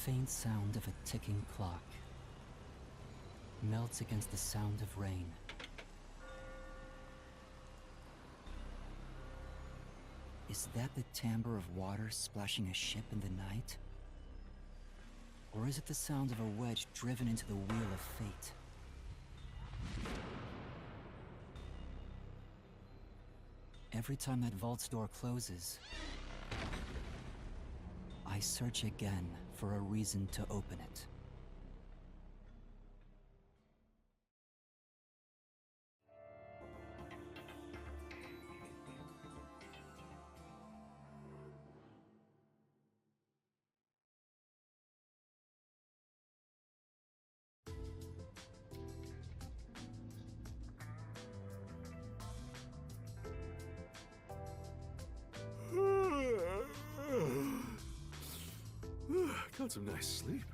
faint sound of a ticking clock melts against the sound of rain. Is that the timbre of water splashing a ship in the night? Or is it the sound of a wedge driven into the wheel of fate? Every time that vault's door closes, I search again for a reason to open it. Got some nice sleep.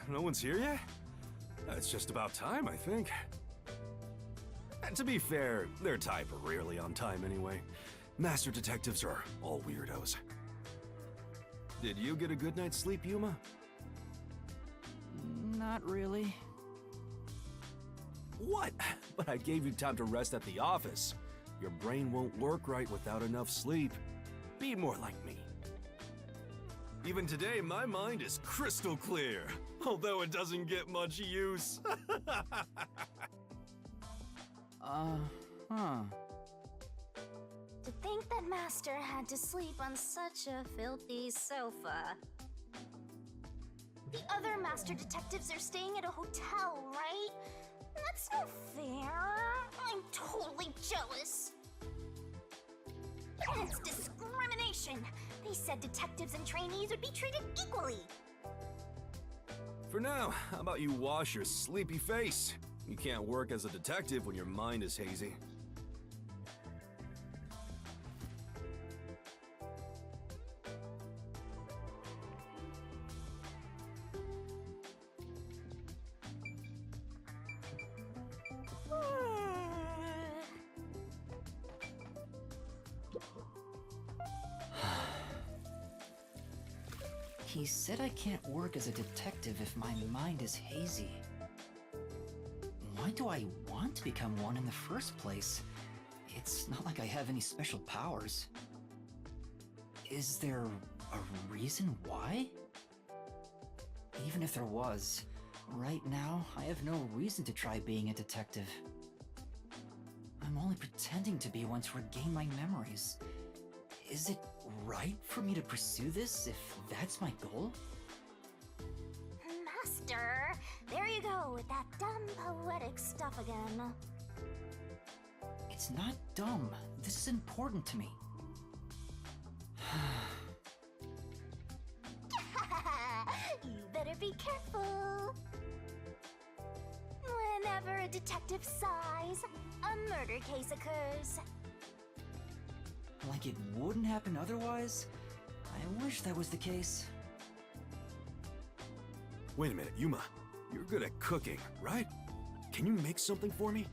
No one's here yet? It's just about time, I think. And to be fair, their type are rarely on time anyway. Master detectives are all weirdos. Did you get a good night's sleep, Yuma? Not really. What? But I gave you time to rest at the office. Your brain won't work right without enough sleep. Be more like me. Even today, my mind is crystal clear, although it doesn't get much use. To think that Master had to sleep on such a filthy sofa. The other Master detectives are staying at a hotel, right? That's no fair. I'm totally jealous. And it's discrimination. They said detectives and trainees would be treated equally. For now, how about you wash your sleepy face? You can't work as a detective when your mind is hazy. He said I can't work as a detective if my mind is hazy. Why do I want to become one in the first place? It's not like I have any special powers. Is there a reason why? Even if there was, right now I have no reason to try being a detective. I'm only pretending to be one to regain my memories. Is it right for me to pursue this if that's my goal? Master, there you go with that dumb poetic stuff again. It's not dumb. This is important to me. You better be careful. Whenever a detective sighs, a murder case occurs. Like it wouldn't happen otherwise? I wish that was the case. Wait a minute, Yuma. You're good at cooking, right? Can you make something for me?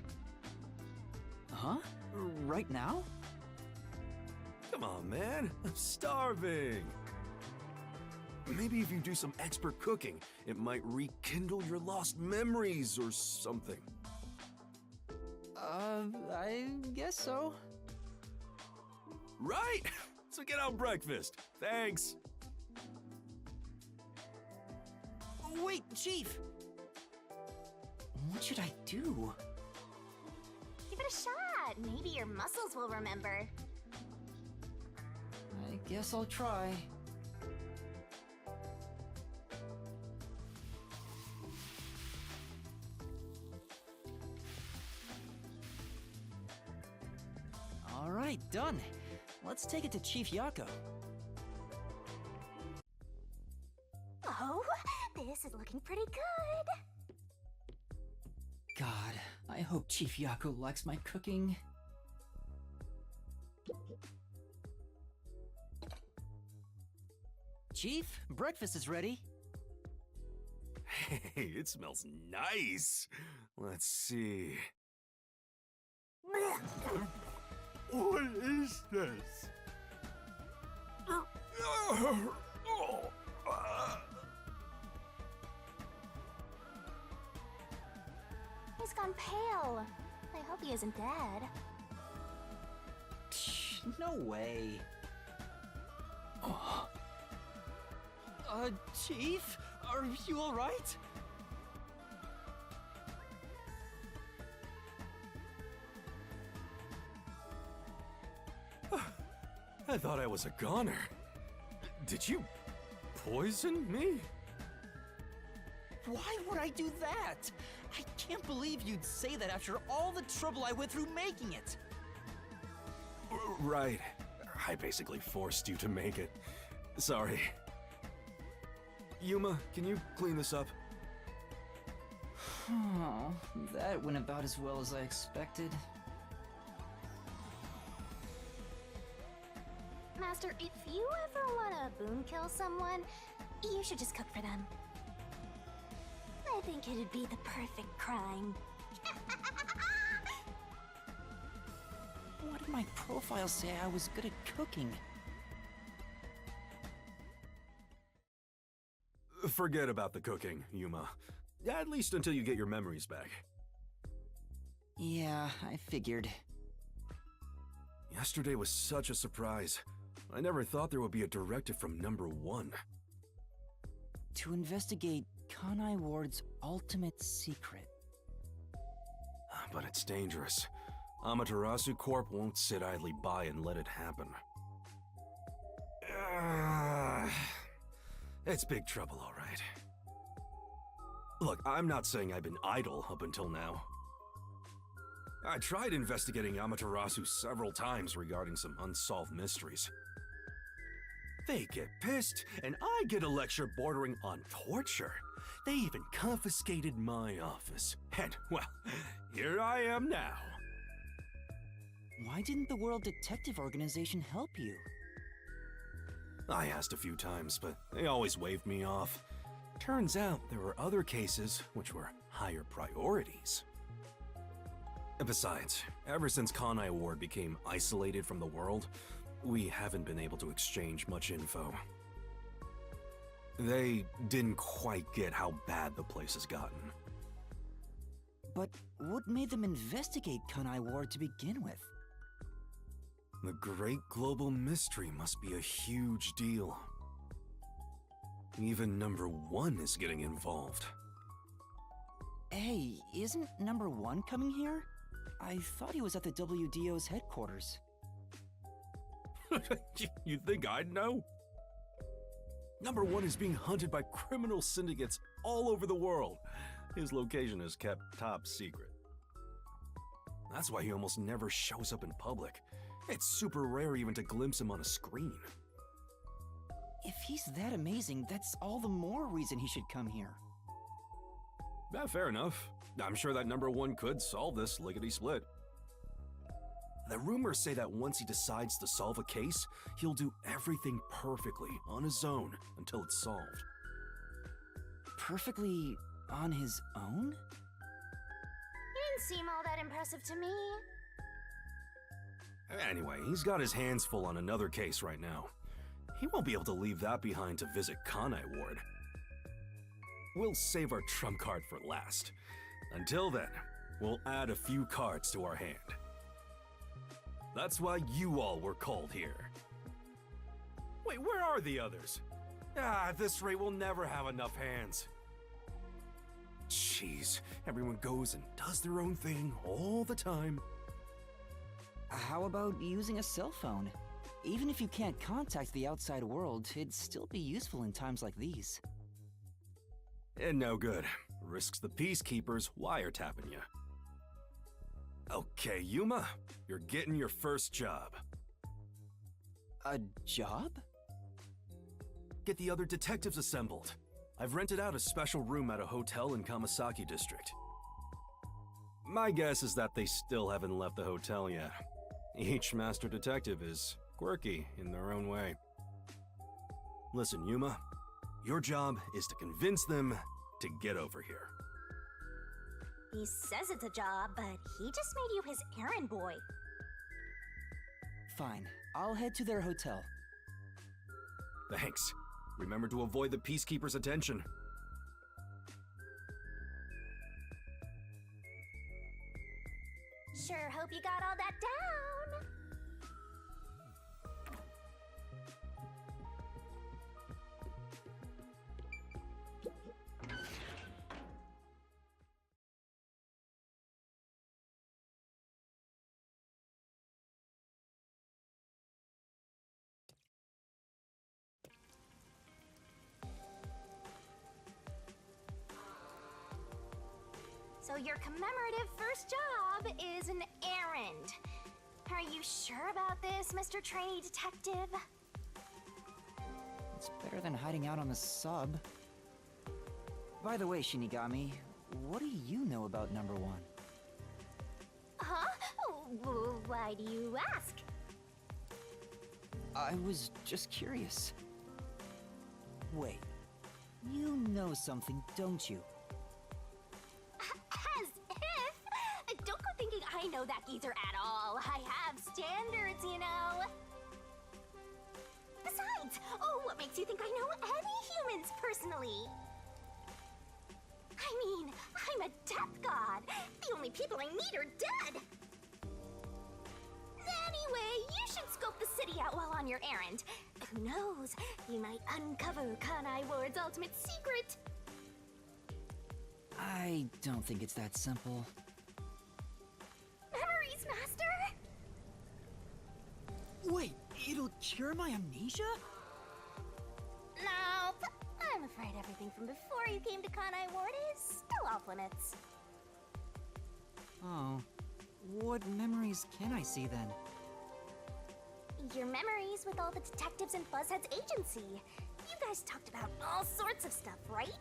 Huh? Right now? Come on, man. I'm starving. Maybe if you do some expert cooking, it might rekindle your lost memories or something. I guess so. Right! So get out breakfast. Thanks. Wait, Chief! What should I do? Give it a shot. Maybe your muscles will remember. I guess I'll try. All right, done. Let's take it to Chief Yakuo. Oh, this is looking pretty good. God, I hope Chief Yakuo likes my cooking. Chief, breakfast is ready. Hey, it smells nice. Let's see. What is this? pale. I hope he isn't dead. No way. Chief? Are you alright? I thought I was a goner. Did you poison me? Why would I do that? I can't believe you'd say that after all the trouble I went through making it. Right. I basically forced you to make it. Sorry. Yuma, can you clean this up? Oh, that went about as well as I expected. Master, if you ever want to boon kill someone, you should just cook for them. I think it'd be the perfect crime. What did my profile say I was good at cooking? Forget about the cooking, Yuma. At least until you get your memories back. Yeah, I figured. Yesterday was such a surprise. I never thought there would be a directive from number 1. To investigate Kanai Ward's ultimate secret. But it's dangerous. Amaterasu Corp won't sit idly by and let it happen. It's big trouble, all right. Look, I'm not saying I've been idle up until now. I tried investigating Amaterasu several times regarding some unsolved mysteries. They get pissed, and I get a lecture bordering on torture. They even confiscated my office. And, well, here I am now. Why didn't the World Detective Organization help you? I asked a few times, but they always waved me off. Turns out there were other cases which were higher priorities. Besides, ever since Kanai Ward became isolated from the world, we haven't been able to exchange much info. They didn't quite get how bad the place has gotten. But what made them investigate Kanai Ward to begin with? The great global mystery must be a huge deal. Even number 1 is getting involved. Hey, isn't number 1 coming here? I thought he was at the WDO's headquarters. You think I'd know? Number 1 is being hunted by criminal syndicates all over the world. His location is kept top secret. That's why he almost never shows up in public. It's super rare even to glimpse him on a screen. If he's that amazing, that's all the more reason he should come here. Yeah, fair enough. I'm sure that number 1 could solve this lickety-split. The rumors say that once he decides to solve a case, he'll do everything perfectly on his own until it's solved. Perfectly on his own? You didn't seem all that impressive to me. Anyway, he's got his hands full on another case right now. He won't be able to leave that behind to visit Kanai Ward. We'll save our trump card for last. Until then, we'll add a few cards to our hand. That's why you all were called here. Wait, where are the others? At this rate, we'll never have enough hands. Jeez, everyone goes and does their own thing all the time. How about using a cell phone? Even if you can't contact the outside world, it'd still be useful in times like these. And no good. Risks the peacekeepers wiretapping you. Okay, Yuma, you're getting your first job. A job? Get the other detectives assembled. I've rented out a special room at a hotel in Kamasaki District. My guess is that they still haven't left the hotel yet. Each master detective is quirky in their own way. Listen, Yuma, your job is to convince them to get over here. He says it's a job, but he just made you his errand boy. Fine, I'll head to their hotel. Thanks. Remember to avoid the peacekeepers' attention. Sure hope you got all that down. So your commemorative first job is an errand. Are you sure about this, Mr. Trainee Detective? It's better than hiding out on the sub. By the way, Shinigami, what do you know about number 1? Huh? Why do you ask? I was just curious. Wait, you know something, don't you? As if! Don't go thinking I know that either at all. I have standards, you know. Besides, what makes you think I know any humans personally? I mean, I'm a death god. The only people I meet are dead. Anyway, you should scope the city out while on your errand. Who knows? You might uncover Kanai Ward's ultimate secret. I don't think it's that simple. Memories, Master? Wait, it'll cure my amnesia? Nope. I'm afraid everything from before you came to Kanai Ward is still off limits. Oh. What memories can I see then? Your memories with all the detectives in Fuzzhead's agency. You guys talked about all sorts of stuff, right?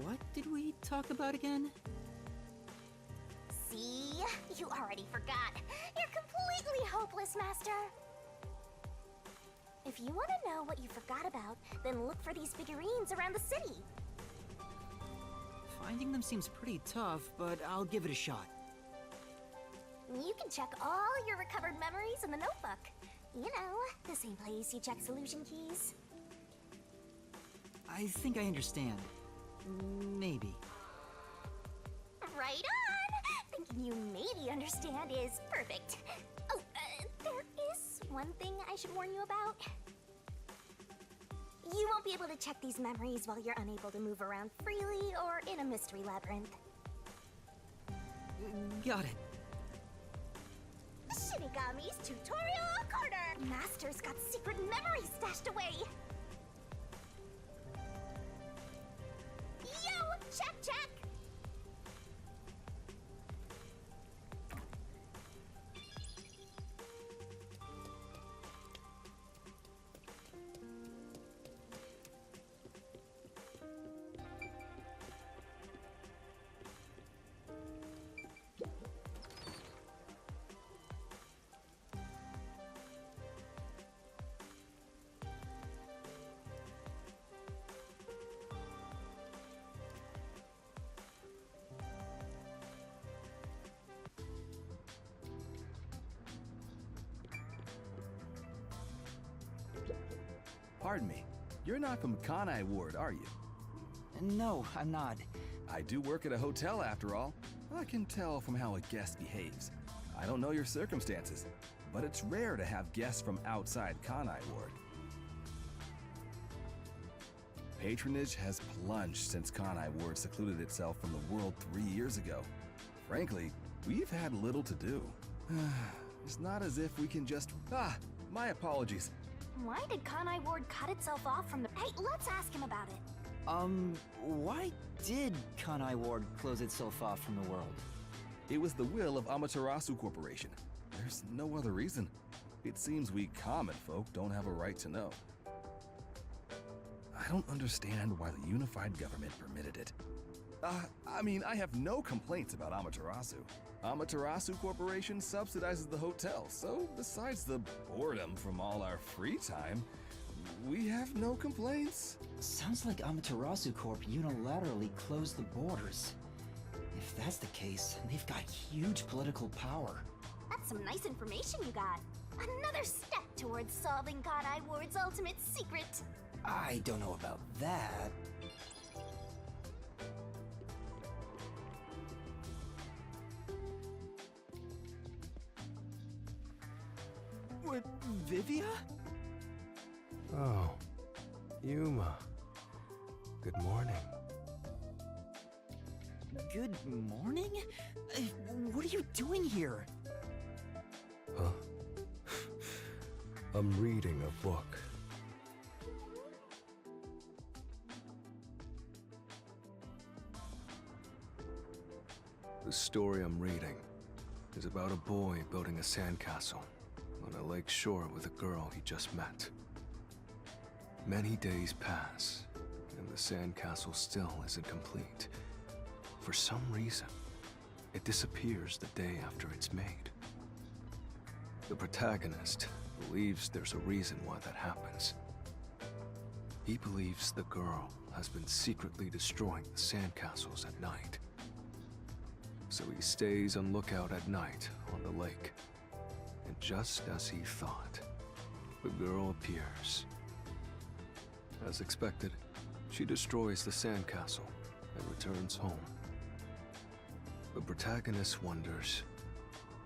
What did we talk about again? See? You already forgot. You're completely hopeless, Master. If you want to know what you forgot about, then look for these figurines around the city. Finding them seems pretty tough, but I'll give it a shot. You can check all your recovered memories in the notebook. You know, the same place you check solution keys. I think I understand. Maybe. Right on! Thinking you maybe understand is perfect. Oh, there is one thing I should warn you about. You won't be able to check these memories while you're unable to move around freely or in a mystery labyrinth. Got it. Shinigami's Tutorial Corner! Master's got secret memories stashed away! Yo! Check, check! Pardon me, you're not from Kanai Ward, are you? No, I'm not. I do work at a hotel after all. I can tell from how a guest behaves. I don't know your circumstances, but it's rare to have guests from outside Kanai Ward. Patronage has plunged since Kanai Ward secluded itself from the world 3 years ago. Frankly, we've had little to do. It's not as if we can just... my apologies. Why did Kanai Ward cut itself off from the... Hey, let's ask him about it. Why did Kanai Ward close itself off from the world? It was the will of Amaterasu Corporation. There's no other reason. It seems we common folk don't have a right to know. I don't understand why the unified government permitted it. I have no complaints about Amaterasu. Amaterasu Corporation subsidizes the hotel, so besides the boredom from all our free time, we have no complaints. Sounds like Amaterasu Corp unilaterally closed the borders. If that's the case, they've got huge political power. That's some nice information you got. Another step towards solving Kanai Ward's ultimate secret. I don't know about that. Vivia? Oh, Yuma. Good morning. Good morning? What are you doing here? Huh? I'm reading a book. The story I'm reading is about a boy building a sandcastle on a lake shore with a girl he just met. Many days pass, and the sandcastle still isn't complete. For some reason, it disappears the day after it's made. The protagonist believes there's a reason why that happens. He believes the girl has been secretly destroying the sandcastles at night. So he stays on lookout at night on the lake. And just as he thought, the girl appears. As expected, she destroys the sandcastle and returns home. The protagonist wonders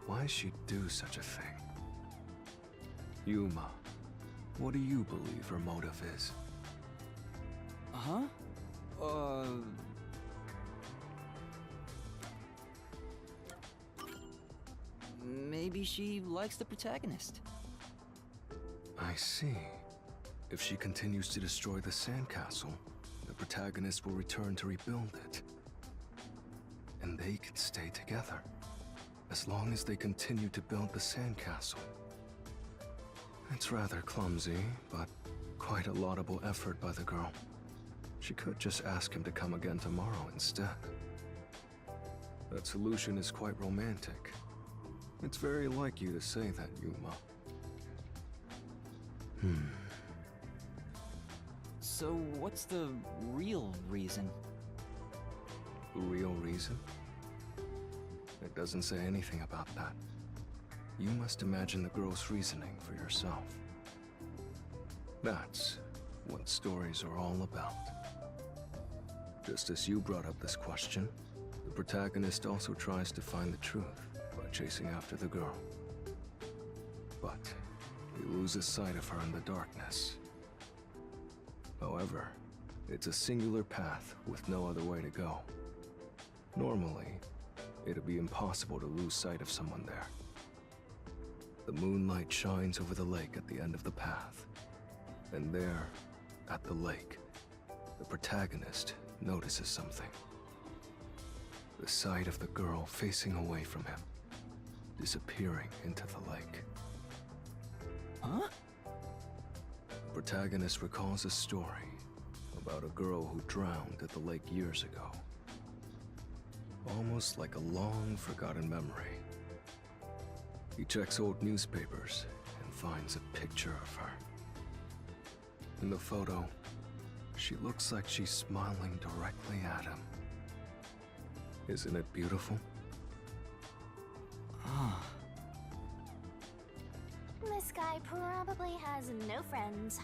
why she'd do such a thing. Yuma, what do you believe her motive is? Huh? Maybe she likes the protagonist. I see. If she continues to destroy the sandcastle, the protagonist will return to rebuild it. And they can stay together, as long as they continue to build the sandcastle. It's rather clumsy, but quite a laudable effort by the girl. She could just ask him to come again tomorrow instead. That solution is quite romantic. It's very like you to say that, Yuma. So what's the real reason? The real reason? It doesn't say anything about that. You must imagine the girl's reasoning for yourself. That's what stories are all about. Just as you brought up this question, the protagonist also tries to find the truth by chasing after the girl. But he loses sight of her in the darkness. However, it's a singular path with no other way to go. Normally, it'd be impossible to lose sight of someone there. The moonlight shines over the lake at the end of the path. And there, at the lake, the protagonist notices something. The sight of the girl facing away from him, disappearing into the lake. Huh? The protagonist recalls a story about a girl who drowned at the lake years ago. Almost like a long forgotten memory. He checks old newspapers and finds a picture of her. In the photo, she looks like she's smiling directly at him. Isn't it beautiful? Ah. This guy probably has no friends.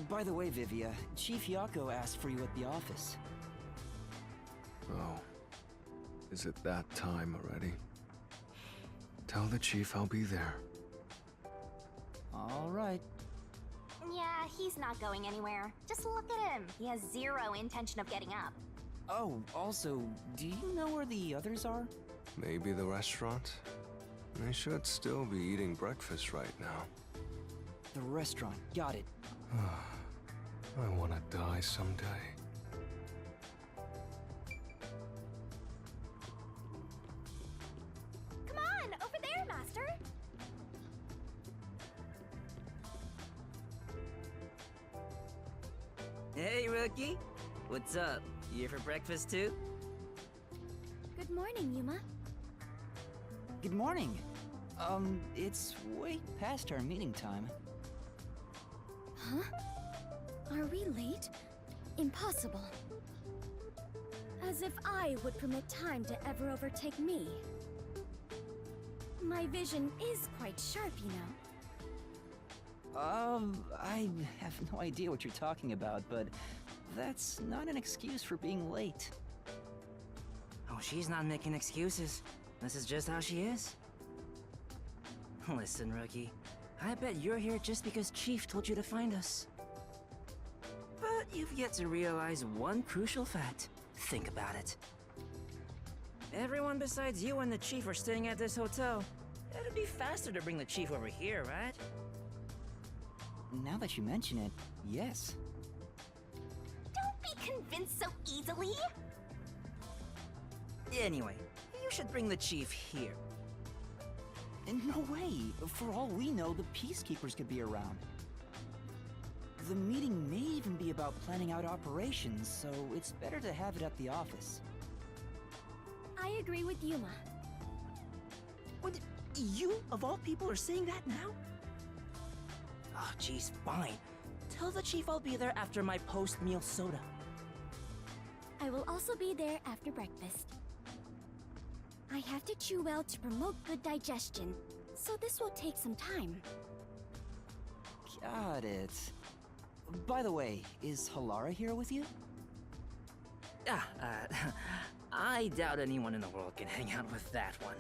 By the way, Vivia, Chief Yakuo asked for you at the office. Oh. Is it that time already? Tell the chief I'll be there. All right. Yeah, he's not going anywhere. Just look at him. He has zero intention of getting up. Oh, also, do you know where the others are? Maybe the restaurant? They should still be eating breakfast right now. The restaurant, got it. I want to die someday. Come on, over there, Master. Hey, rookie. What's up? You here for breakfast too? Good morning, Yuma. Good morning. It's way past our meeting time. Huh? Are we late? Impossible. As if I would permit time to ever overtake me. My vision is quite sharp, you know. I have no idea what you're talking about, but that's not an excuse for being late. Oh, she's not making excuses. This is just how she is. Listen, rookie. I bet you're here just because Chief told you to find us. But you've yet to realize one crucial fact. Think about it. Everyone besides you and the Chief are staying at this hotel. It'd be faster to bring the Chief over here, right? Now that you mention it, yes. Don't be convinced so easily. Anyway, you should bring the Chief here. No way! For all we know, the Peacekeepers could be around. The meeting may even be about planning out operations, so it's better to have it at the office. I agree with Yuma. What? You, of all people, are saying that now? Oh, geez, fine. Tell the Chief I'll be there after my post-meal soda. I will also be there after breakfast. I have to chew well to promote good digestion, so this will take some time. Got it. By the way, is Halara here with you? I doubt anyone in the world can hang out with that one.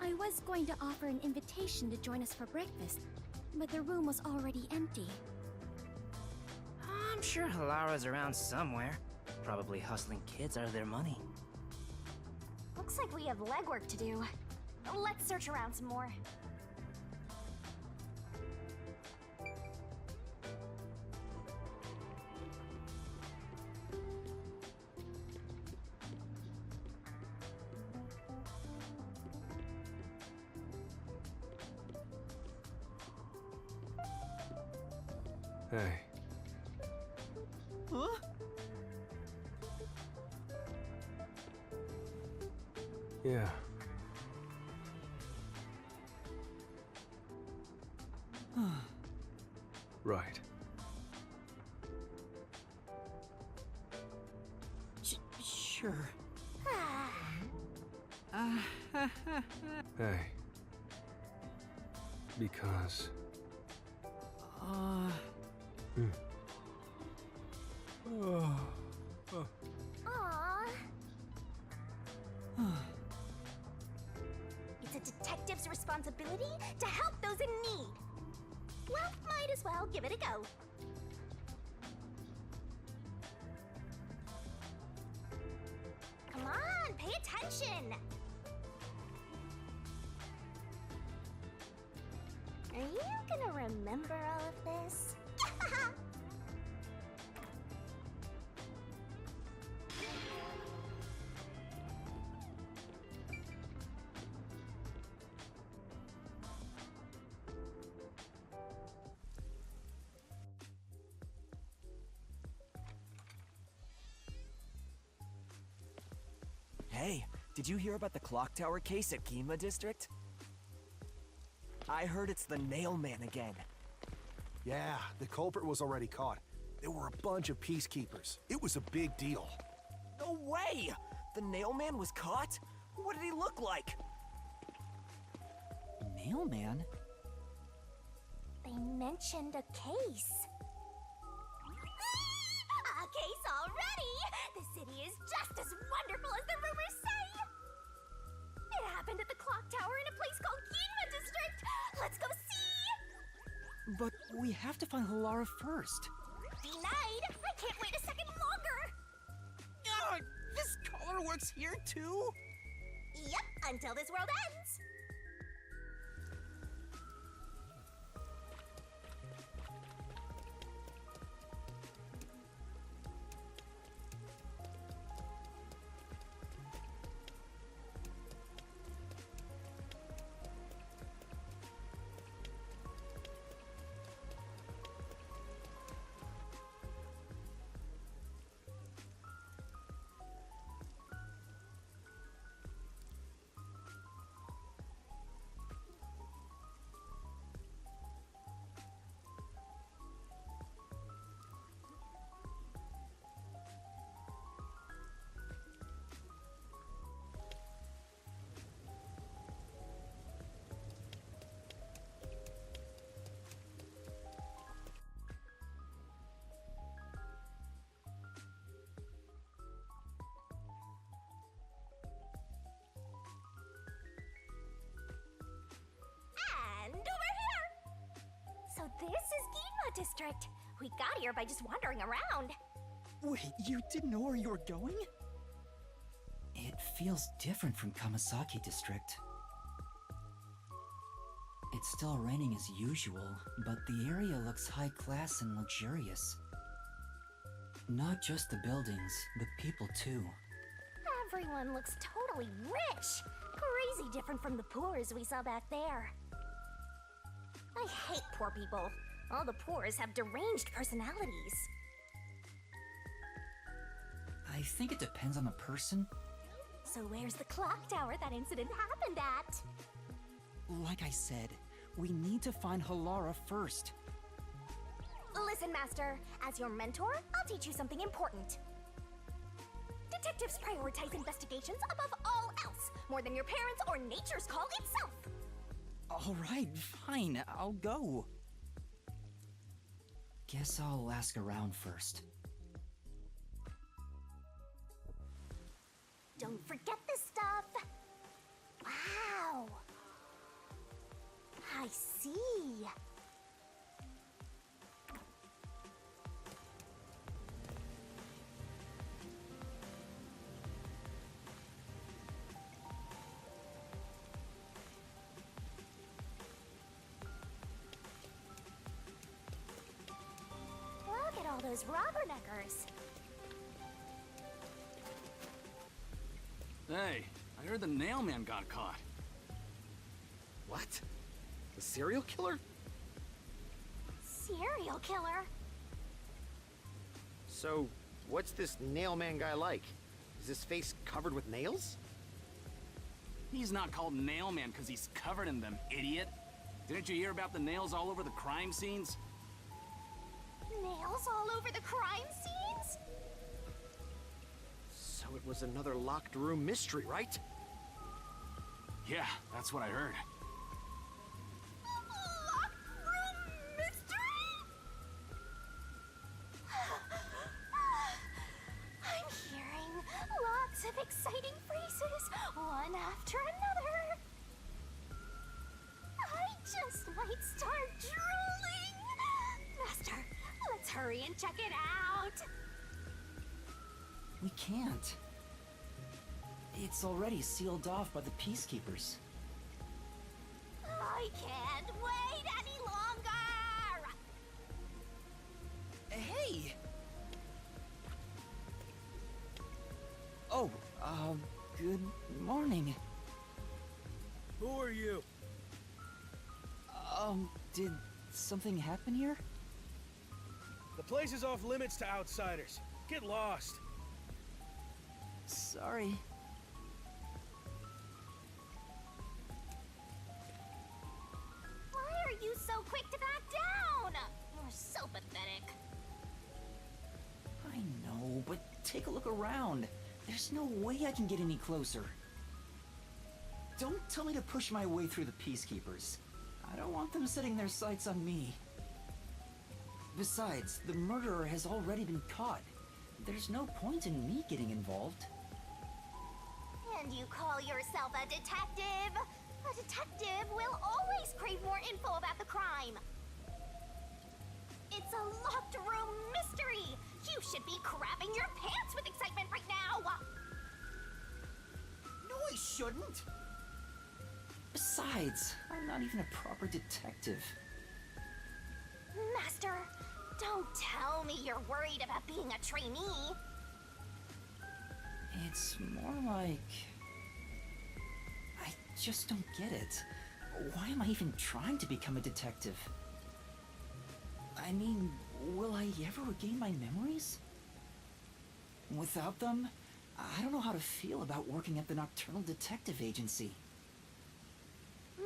I was going to offer an invitation to join us for breakfast, but the room was already empty. I'm sure Halara's around somewhere, probably hustling kids out of their money. Looks like we have legwork to do. Let's search around some more. Hey, Huh? yeah. Right. Sure. Hey. Because... Aww. It's a detective's responsibility to help those in need. Well, might as well give it a go. Come on, pay attention. Are you gonna remember all of this? Hey, did you hear about the clock tower case at Gima District? I heard it's the Nail Man again. Yeah, the culprit was already caught. There were a bunch of peacekeepers. It was a big deal. No way! The Nail Man was caught? What did he look like? Mailman? They mentioned a case. A case already! The city is just as wonderful as the rumors say! It happened at the clock tower in a place called Yuma District! Let's go see! But we have to find Halara first. Denied! I can't wait a second longer! This color works here too? Yep, until this world ends! District. We got here by just wandering around. Wait, you didn't know where you were going? It feels different from Kamasaki District. It's still raining as usual, but the area looks high class and luxurious. Not just the buildings, but people too. Everyone looks totally rich. Crazy different from the poors we saw back there. I hate poor people. All the poors have deranged personalities. I think it depends on the person. So where's the clock tower that incident happened at? Like I said, we need to find Halara first. Listen, Master. As your mentor, I'll teach you something important. Detectives prioritize investigations above all else, more than your parents or nature's call itself. All right, fine, I'll go. Guess I'll ask around first. Don't forget this stuff. Wow. I see. Look at all those rubberneckers. Hey, I heard the nailman got caught. What? The serial killer? Serial killer? So, what's this nailman guy like? Is his face covered with nails? He's not called nailman because he's covered in them, idiot. Didn't you hear about the nails all over the crime scenes? Nails all over the crime scenes? So it was another locked room mystery, right? Yeah, that's what I heard. Locked room mystery? I'm hearing lots of exciting phrases, one after another. I just might start drooling. Master, let's hurry and check it out. We can't. It's already sealed off by the peacekeepers. I can't wait any longer! Hey! Oh, good morning. Who are you? Did something happen here? The place is off limits to outsiders. Get lost. Sorry. Why are you so quick to back down? You're so pathetic. I know, but take a look around. There's no way I can get any closer. Don't tell me to push my way through the peacekeepers. I don't want them setting their sights on me. Besides, the murderer has already been caught. There's no point in me getting involved. And you call yourself a detective? A detective will always crave more info about the crime. It's a locked room mystery. You should be crapping your pants with excitement right now. No, I shouldn't. Besides, I'm not even a proper detective. Master, don't tell me you're worried about being a trainee. It's more like... I just don't get it. Why am I even trying to become a detective? I mean, will I ever regain my memories? Without them, I don't know how to feel about working at the Nocturnal Detective Agency.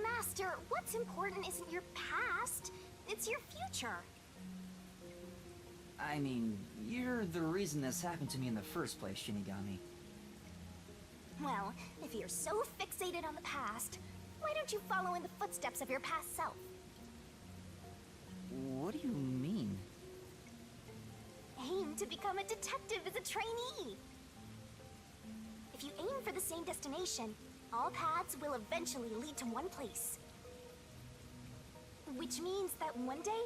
Master, what's important isn't your past, it's your future. I mean, you're the reason this happened to me in the first place, Shinigami. Well, if you're so fixated on the past, why don't you follow in the footsteps of your past self? What do you mean? Aim to become a detective as a trainee. If you aim for the same destination, all paths will eventually lead to one place. Which means that one day,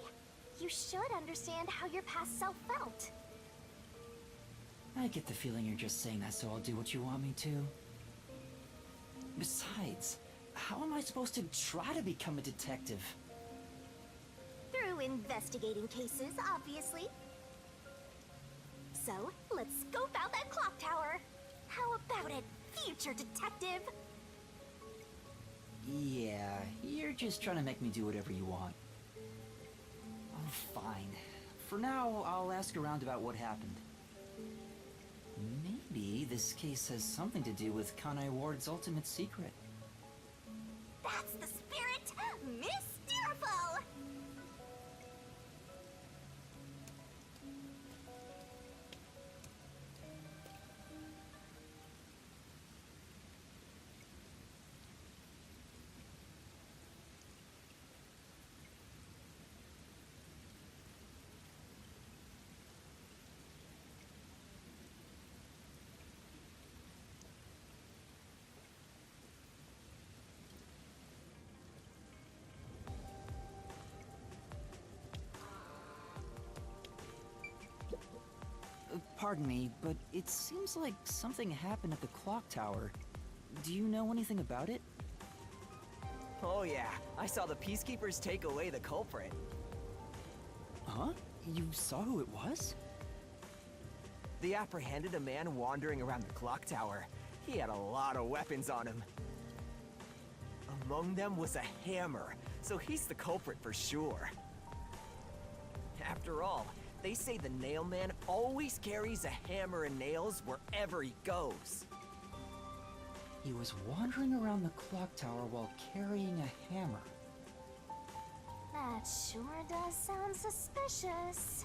You should understand how your past self felt. I get the feeling you're just saying that so I'll do what you want me to. Besides, how am I supposed to try to become a detective? Through investigating cases, obviously. So, let's go found that clock tower. How about it, future detective? Yeah, you're just trying to make me do whatever you want. Oh, fine. For now, I'll ask around about what happened. Maybe this case has something to do with Kanai Ward's ultimate secret. That's the spirit! Mysteriful! Pardon me, but it seems like something happened at the clock tower. Do you know anything about it? Oh yeah, I saw the Peacekeepers take away the culprit. Huh? You saw who it was? They apprehended a man wandering around the clock tower. He had a lot of weapons on him. Among them was a hammer, so he's the culprit for sure. After all, they say the nail man always carries a hammer and nails wherever he goes. He was wandering around the clock tower while carrying a hammer. That sure does sound suspicious.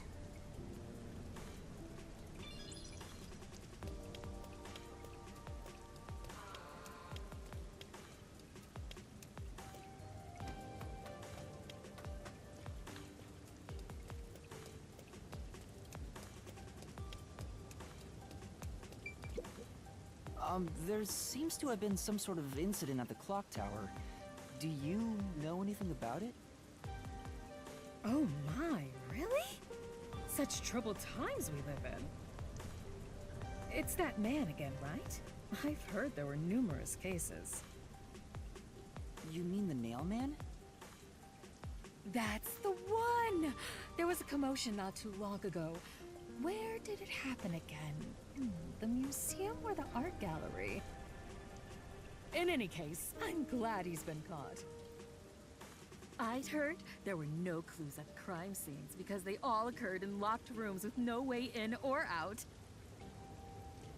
There seems to have been some sort of incident at the clock tower. Do you know anything about it? Oh my, really? Such troubled times we live in. It's that man again, right? I've heard there were numerous cases. You mean the nail man? That's the one! There was a commotion not too long ago. Where did it happen again? The museum or the art gallery? In any case, I'm glad he's been caught. I'd heard there were no clues at the crime scenes because they all occurred in locked rooms with no way in or out.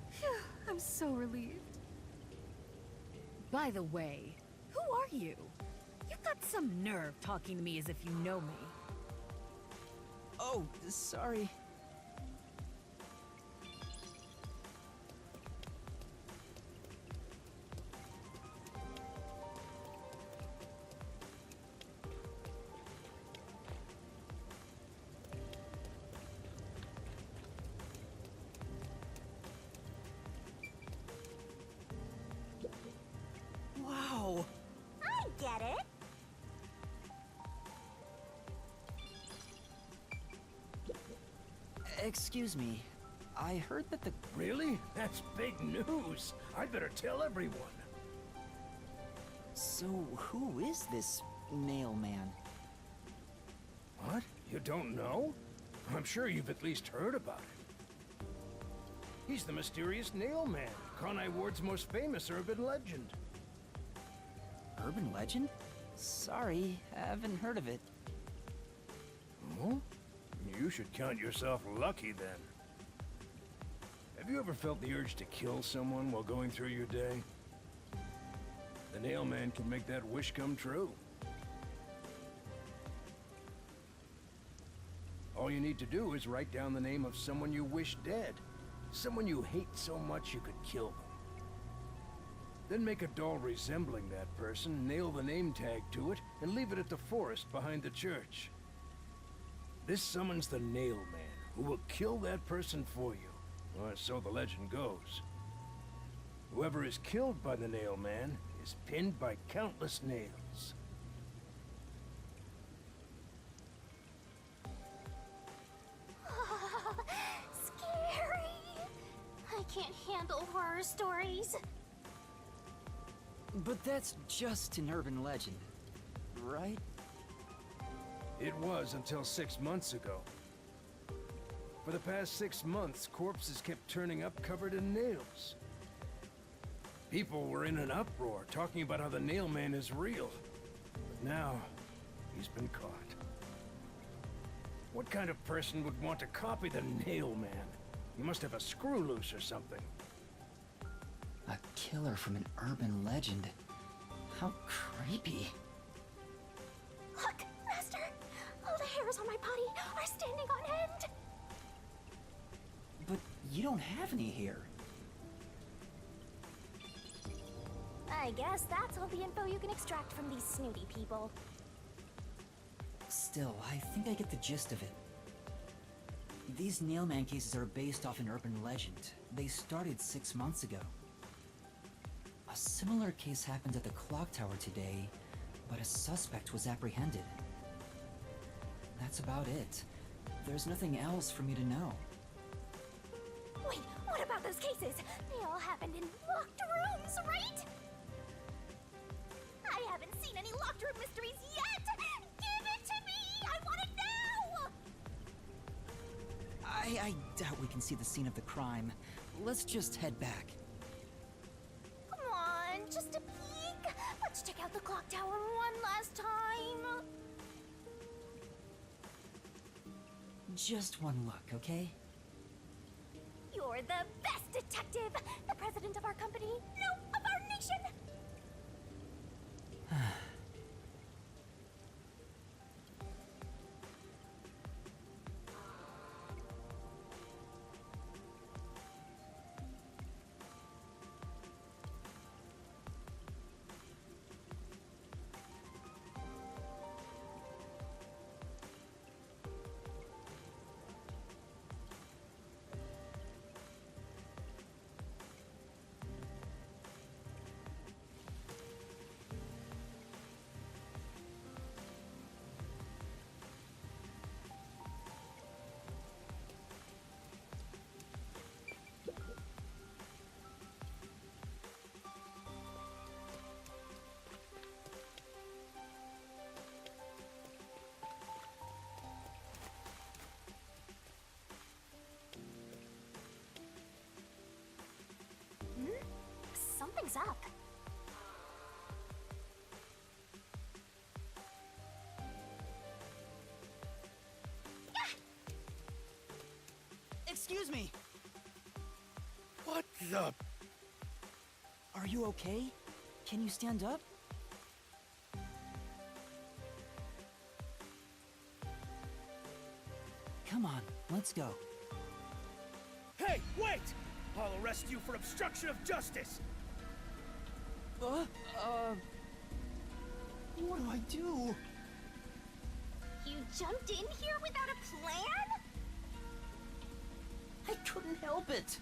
Phew, I'm so relieved. By the way, who are you? You've got some nerve talking to me as if you know me. Oh, sorry. Wow. I get it. Excuse me. I heard that the... Really? That's big news. I'd better tell everyone. So, who is this nail man? What? You don't know? I'm sure you've at least heard about it. He's the mysterious nail man, Kanai Ward's most famous urban legend. Urban legend? Sorry, haven't heard of it. Oh? You should count yourself lucky then. Have you ever felt the urge to kill someone while going through your day? The nail man can make that wish come true. All you need to do is write down the name of someone you wish dead. Someone you hate so much you could kill them. Then make a doll resembling that person, nail the name tag to it, and leave it at the forest behind the church. This summons the Nail Man, who will kill that person for you, or so the legend goes. Whoever is killed by the Nail Man is pinned by countless nails. horror stories. But that's just an urban legend, right? It was until 6 months ago. For the past 6 months, corpses kept turning up covered in nails. People were in an uproar, talking about how the Nail Man is real. But now, he's been caught. What kind of person would want to copy the Nail Man? He must have a screw loose or something. A killer from an urban legend. How creepy. Look, Master! All the hairs on my body are standing on end! But you don't have any hair. I guess that's all the info you can extract from these snooty people. Still, I think I get the gist of it. These Nailman cases are based off an urban legend. They started 6 months ago. A similar case happened at the clock tower today, but a suspect was apprehended. That's about it. There's nothing else for me to know. Wait, what about those cases? They all happened in locked rooms, right? I haven't seen any locked room mysteries yet! Give it to me! I want it now! I doubt we can see the scene of the crime. Let's just head back. Come on, just a peek. Let's check out the clock tower one last time. Just one look, okay? You're the best detective! The president of our company, no, of our nation! Something's up. Excuse me! What the? Are you okay? Can you stand up? Come on, let's go. Hey, wait! I'll arrest you for obstruction of justice! What do I do? You jumped in here without a plan? I couldn't help it.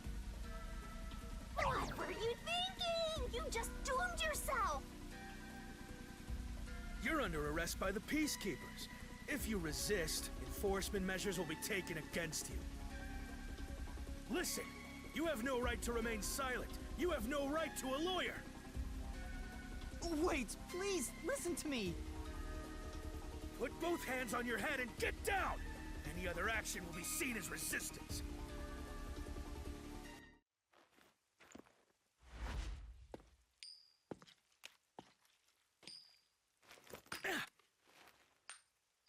What were you thinking? You just doomed yourself! You're under arrest by the Peacekeepers. If you resist, enforcement measures will be taken against you. Listen, you have no right to remain silent. You have no right to a lawyer. Wait, please, listen to me. Put both hands on your head and get down! Any other action will be seen as resistance.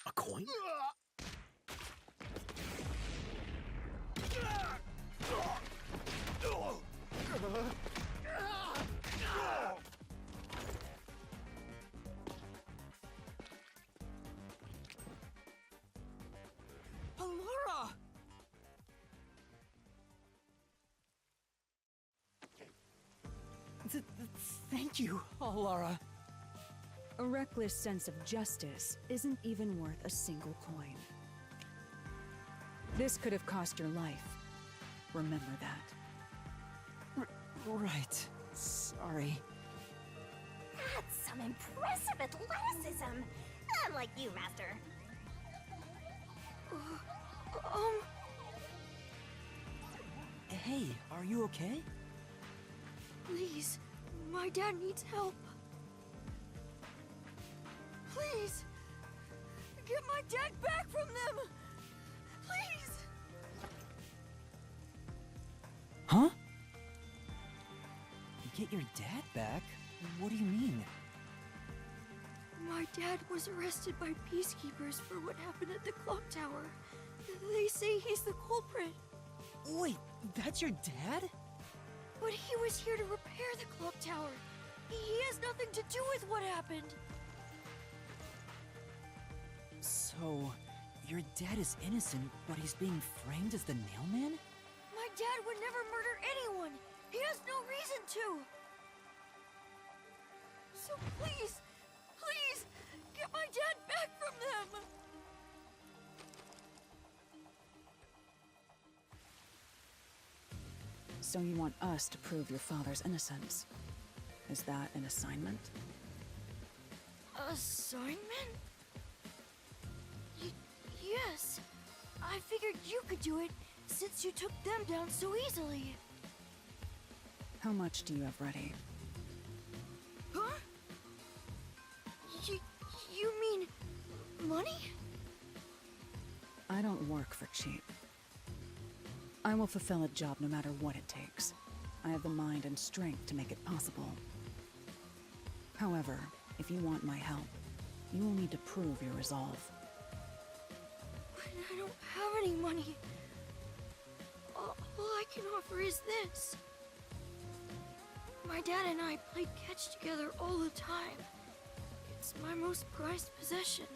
A coin? Halara! Thank you, Halara. A reckless sense of justice isn't even worth a single coin. This could have cost your life. Remember that. Right. Sorry. That's some impressive athleticism. Unlike you, Master. Hey, are you okay? Please, my dad needs help. Please, get my dad back from them! Please! Huh? Get your dad back? What do you mean? My dad was arrested by peacekeepers for what happened at the clock tower. They say he's the culprit. Wait, that's your dad? But he was here to repair the clock tower. He has nothing to do with what happened. So, your dad is innocent, but he's being framed as the Nailman? My dad would never murder anyone. He has no reason to. So please, please, get my dad back from them. So you want us to prove your father's innocence? Is that an assignment? Assignment? Yes. I figured you could do it since you took them down so easily. How much do you have ready? Huh? You mean money? I don't work for cheap. I will fulfill a job no matter what it takes. I have the mind and strength to make it possible. However, if you want my help, you will need to prove your resolve. But I don't have any money. All I can offer is this. My dad and I played catch together all the time. It's my most prized possession.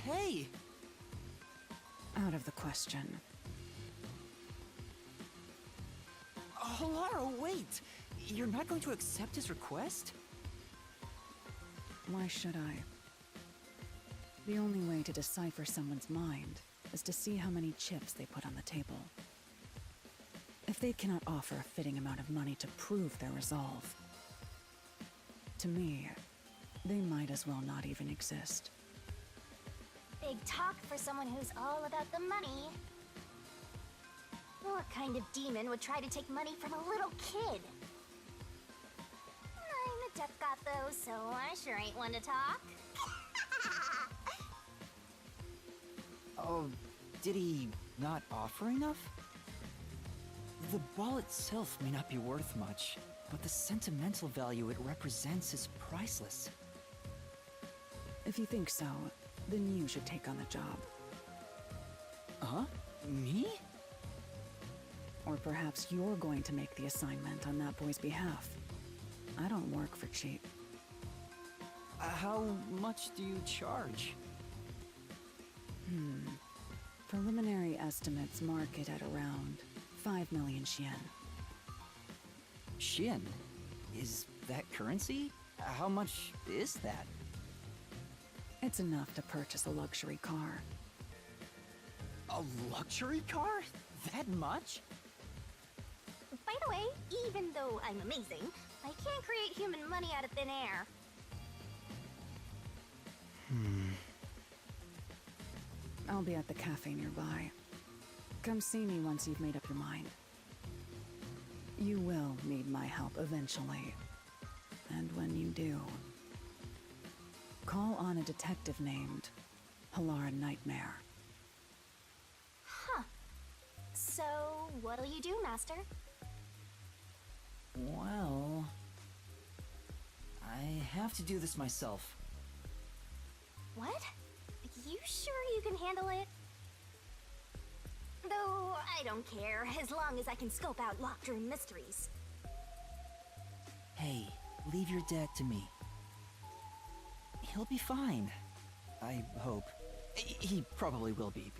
Hey! Out of the question. Halara, wait! You're not going to accept his request? Why should I? The only way to decipher someone's mind is to see how many chips they put on the table. If they cannot offer a fitting amount of money to prove their resolve, to me, they might as well not even exist. Big talk for someone who's all about the money. What kind of demon would try to take money from a little kid? I'm a duck god though, so I sure ain't one to talk. Oh, did he not offer enough? The ball itself may not be worth much, but the sentimental value it represents is priceless. If you think so, then you should take on the job. Huh? Me? Or perhaps you're going to make the assignment on that boy's behalf. I don't work for cheap. How much do you charge? Preliminary estimates mark it at around 5 million yen. Yen? Is that currency? How much is that? It's enough to purchase a luxury car. A luxury car? That much? By the way, even though I'm amazing, I can't create human money out of thin air. I'll be at the cafe nearby. Come see me once you've made up your mind. You will need my help eventually. And when you do, call on a detective named Halara Nightmare. Huh. So, what'll you do, Master? Well... I have to do this myself. What? You sure you can handle it? Though, I don't care, as long as I can scope out locked room mysteries. Hey, leave your dad to me. He'll be fine. I hope. He probably will be.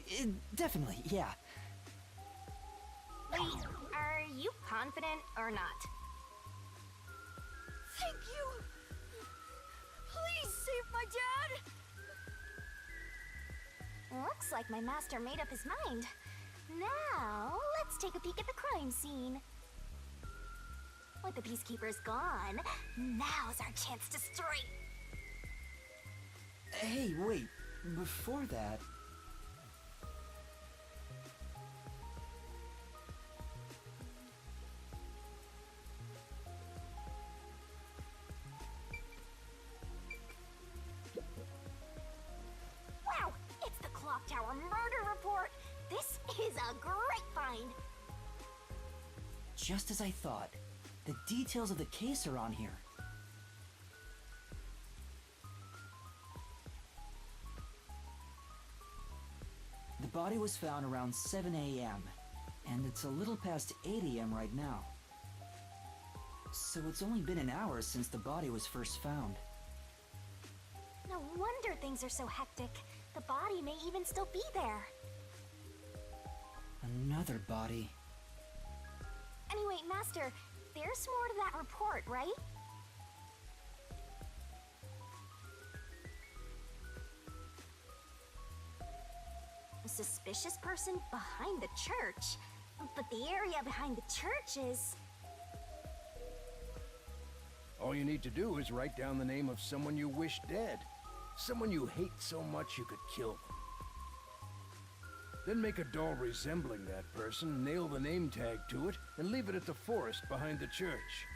Definitely, yeah. Wait, are you confident or not? Thank you! Please save my dad! Looks like my master made up his mind. Now, let's take a peek at the crime scene. With the peacekeepers gone, now's our chance to strike. Hey, wait. Before that... Just as I thought. The details of the case are on here. The body was found around 7 a.m., and it's a little past 8 a.m. right now. So it's only been an hour since the body was first found. No wonder things are so hectic. The body may even still be there. Another body. Anyway, Master, there's more to that report, right? A suspicious person behind the church. But the area behind the church is... All you need to do is write down the name of someone you wish dead. Someone you hate so much you could kill them. Then make a doll resembling that person, nail the name tag to it, and leave it at the forest behind the church.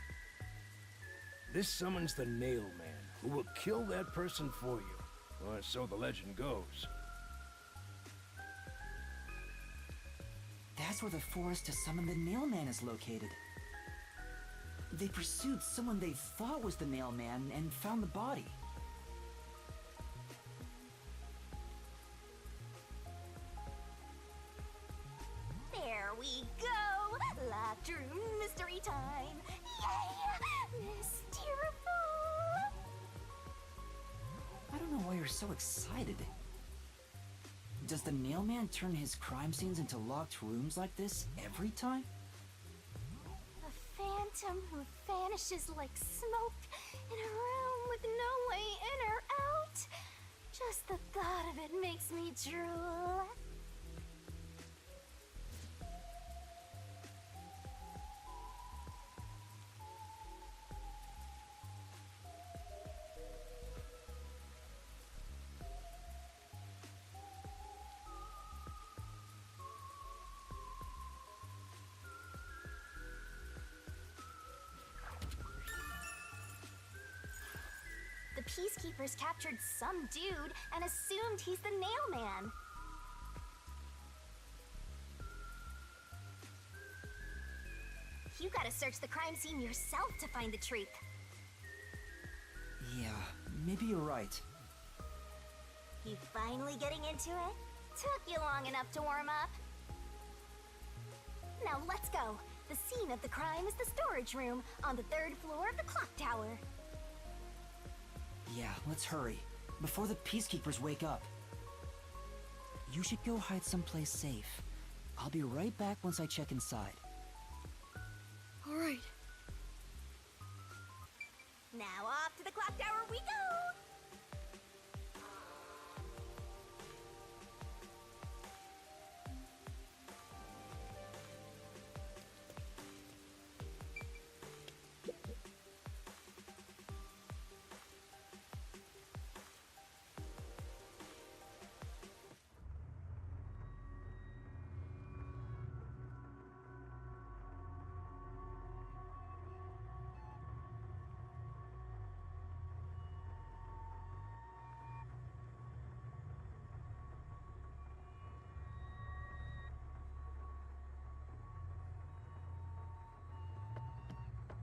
This summons the Nail Man, who will kill that person for you. Or so the legend goes. That's where the forest to summon the Nail Man is located. They pursued someone they thought was the Nail Man and found the body. There we go! Locked room mystery time! Yay! Mysteriful! I don't know why you're so excited. Does the Nail Man turn his crime scenes into locked rooms like this every time? A phantom who vanishes like smoke in a room with no way in or out. Just the thought of it makes me drool. The peacekeepers captured some dude and assumed he's the Nail Man. You gotta search the crime scene yourself to find the truth. Yeah, maybe you're right. You finally getting into it? Took you long enough to warm up. Now let's go. The scene of the crime is the storage room on the 3rd floor of the clock tower. Yeah, let's hurry, before the peacekeepers wake up. You should go hide someplace safe. I'll be right back once I check inside. All right. Now off to the clock tower we go!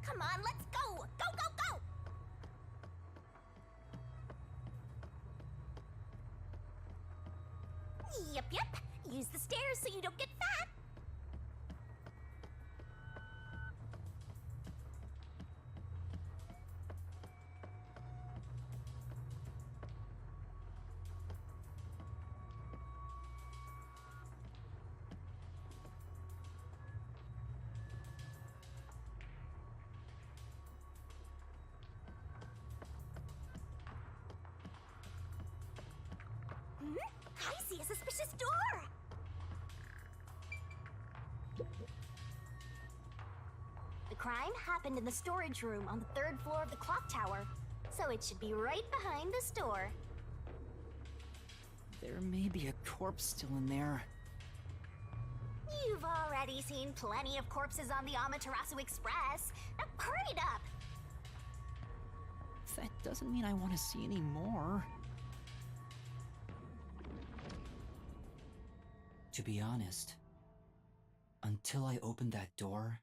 Come on, let's go! Go, go, go! Yep, yep. Use the stairs so you don't get fat. I see a suspicious door! The crime happened in the storage room on the 3rd floor of the clock tower, so it should be right behind the store. There may be a corpse still in there. You've already seen plenty of corpses on the Amaterasu Express. Now hurry it up! That doesn't mean I want to see any more. To be honest, until I opened that door,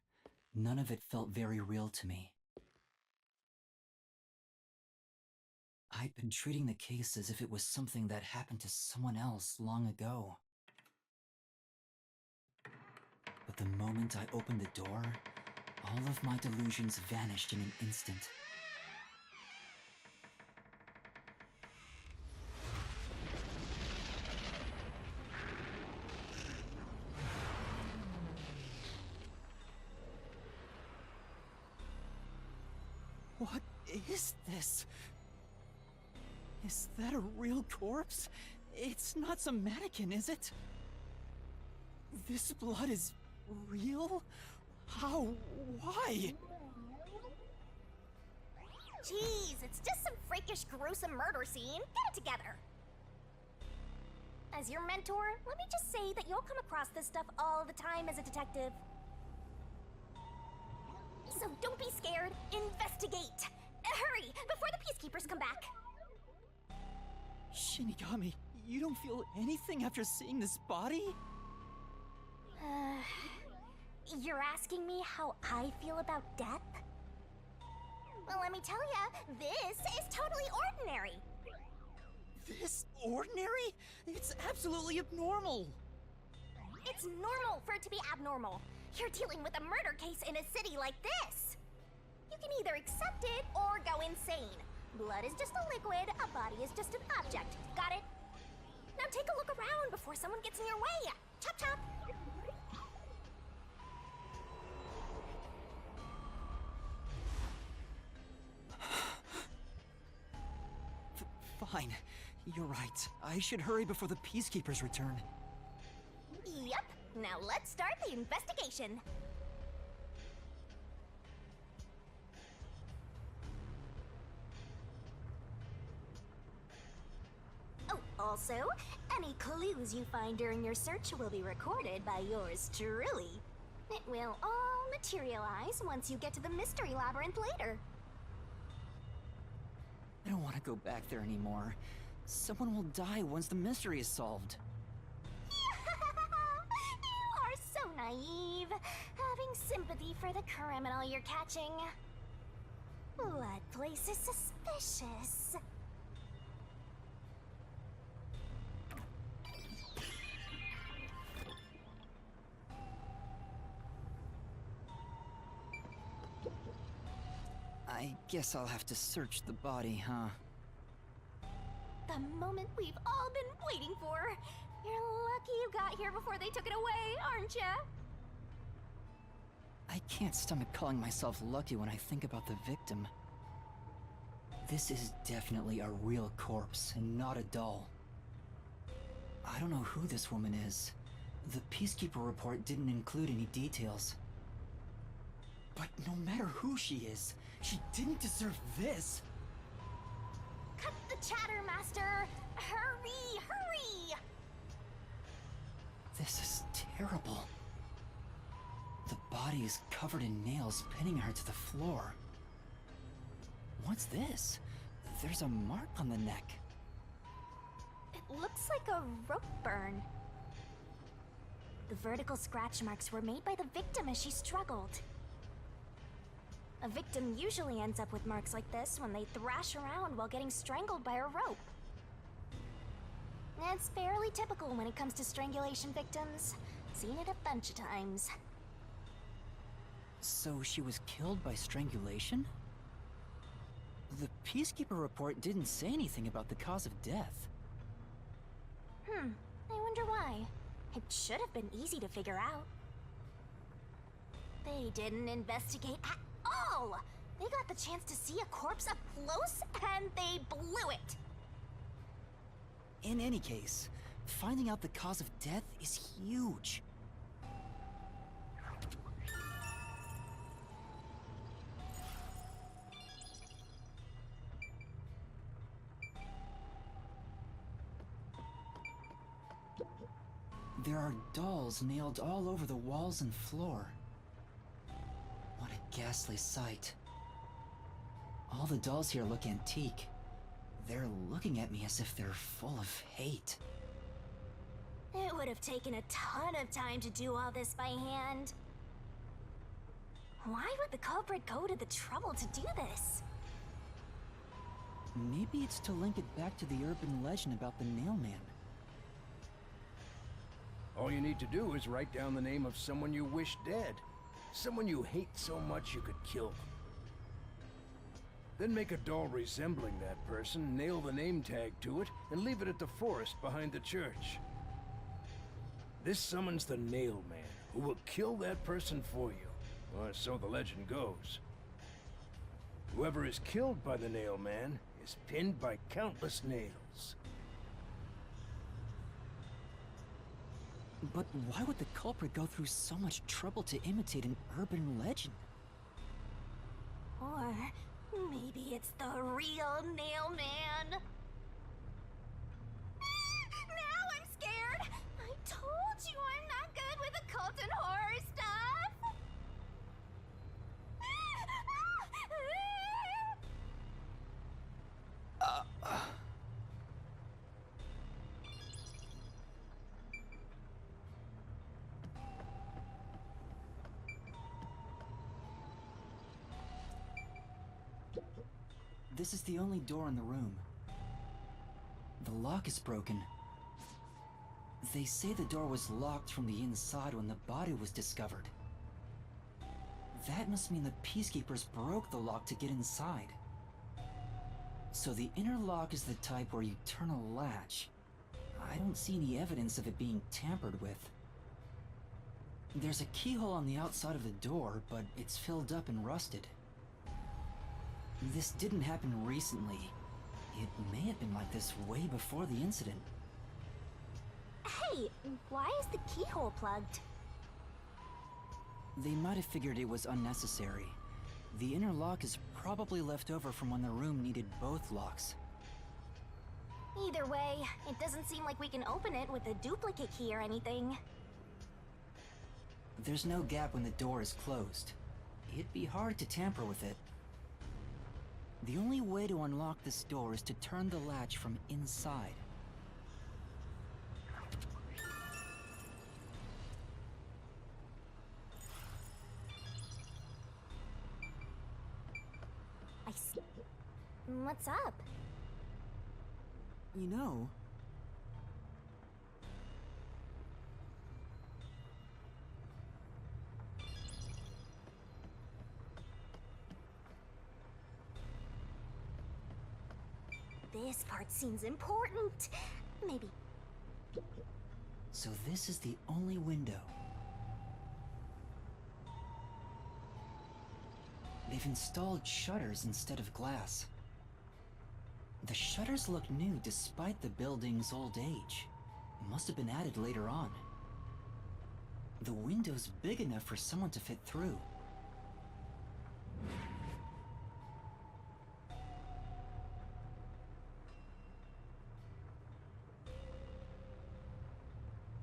None of it felt very real to me. I'd been treating the case as if it was something that happened to someone else long ago. But the moment I opened the door, all of my delusions vanished in an instant. What is this? Is that a real corpse? It's not some mannequin, is it? This blood is real? How? Why? Jeez, it's just some freakish, gruesome murder scene. Get it together. As your mentor, let me just say that you'll come across this stuff all the time as a detective. So don't be scared. Investigate. Hurry, before the peacekeepers come back. Shinigami, you don't feel anything after seeing this body? You're asking me how I feel about death? Well, let me tell ya, this is totally ordinary. This ordinary? It's absolutely abnormal. It's normal for it to be abnormal. You're dealing with a murder case in a city like this. You can either accept it or go insane. Blood is just a liquid, a body is just an object. Got it? Now take a look around before someone gets in your way. Chop chop. Fine. You're right. I should hurry before the peacekeepers return. Yep. Now let's start the investigation. Oh, also, any clues you find during your search will be recorded by yours truly. It will all materialize once you get to the mystery labyrinth later. I don't want to go back there anymore. Someone will die once the mystery is solved. You are so naive, having sympathy for the criminal you're catching. What place is suspicious? I guess I'll have to search the body, huh? The moment we've all been waiting for. You're lucky you got here before they took it away, aren't ya? I can't stomach calling myself lucky when I think about the victim. This is definitely a real corpse and not a doll. I don't know who this woman is. The Peacekeeper report didn't include any details. But no matter who she is, she didn't deserve this! Cut the chatter, Master! Hurry, hurry! This is terrible. The body is covered in nails pinning her to the floor. What's this? There's a mark on the neck. It looks like a rope burn. The vertical scratch marks were made by the victim as she struggled. A victim usually ends up with marks like this when they thrash around while getting strangled by a rope. It's fairly typical when it comes to strangulation victims. Seen it a bunch of times. So she was killed by strangulation? The Peacekeeper report didn't say anything about the cause of death. I wonder why. It should have been easy to figure out. They didn't investigate at all! They got the chance to see a corpse up close, and they blew it! In any case, finding out the cause of death is huge. There are dolls nailed all over the walls and floor. What a ghastly sight. All the dolls here look antique. They're looking at me as if they're full of hate. It would have taken a ton of time to do all this by hand. Why would the culprit go to the trouble to do this? Maybe it's to link it back to the urban legend about the Nailman. All you need to do is write down the name of someone you wish dead. Someone you hate so much you could kill them. Then make a doll resembling that person, nail the name tag to it, and leave it at the forest behind the church. This summons the Nailman, who will kill that person for you, or so the legend goes. Whoever is killed by the Nailman is pinned by countless nails. But why would the culprit go through so much trouble to imitate an urban legend? Or maybe it's the real Nailman. Now I'm scared. I told you I'm not good with occult and horror stuff. This is the only door in the room. The lock is broken. They say the door was locked from the inside when the body was discovered. That must mean the Peacekeepers broke the lock to get inside. So the inner lock is the type where you turn a latch. I don't see any evidence of it being tampered with. There's a keyhole on the outside of the door, but it's filled up and rusted. This didn't happen recently. It may have been like this way before the incident. Hey, why is the keyhole plugged? They might have figured it was unnecessary. The inner lock is probably left over from when the room needed both locks. Either way, it doesn't seem like we can open it with a duplicate key or anything. There's no gap when the door is closed. It'd be hard to tamper with it. The only way to unlock this door is to turn the latch from inside. I see. What's up? You know, this part seems important. Maybe. so this is the only window. They've installed shutters instead of glass. The shutters look new despite the building's old age. Must have been added later on. The window's big enough for someone to fit through.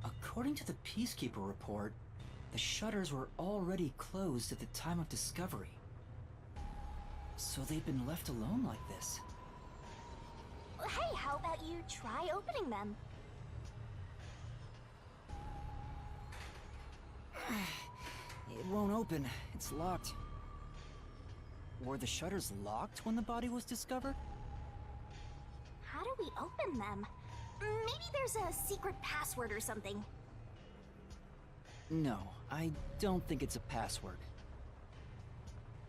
According to the Peacekeeper report, the shutters were already closed at the time of discovery. So they've been left alone like this. Hey, how about you try opening them? It won't open. It's locked. Were the shutters locked when the body was discovered? How do we open them? Maybe there's a secret password or something. No, I don't think it's a password.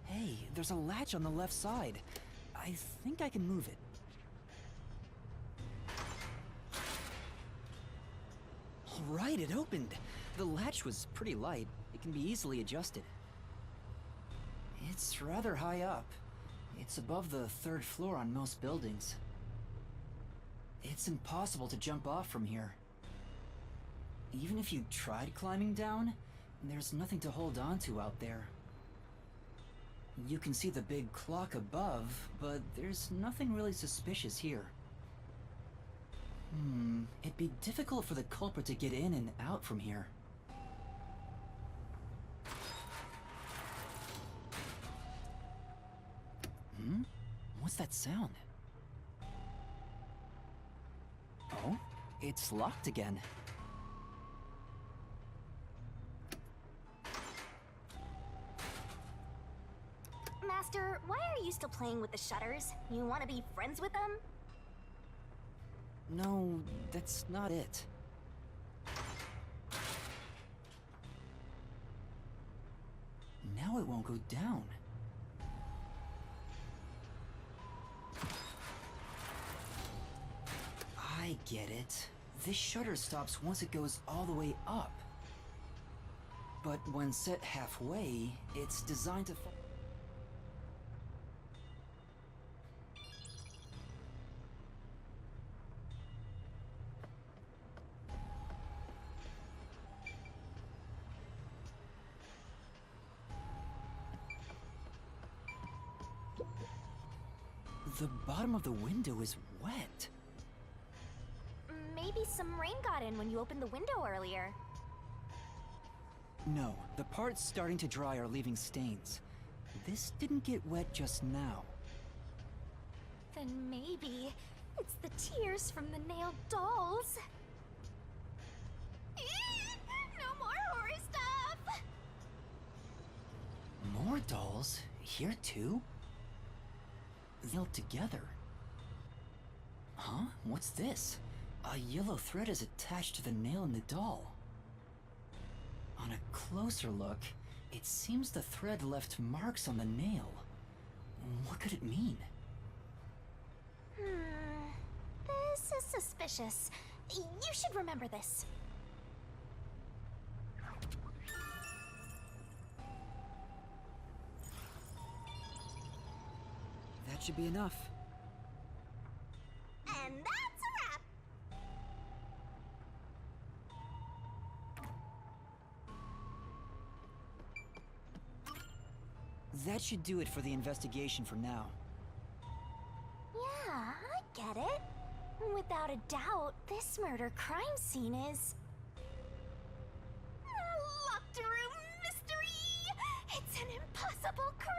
Hey, there's a latch on the left side. I think I can move it. All right, it opened. The latch was pretty light. It can be easily adjusted. It's rather high up. It's above the 3rd floor on most buildings. It's impossible to jump off from here. Even if you tried climbing down, there's nothing to hold on to out there. You can see the big clock above, but there's nothing really suspicious here. It'd be difficult for the culprit to get in and out from here. What's that sound? Oh, it's locked again. Master, why are you still playing with the shutters? You want to be friends with them? No, that's not it. Now it won't go down. I get it. This shutter stops once it goes all the way up. But when set halfway, it's designed to fall. The bottom of the window is wet. Maybe some rain got in when you opened the window earlier. No, the parts starting to dry are leaving stains. This didn't get wet just now. Then maybe it's the tears from the nailed dolls. No more horror stuff! More dolls? Here too? Nailed together. Huh? What's this? A yellow thread is attached to the nail in the doll. On a closer look, it seems the thread left marks on the nail. What could it mean? This is suspicious. You should remember this. That should be enough. And that's a wrap! That should do it for the investigation for now. Yeah, I get it. Without a doubt, this murder crime scene is... a locked room mystery! It's an impossible crime!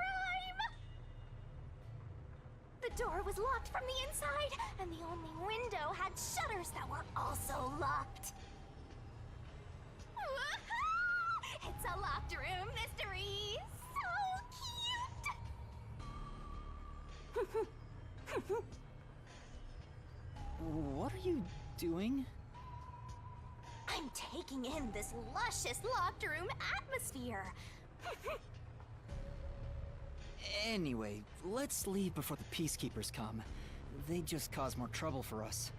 The door was locked from the inside, and the only window had shutters that were also locked. Woohoo! It's a locked room mystery! So cute! What are you doing? I'm taking in this luscious locked room atmosphere. Anyway, let's leave before the peacekeepers come. They just cause more trouble for us.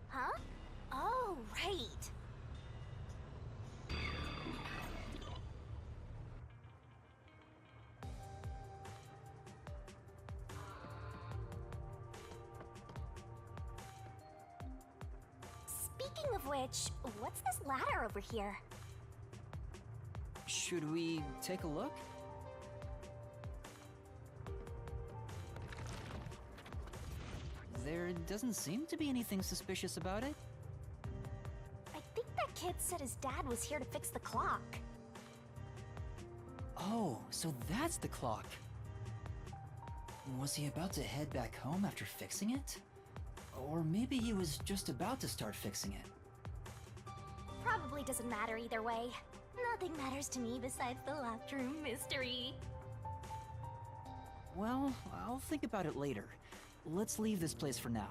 Huh? Oh, right. Speaking of which, what's this ladder over here? Should we take a look? There doesn't seem to be anything suspicious about it. I think that kid said his dad was here to fix the clock. Oh, so that's the clock. Was he about to head back home after fixing it? Or maybe he was just about to start fixing it. Probably doesn't matter either way. Nothing matters to me besides the locked room mystery. Well, I'll think about it later. Let's leave this place for now.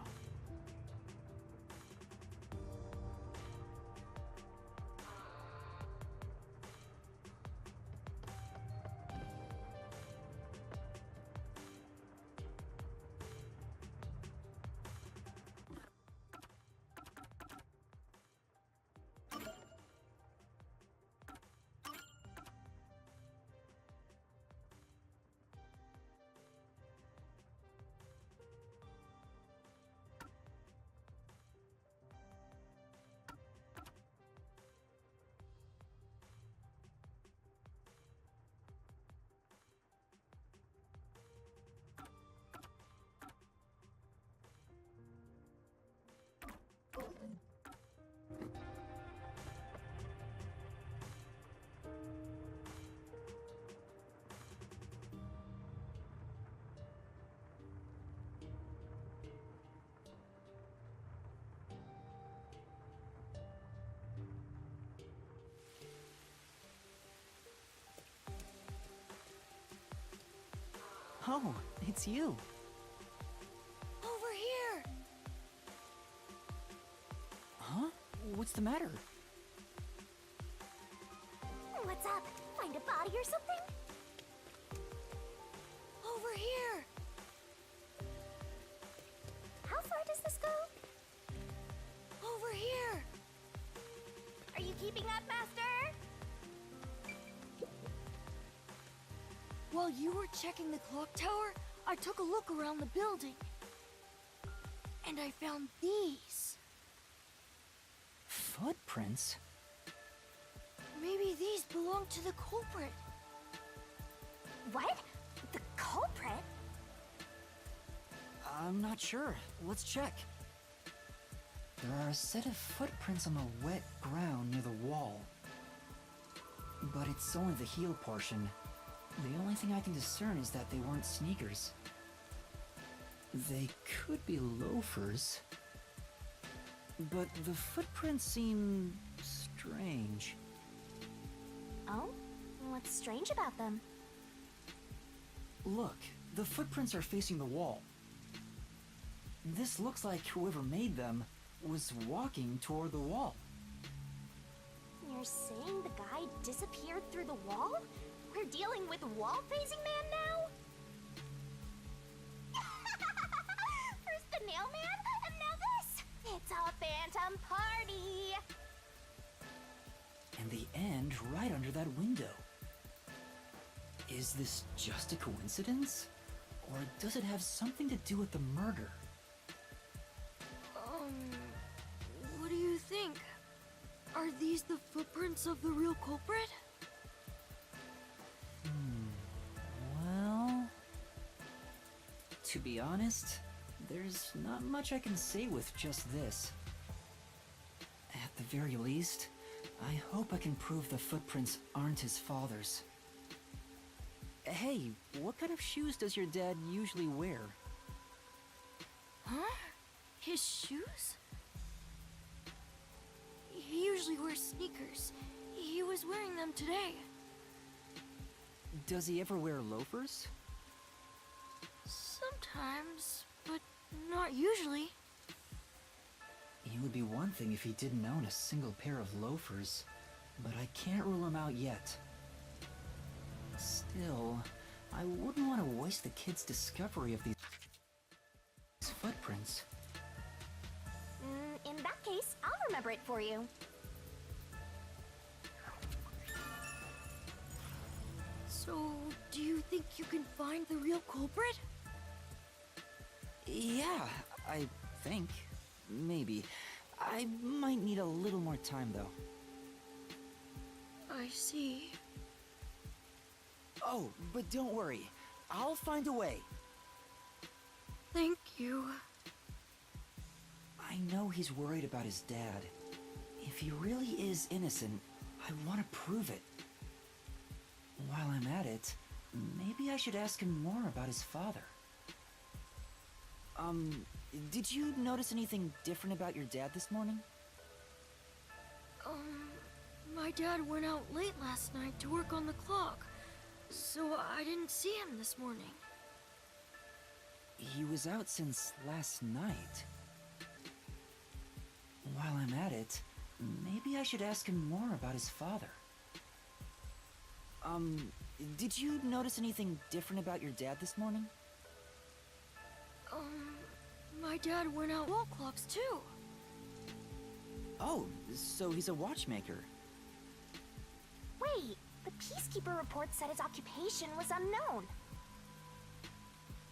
Oh, it's you. Over here! Huh? What's the matter? What's up? Find a body or something? Over here! How far does this go? Over here! Are you keeping up, Master? While you were checking the clock tower, I took a look around the building. And I found these. Footprints? Maybe these belong to the culprit. What? The culprit? I'm not sure. Let's check. There are a set of footprints on the wet ground near the wall. But it's only the heel portion. The only thing I can discern is that they weren't sneakers. They could be loafers. But the footprints seem strange. Oh? What's strange about them? Look, the footprints are facing the wall. This looks like whoever made them was walking toward the wall. You're saying the guy disappeared through the wall? We're dealing with wall-facing man now? First the nail man, and now this! It's a phantom party! And the end right under that window. Is this just a coincidence? Or does it have something to do with the murder? What do you think? Are these the footprints of the real culprit? Well... To be honest, there's not much I can say with just this. At the very least, I hope I can prove the footprints aren't his father's. Hey, what kind of shoes does your dad usually wear? Huh? His shoes? He usually wears sneakers. He was wearing them today. Does he ever wear loafers? Sometimes, but not usually. It would be one thing if he didn't own a single pair of loafers, but I can't rule him out yet. Still, I wouldn't want to waste the kid's discovery of these footprints. In that case, I'll remember it for you. So, do you think you can find the real culprit? Yeah, I think. Maybe. I might need a little more time, though. I see. Oh, but don't worry. I'll find a way. Thank you. I know he's worried about his dad. If he really is innocent, I want to prove it. While I'm at it, maybe I should ask him more about his father. Did you notice anything different about your dad this morning? My dad went out late last night to work on the clock, so I didn't see him this morning. He was out since last night. While I'm at it, maybe I should ask him more about his father. Did you notice anything different about your dad this morning? My dad went out wall clocks too. Oh, so he's a watchmaker. Wait, the Peacekeeper report said his occupation was unknown.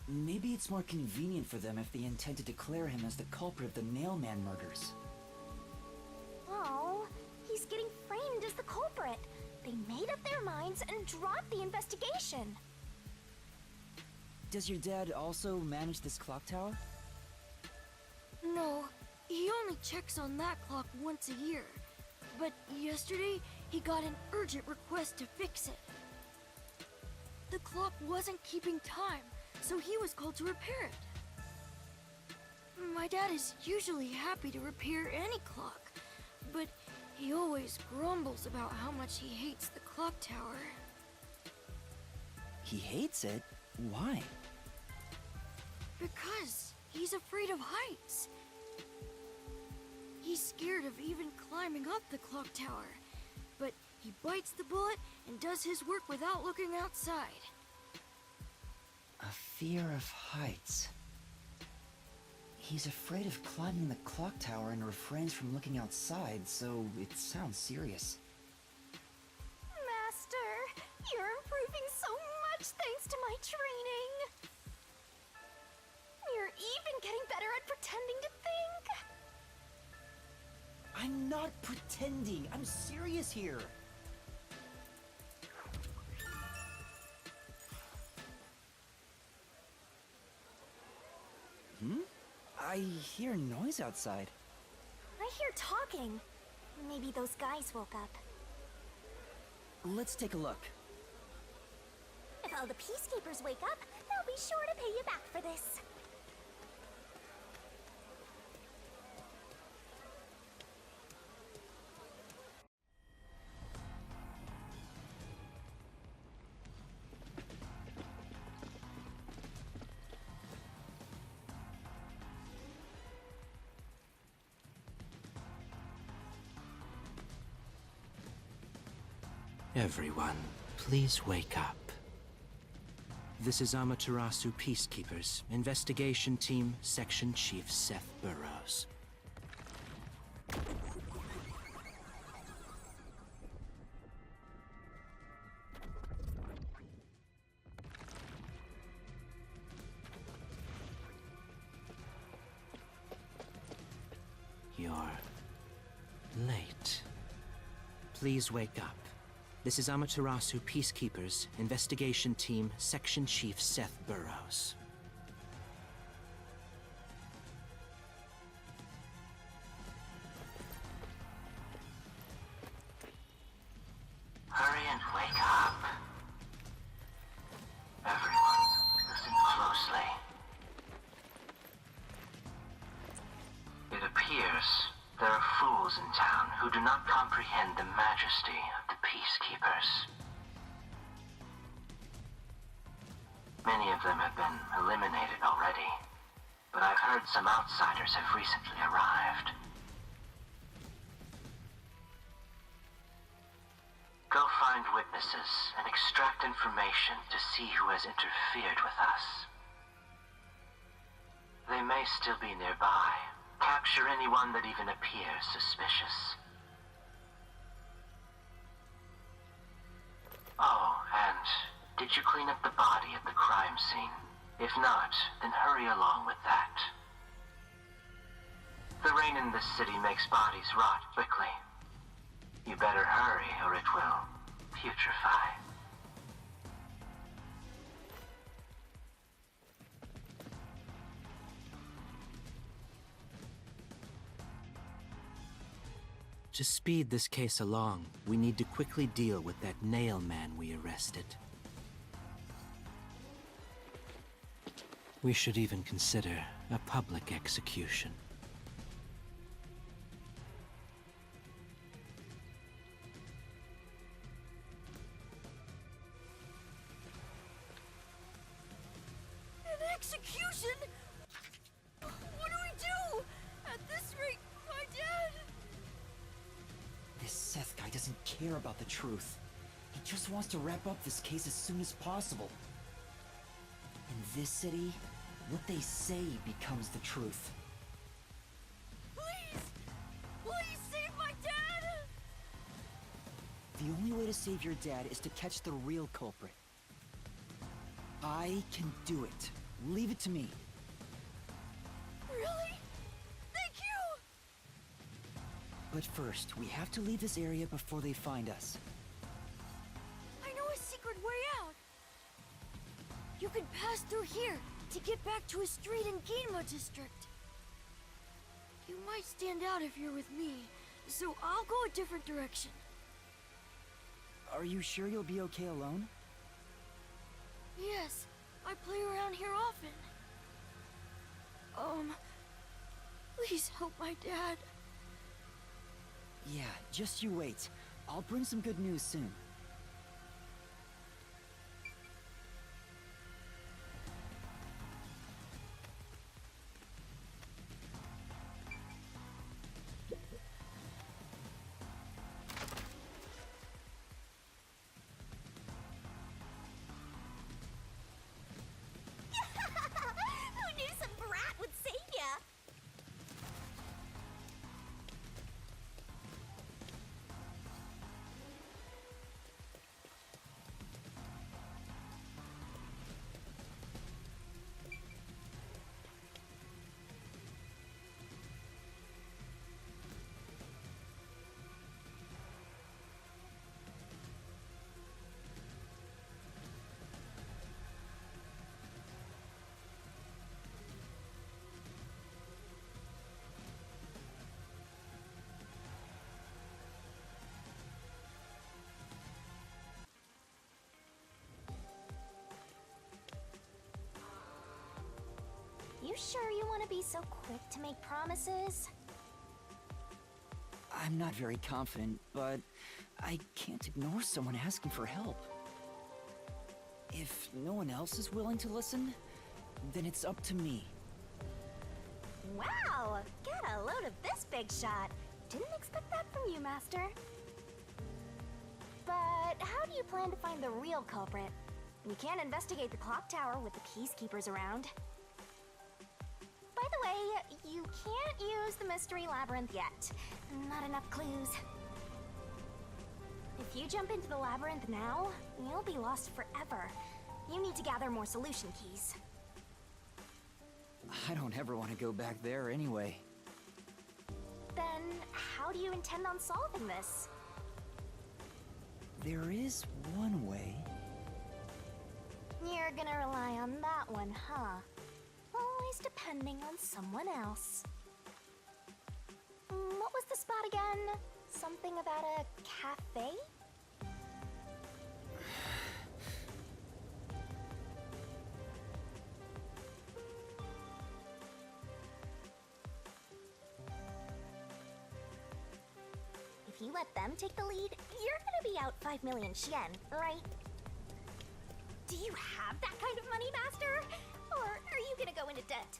Maybe it's more convenient for them if they intend to declare him as the culprit of the Nailman murders. Oh, he's getting framed as the culprit. They made up their minds and dropped the investigation. Does your dad also manage this clock tower? No, he only checks on that clock once a year. But yesterday, he got an urgent request to fix it. The clock wasn't keeping time, so he was called to repair it. My dad is usually happy to repair any clock, but he always grumbles about how much he hates the clock tower. He hates it? Why? Because he's afraid of heights. He's scared of even climbing up the clock tower. But he bites the bullet and does his work without looking outside. A fear of heights. He's afraid of climbing the clock tower and refrains from looking outside, so it sounds serious. Master, you're improving so much thanks to my training. You're even getting better at pretending to think. I'm not pretending. I'm serious here. I hear noise outside. I hear talking. Maybe those guys woke up. Let's take a look. If all the peacekeepers wake up, they'll be sure to pay you back for this. Everyone, please wake up. This is Amaterasu Peacekeepers, Investigation Team, Section Chief Seth Burroughs. You're late. Please wake up. This is Amaterasu Peacekeepers, Investigation Team, Section Chief Seth Burroughs. Hurry and wake up. Everyone, listen closely. It appears there are fools in town who do not comprehend the majesty of the peacekeepers. Many of them have been eliminated already, but I've heard some outsiders have recently arrived. Go find witnesses and extract information to see who has interfered with us. They may still be nearby. Capture anyone that even appears suspicious. Oh, and did you clean up the body at the crime scene? If not, then hurry along with that. The rain in this city makes bodies rot quickly. You better hurry or it will putrefy. To speed this case along, we need to quickly deal with that nail man we arrested. We should even consider a public execution. An execution? What do we do? At this rate, my dad... This Seth guy doesn't care about the truth. He just wants to wrap up this case as soon as possible. In this city, what they say becomes the truth. Please! Please save my dad! The only way to save your dad is to catch the real culprit. I can do it. Leave it to me. Really? Thank you! But first, we have to leave this area before they find us. I know a secret way out. You can pass through here to get back to a street in Ginma District. You might stand out if you're with me, so I'll go a different direction. Are you sure you'll be okay alone? Yes, I play around here often. Please help my dad. Yeah, just you wait. I'll bring some good news soon. you sure you want to be so quick to make promises? I'm not very confident, but I can't ignore someone asking for help. If no one else is willing to listen, then it's up to me. Wow! Get a load of this big shot. Didn't expect that from you, Master. But how do you plan to find the real culprit? You can't investigate the clock tower with the peacekeepers around. By the way, you can't use the mystery labyrinth yet. Not enough clues. If you jump into the labyrinth now, you'll be lost forever. You need to gather more solution keys. I don't ever want to go back there anyway. Then, how do you intend on solving this? There is one way. You're gonna rely on that one, huh? Always depending on someone else. What was the spot again? Something about a cafe? If you let them take the lead, you're gonna be out 5 million yen, right? Do you have that kind of money, Master? Or are you gonna go into debt?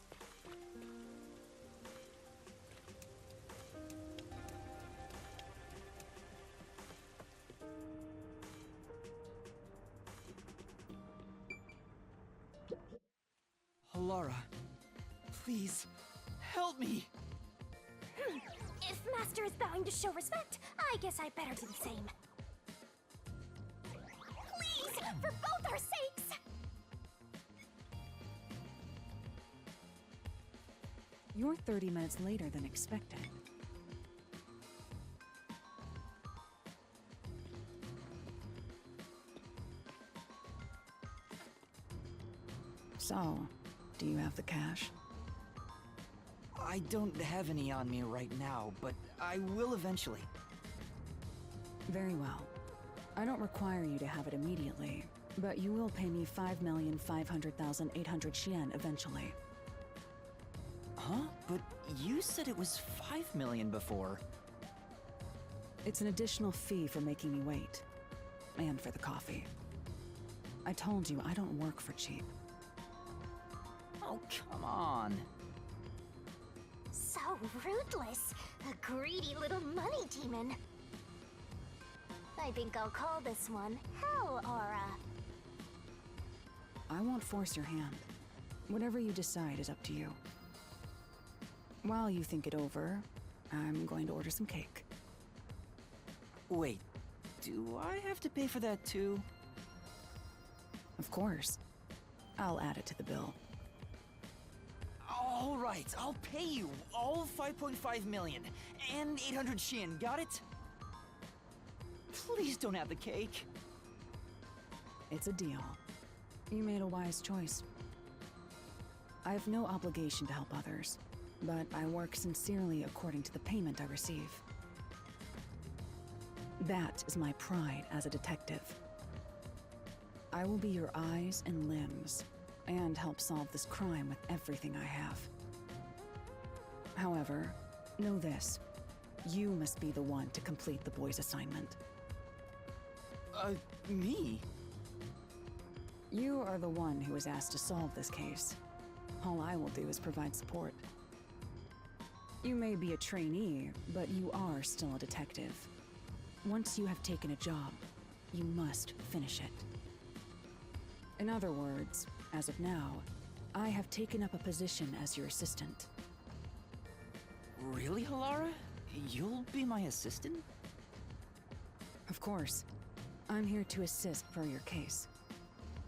Halara, please, help me! If Master is bowing to show respect, I guess I better do the same. Please, for both our sakes! You're 30 minutes later than expected. So, do you have the cash? I don't have any on me right now, but I will eventually. Very well. I don't require you to have it immediately, but you will pay me 5,500,800 yen eventually. Huh? But you said it was 5 million before. It's an additional fee for making me wait. And for the coffee. I told you I don't work for cheap. Oh, come on. So ruthless. A greedy little money demon. I think I'll call this one Hell Aura. I won't force your hand. Whatever you decide is up to you. While you think it over, I'm going to order some cake. Wait, do I have to pay for that too? Of course. I'll add it to the bill. All right, I'll pay you all 5.5 million and 800 yen, got it? Please don't have the cake. It's a deal. You made a wise choice. I have no obligation to help others, but I work sincerely according to the payment I receive. That is my pride as a detective. I will be your eyes and limbs, and help solve this crime with everything I have. However, know this. You must be the one to complete the boy's assignment. Me? You are the one who was asked to solve this case. All I will do is provide support. You may be a trainee, but you are still a detective. Once you have taken a job, you must finish it. In other words, as of now, I have taken up a position as your assistant. Really, Halara? You'll be my assistant? Of course. I'm here to assist per your case.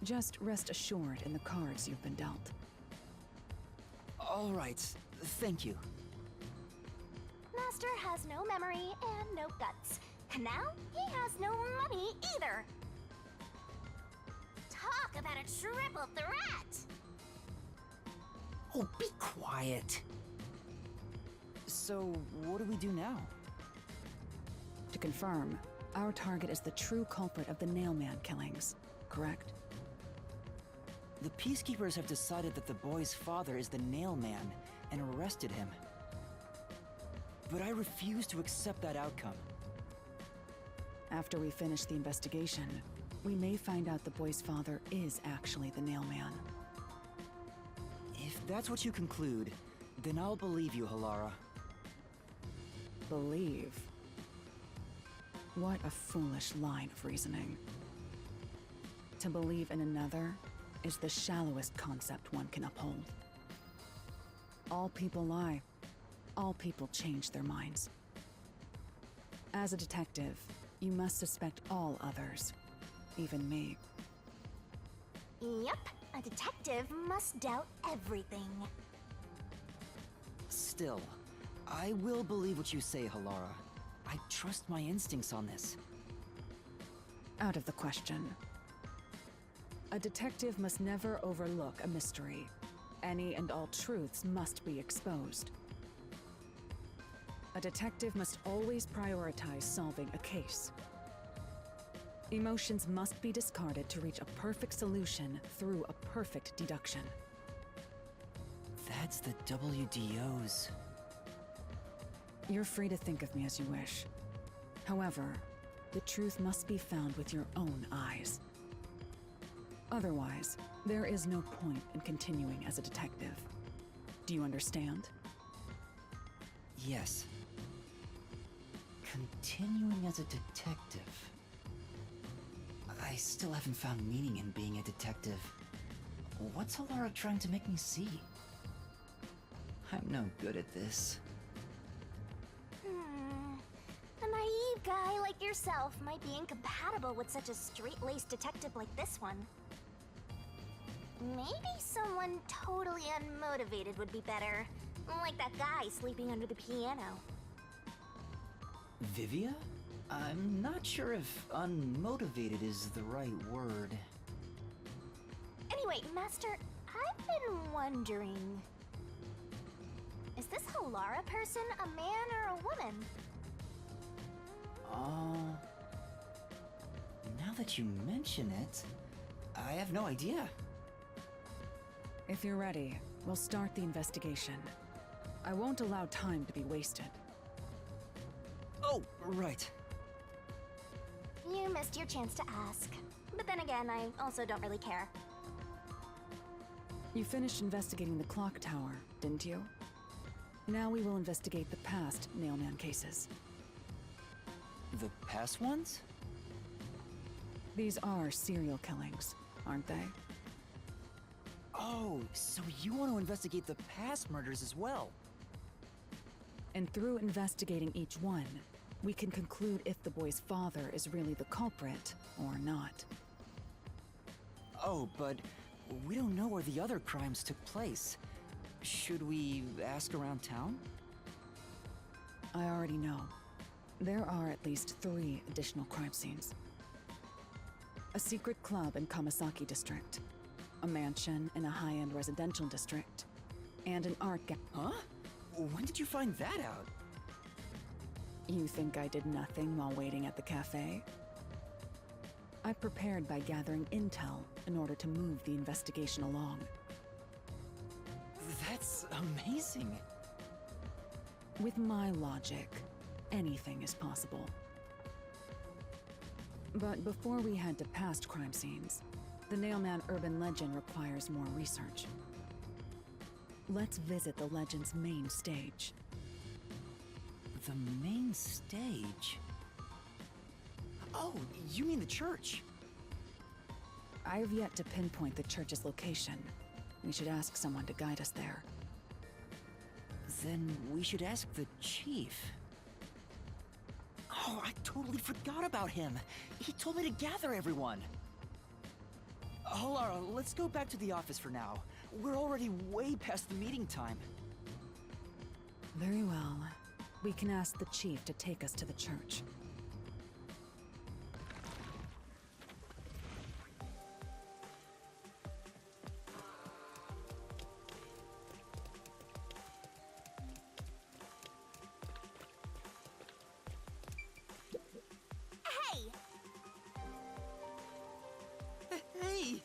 Just rest assured in the cards you've been dealt. All right, thank you. Master has no memory and no guts. And now, he has no money either. Talk about a triple threat! Oh, be quiet. So, what do we do now? To confirm, our target is the true culprit of the Nailman killings, correct? The Peacekeepers have decided that the boy's father is the Nail Man and arrested him. But I refuse to accept that outcome. After we finish the investigation, we may find out the boy's father is actually the Nail Man. If that's what you conclude, then I'll believe you, Halara. Believe? What a foolish line of reasoning. To believe in another is the shallowest concept one can uphold. All people lie. All people change their minds. As a detective, you must suspect all others, even me. Yep, a detective must doubt everything. Still, I will believe what you say, Halara. I trust my instincts on this. Out of the question. A detective must never overlook a mystery. Any and all truths must be exposed. A detective must always prioritize solving a case. Emotions must be discarded to reach a perfect solution through a perfect deduction. That's the WDO's. You're free to think of me as you wish. However, the truth must be found with your own eyes. Otherwise, there is no point in continuing as a detective. Do you understand? Yes. Continuing as a detective. I still haven't found meaning in being a detective. What's Halara trying to make me see? I'm no good at this. A naive guy like yourself might be incompatible with such a straight-laced detective like this one. Maybe someone totally unmotivated would be better. Like that guy sleeping under the piano. Vivia? I'm not sure if unmotivated is the right word. Anyway, Master, I've been wondering... Is this Halara person a man or a woman? Now that you mention it, I have no idea. If you're ready, we'll start the investigation. I won't allow time to be wasted. Oh, right. You missed your chance to ask. But then again, I also don't really care. You finished investigating the clock tower, didn't you? Now we will investigate the past Nailman cases. The past ones? These are serial killings, aren't they? Oh, so you want to investigate the past murders as well? And through investigating each one, we can conclude if the boy's father is really the culprit or not. Oh, but we don't know where the other crimes took place. Should we ask around town? I already know. There are at least 3 additional crime scenes. A secret club in Kamasaki district, a mansion in a high-end residential district, and an art gallery. Huh? When did you find that out? You think I did nothing while waiting at the cafe? I prepared by gathering intel in order to move the investigation along. That's amazing. With my logic, anything is possible. But before we head to past crime scenes, the Nailman urban legend requires more research. Let's visit the legend's main stage. The main stage? Oh, you mean the church? I have yet to pinpoint the church's location. We should ask someone to guide us there. Then we should ask the chief. Oh, I totally forgot about him. He told me to gather everyone. Halara, let's go back to the office for now. We're already way past the meeting time. Very well. We can ask the chief to take us to the church. Hey! Hey!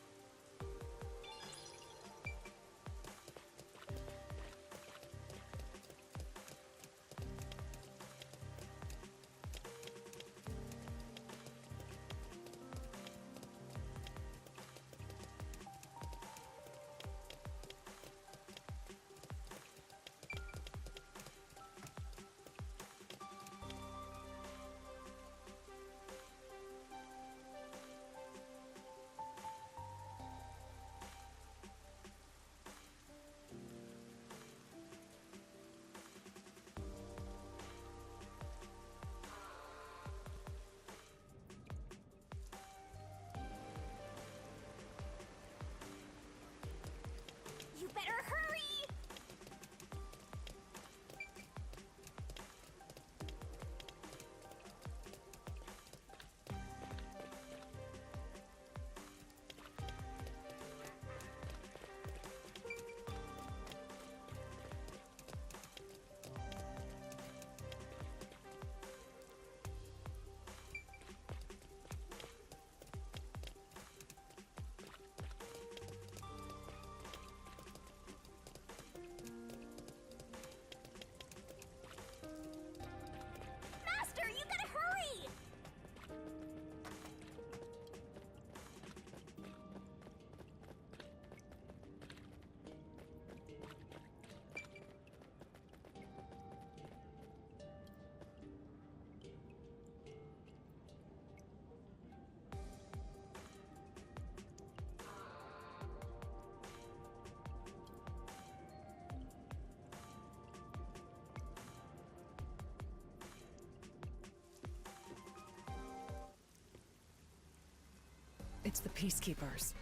It's the Peacekeepers.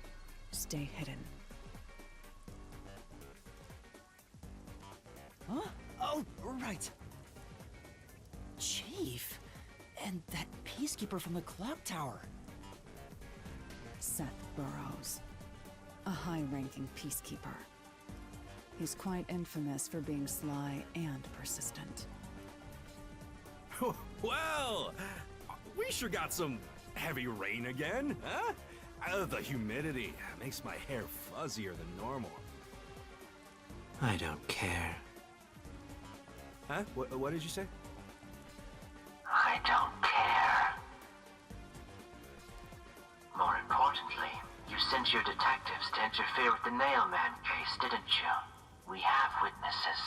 Stay hidden. Huh? Oh, right. Chief, and that peacekeeper from the clock tower. Seth Burroughs, a high-ranking peacekeeper. He's quite infamous for being sly and persistent. Well, we sure got some heavy rain again, huh? The humidity makes my hair fuzzier than normal. I don't care. Huh? What did you say? I don't care. More importantly, you sent your detectives to interfere with the Nailman case, didn't you? We have witnesses.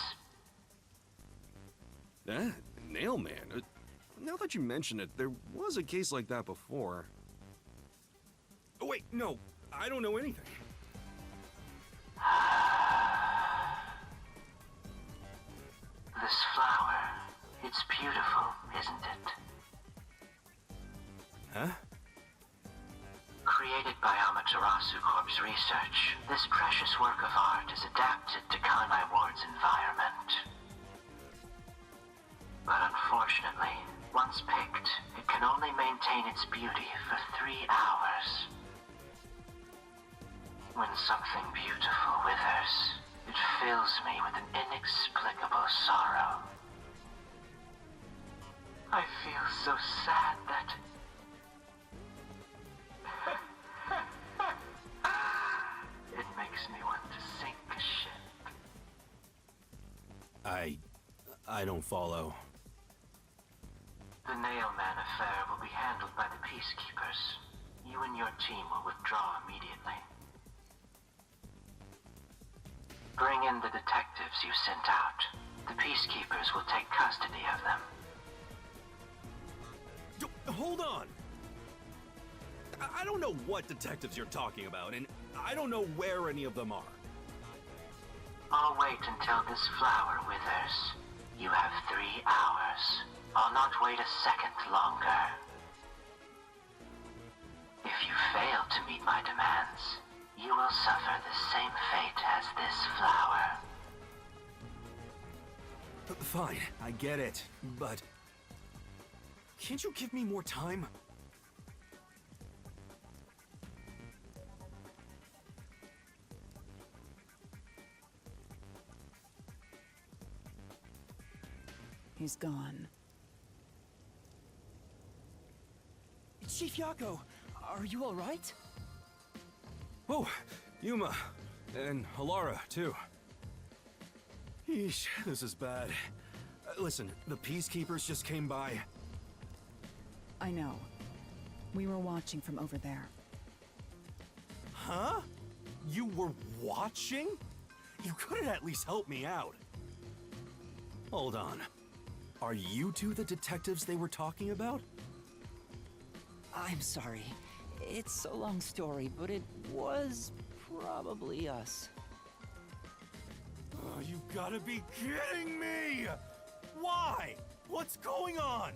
Nailman? Now that you mention it, there was a case like that before. Oh, wait, no, I don't know anything. This flower, it's beautiful, isn't it? Huh? Created by Amaterasu Corp's research, this precious work of art is adapted to Kanai Ward's environment. But unfortunately, once picked, it can only maintain its beauty for 3 hours. When something beautiful withers, it fills me with an inexplicable sorrow. I feel so sad that... it makes me want to sink a ship. I don't follow. The Nailman affair will be handled by the Peacekeepers. You and your team will withdraw immediately. Bring in the detectives you sent out. The Peacekeepers will take custody of them. Hold on! I don't know what detectives you're talking about, and I don't know where any of them are. I'll wait until this flower withers. You have 3 hours. I'll not wait a second longer. If you fail to meet my demands, you will suffer the same fate as this flower. Fine, I get it, but... can't you give me more time? He's gone. Chief Yakuo, are you all right? Oh, Yuma, and Halara, too. Yeesh, this is bad. Listen, the Peacekeepers just came by. I know. We were watching from over there. Huh? You were watching? You couldn't at least help me out. Hold on. Are you two the detectives they were talking about? I'm sorry. It's a long story, but it was probably us. Oh, you gotta be kidding me! Why? What's going on?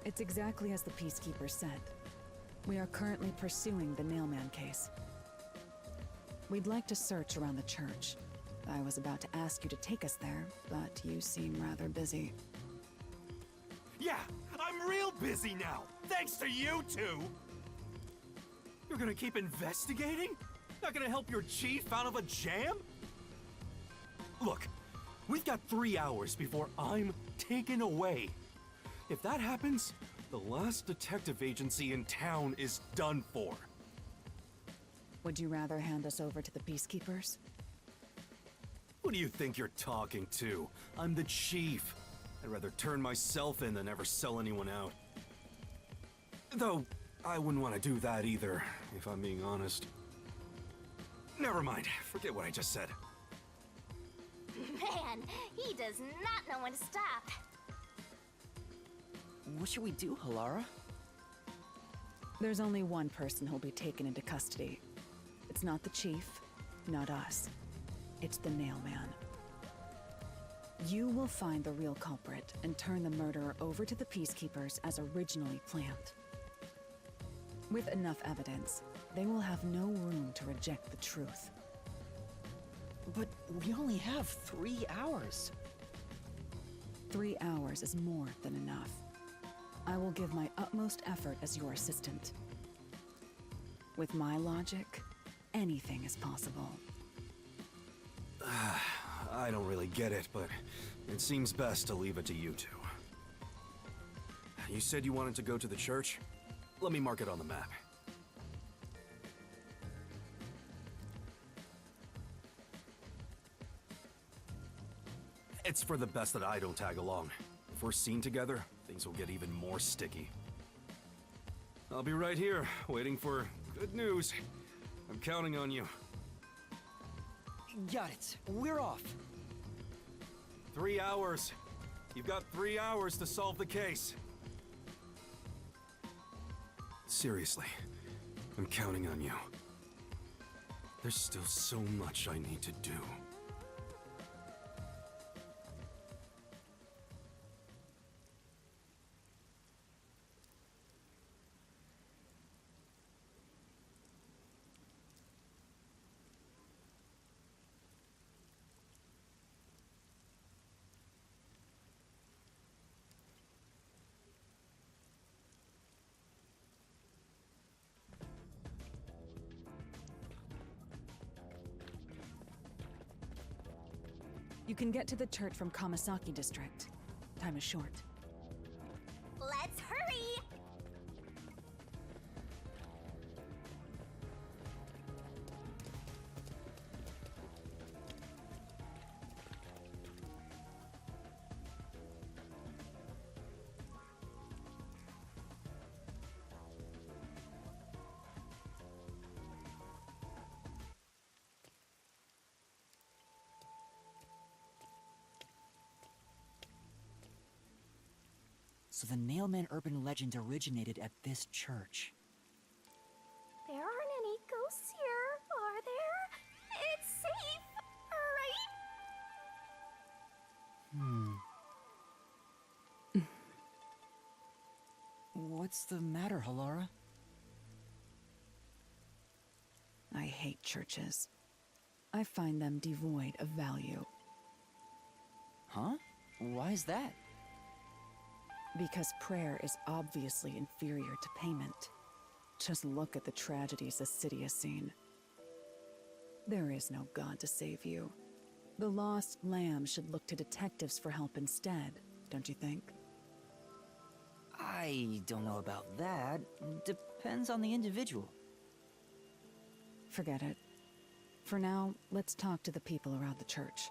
It's exactly as the Peacekeeper said. We are currently pursuing the Nailman case. We'd like to search around the church. I was about to ask you to take us there, but you seem rather busy. Yeah, I'm real busy now, thanks to you two! You're gonna keep investigating? Not gonna help your chief out of a jam? Look, we've got 3 hours before I'm taken away. If that happens, the last detective agency in town is done for. Would you rather hand us over to the Peacekeepers? Who do you think you're talking to? I'm the chief. I'd rather turn myself in than ever sell anyone out. Though, I wouldn't want to do that either, if I'm being honest. Never mind, forget what I just said. Man, he does not know when to stop. What should we do, Halara? There's only one person who'll be taken into custody. It's not the chief, not us. It's the Nailman. You will find the real culprit and turn the murderer over to the Peacekeepers as originally planned. With enough evidence, they will have no room to reject the truth. But we only have 3 hours. 3 hours is more than enough. I will give my utmost effort as your assistant. With my logic, anything is possible. I don't really get it, but it seems best to leave it to you two. You said you wanted to go to the church? Let me mark it on the map. It's for the best that I don't tag along. If we're seen together, things will get even more sticky. I'll be right here, waiting for good news. I'm counting on you. Got it. We're off. 3 hours. You've got 3 hours to solve the case. Seriously, I'm counting on you. There's still so much I need to do. You can get to the church from Kamasaki district. Time is short. Let's hurry! So the Nailman urban legend originated at this church. There aren't any ghosts here, are there? It's safe, right? What's the matter, Halara? I hate churches. I find them devoid of value. Huh? Why is that? Because prayer is obviously inferior to payment. Just look at the tragedies the city has seen. There is no God to save you. The lost lamb should look to detectives for help instead, don't you think? I don't know about that. Depends on the individual. Forget it. For now, let's talk to the people around the church.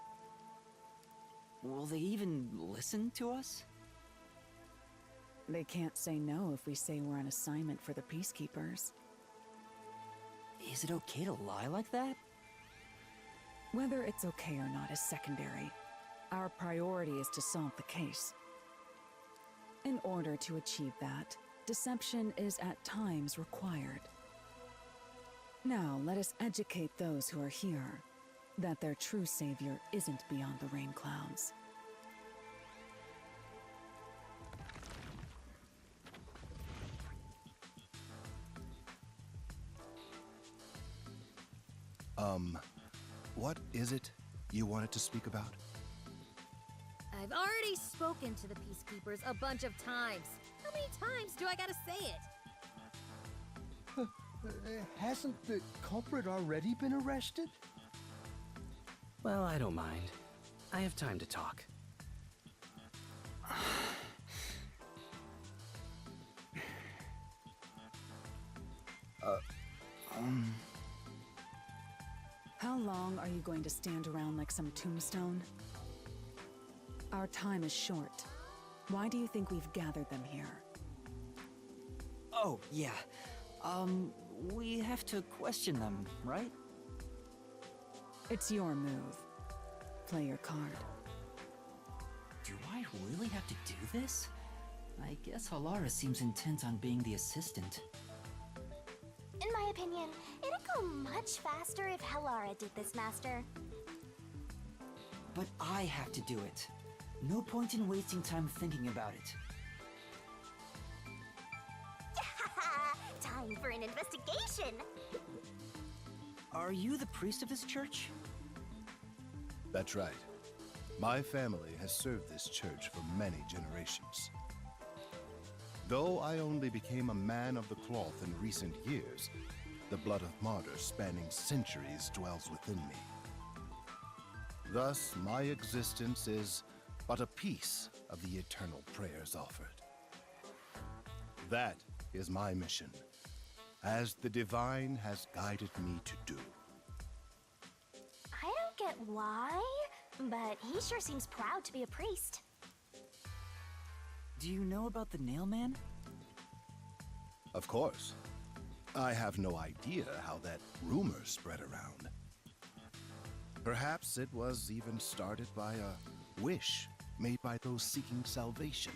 Will they even listen to us? They can't say no if we say we're on assignment for the Peacekeepers. Is it okay to lie like that? Whether it's okay or not is secondary. Our priority is to solve the case. In order to achieve that, deception is at times required. Now, let us educate those who are here that their true savior isn't beyond the rain clouds. What is it you wanted to speak about? I've already spoken to the Peacekeepers a bunch of times. How many times do I gotta say it? Hasn't the culprit already been arrested? Well, I don't mind. I have time to talk. How long are you going to stand around like some tombstone? Our time is short. Why do you think we've gathered them here? Oh, yeah. We have to question them, right? It's your move. Play your card. Do I really have to do this? I guess Halara seems intent on being the assistant. In my opinion, it'd go much faster if Halara did this, Master. But I have to do it. No point in wasting time thinking about it. Time time for an investigation. Are you the priest of this church? That's right. My family has served this church for many generations. Though I only became a man of the cloth in recent years, the blood of martyrs spanning centuries dwells within me. Thus, my existence is but a piece of the eternal prayers offered. That is my mission, as the divine has guided me to do. I don't get why, but he sure seems proud to be a priest. Do you know about the Nail Man? Of course. I have no idea how that rumor spread around. Perhaps it was even started by a wish made by those seeking salvation,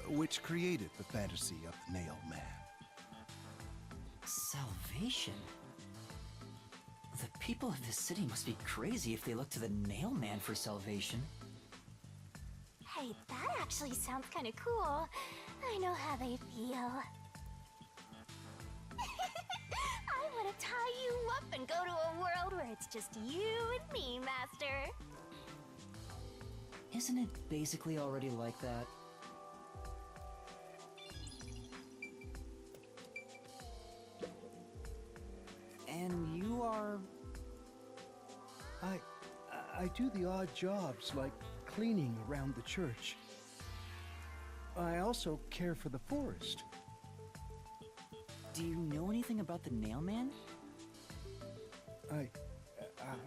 which created the fantasy of the Nail Man. Salvation? The people of this city must be crazy if they look to the Nail Man for salvation. Hey, that actually sounds kind of cool. I know how they feel. I want to tie you up and go to a world where it's just you and me, Master. Isn't it basically already like that? And you are... I do the odd jobs like cleaning around the church. I also care for the forest. Do you know anything about the Nail Man?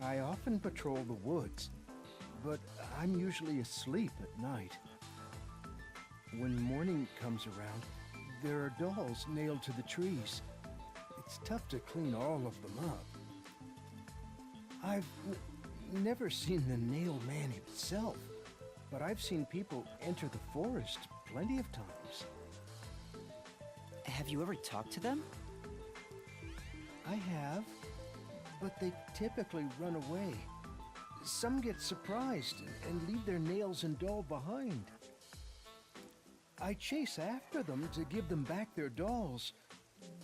I often patrol the woods, but I'm usually asleep at night. When morning comes around, there are dolls nailed to the trees. It's tough to clean all of them up. I've never seen the Nail Man himself, but I've seen people enter the forest plenty of times. Have you ever talked to them? I have, but they typically run away. Some get surprised and leave their nails and doll behind. I chase after them to give them back their dolls,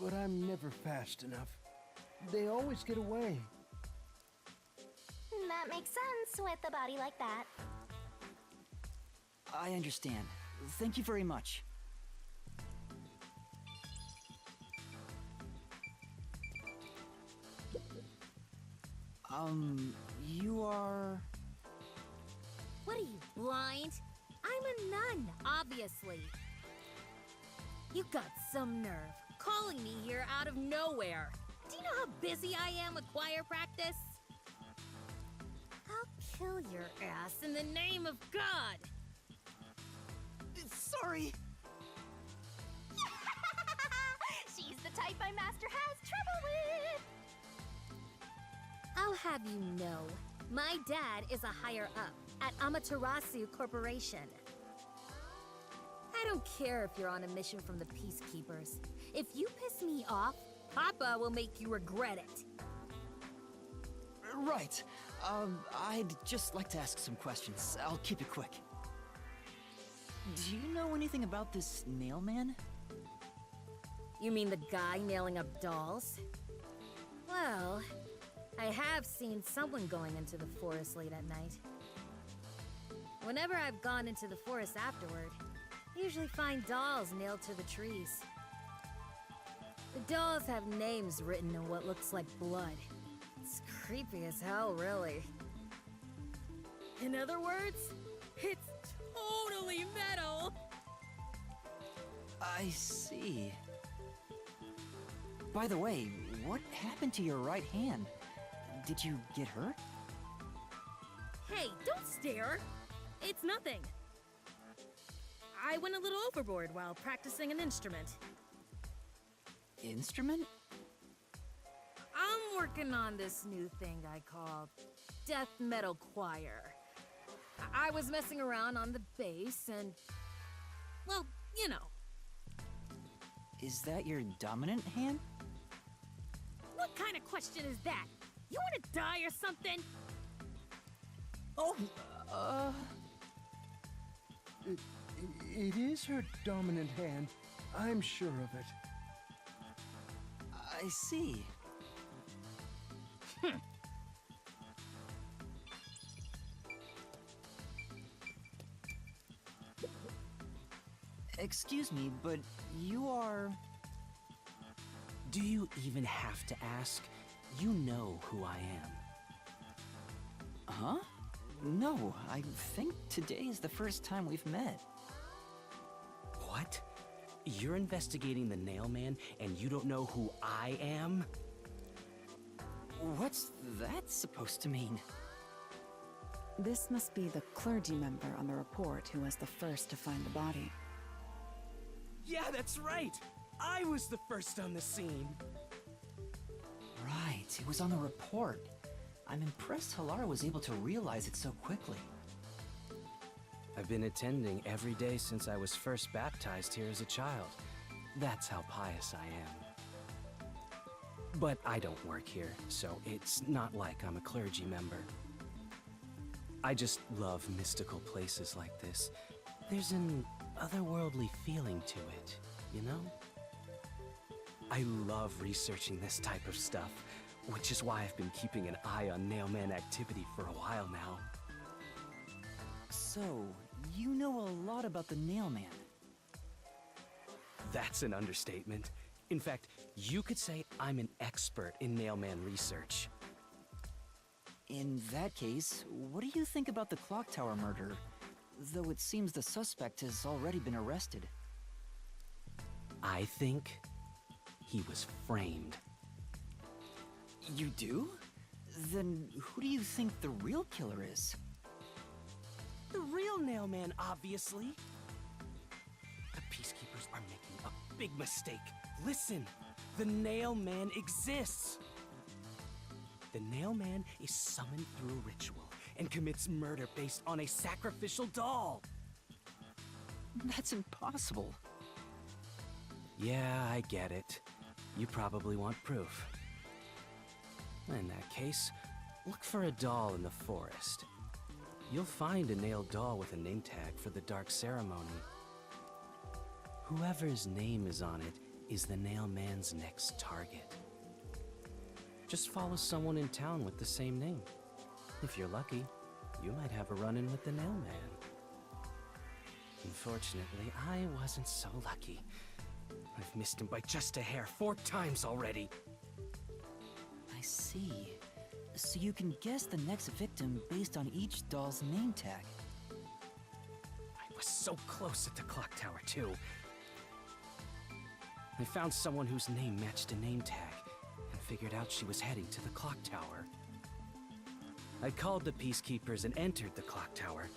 but I'm never fast enough. They always get away. That makes sense with a body like that. I understand. Thank you very much. You are... What are you, blind? I'm a nun, obviously. You got some nerve, calling me here out of nowhere. Do you know how busy I am with choir practice? I'll kill your ass in the name of God! Sorry! She's the type my master has trouble with! I'll have you know, my dad is a higher up at Amaterasu Corporation. I don't care if you're on a mission from the Peacekeepers. If you piss me off, Papa will make you regret it. Right. I'd just like to ask some questions. I'll keep it quick. Do you know anything about this Nail Man? You mean the guy nailing up dolls? Well, I have seen someone going into the forest late at night. Whenever I've gone into the forest afterward, I usually find dolls nailed to the trees. The dolls have names written in what looks like blood. It's creepy as hell, really. In other words, it's totally metal! I see. By the way, what happened to your right hand? Did you get hurt? Hey, don't stare! It's nothing. I went a little overboard while practicing an instrument. Instrument? I'm working on this new thing I call death metal choir. I was messing around on the bass and, well, you know. Is that your dominant hand? What kind of question is that? You want to die or something? Oh, It is her dominant hand. I'm sure of it. I see. Excuse me, but you are... Do you even have to ask? You know who I am. Huh? No, I think today is the first time we've met. What? You're investigating the Nail Man and you don't know who I am? What's that supposed to mean? This must be the clergy member on the report who was the first to find the body. Yeah, that's right! I was the first on the scene! Right, it was on the report. I'm impressed Halara was able to realize it so quickly. I've been attending every day since I was first baptized here as a child. That's how pious I am. But I don't work here, so it's not like I'm a clergy member. I just love mystical places like this. There's an otherworldly feeling to it, you know? I love researching this type of stuff, which is why I've been keeping an eye on Nailman activity for a while now. So, you know a lot about the Nailman. That's an understatement. In fact, you could say I'm an expert in Nailman research. In that case, what do you think about the clock tower murder? Though it seems the suspect has already been arrested. I think he was framed. You do? Then who do you think the real killer is? The real Nailman, obviously. The Peacekeepers are making a big mistake. Listen, the Nailman exists. The Nailman is summoned through a ritual and commits murder based on a sacrificial doll. That's impossible. Yeah, I get it. You probably want proof. In that case, look for a doll in the forest. You'll find a nailed doll with a name tag for the Dark Ceremony. Whoever's name is on it is the Nailman's next target. Just follow someone in town with the same name. If you're lucky, you might have a run-in with the Nailman. Unfortunately, I wasn't so lucky. I've missed him by just a hair 4 times already. I see. So you can guess the next victim based on each doll's name tag. I was so close at the clock tower, too. I found someone whose name matched a name tag, and figured out she was heading to the clock tower. I called the Peacekeepers and entered the clock tower,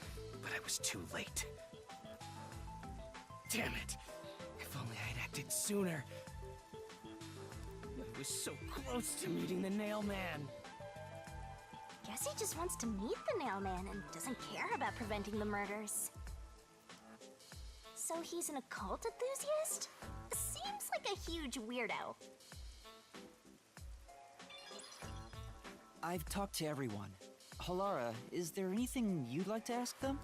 but I was too late. Damn it! If only I'd acted sooner. I was so close to meeting the Nailman. Guess he just wants to meet the Nailman and doesn't care about preventing the murders. So he's an occult enthusiast? Seems like a huge weirdo. I've talked to everyone. Halara, is there anything you'd like to ask them?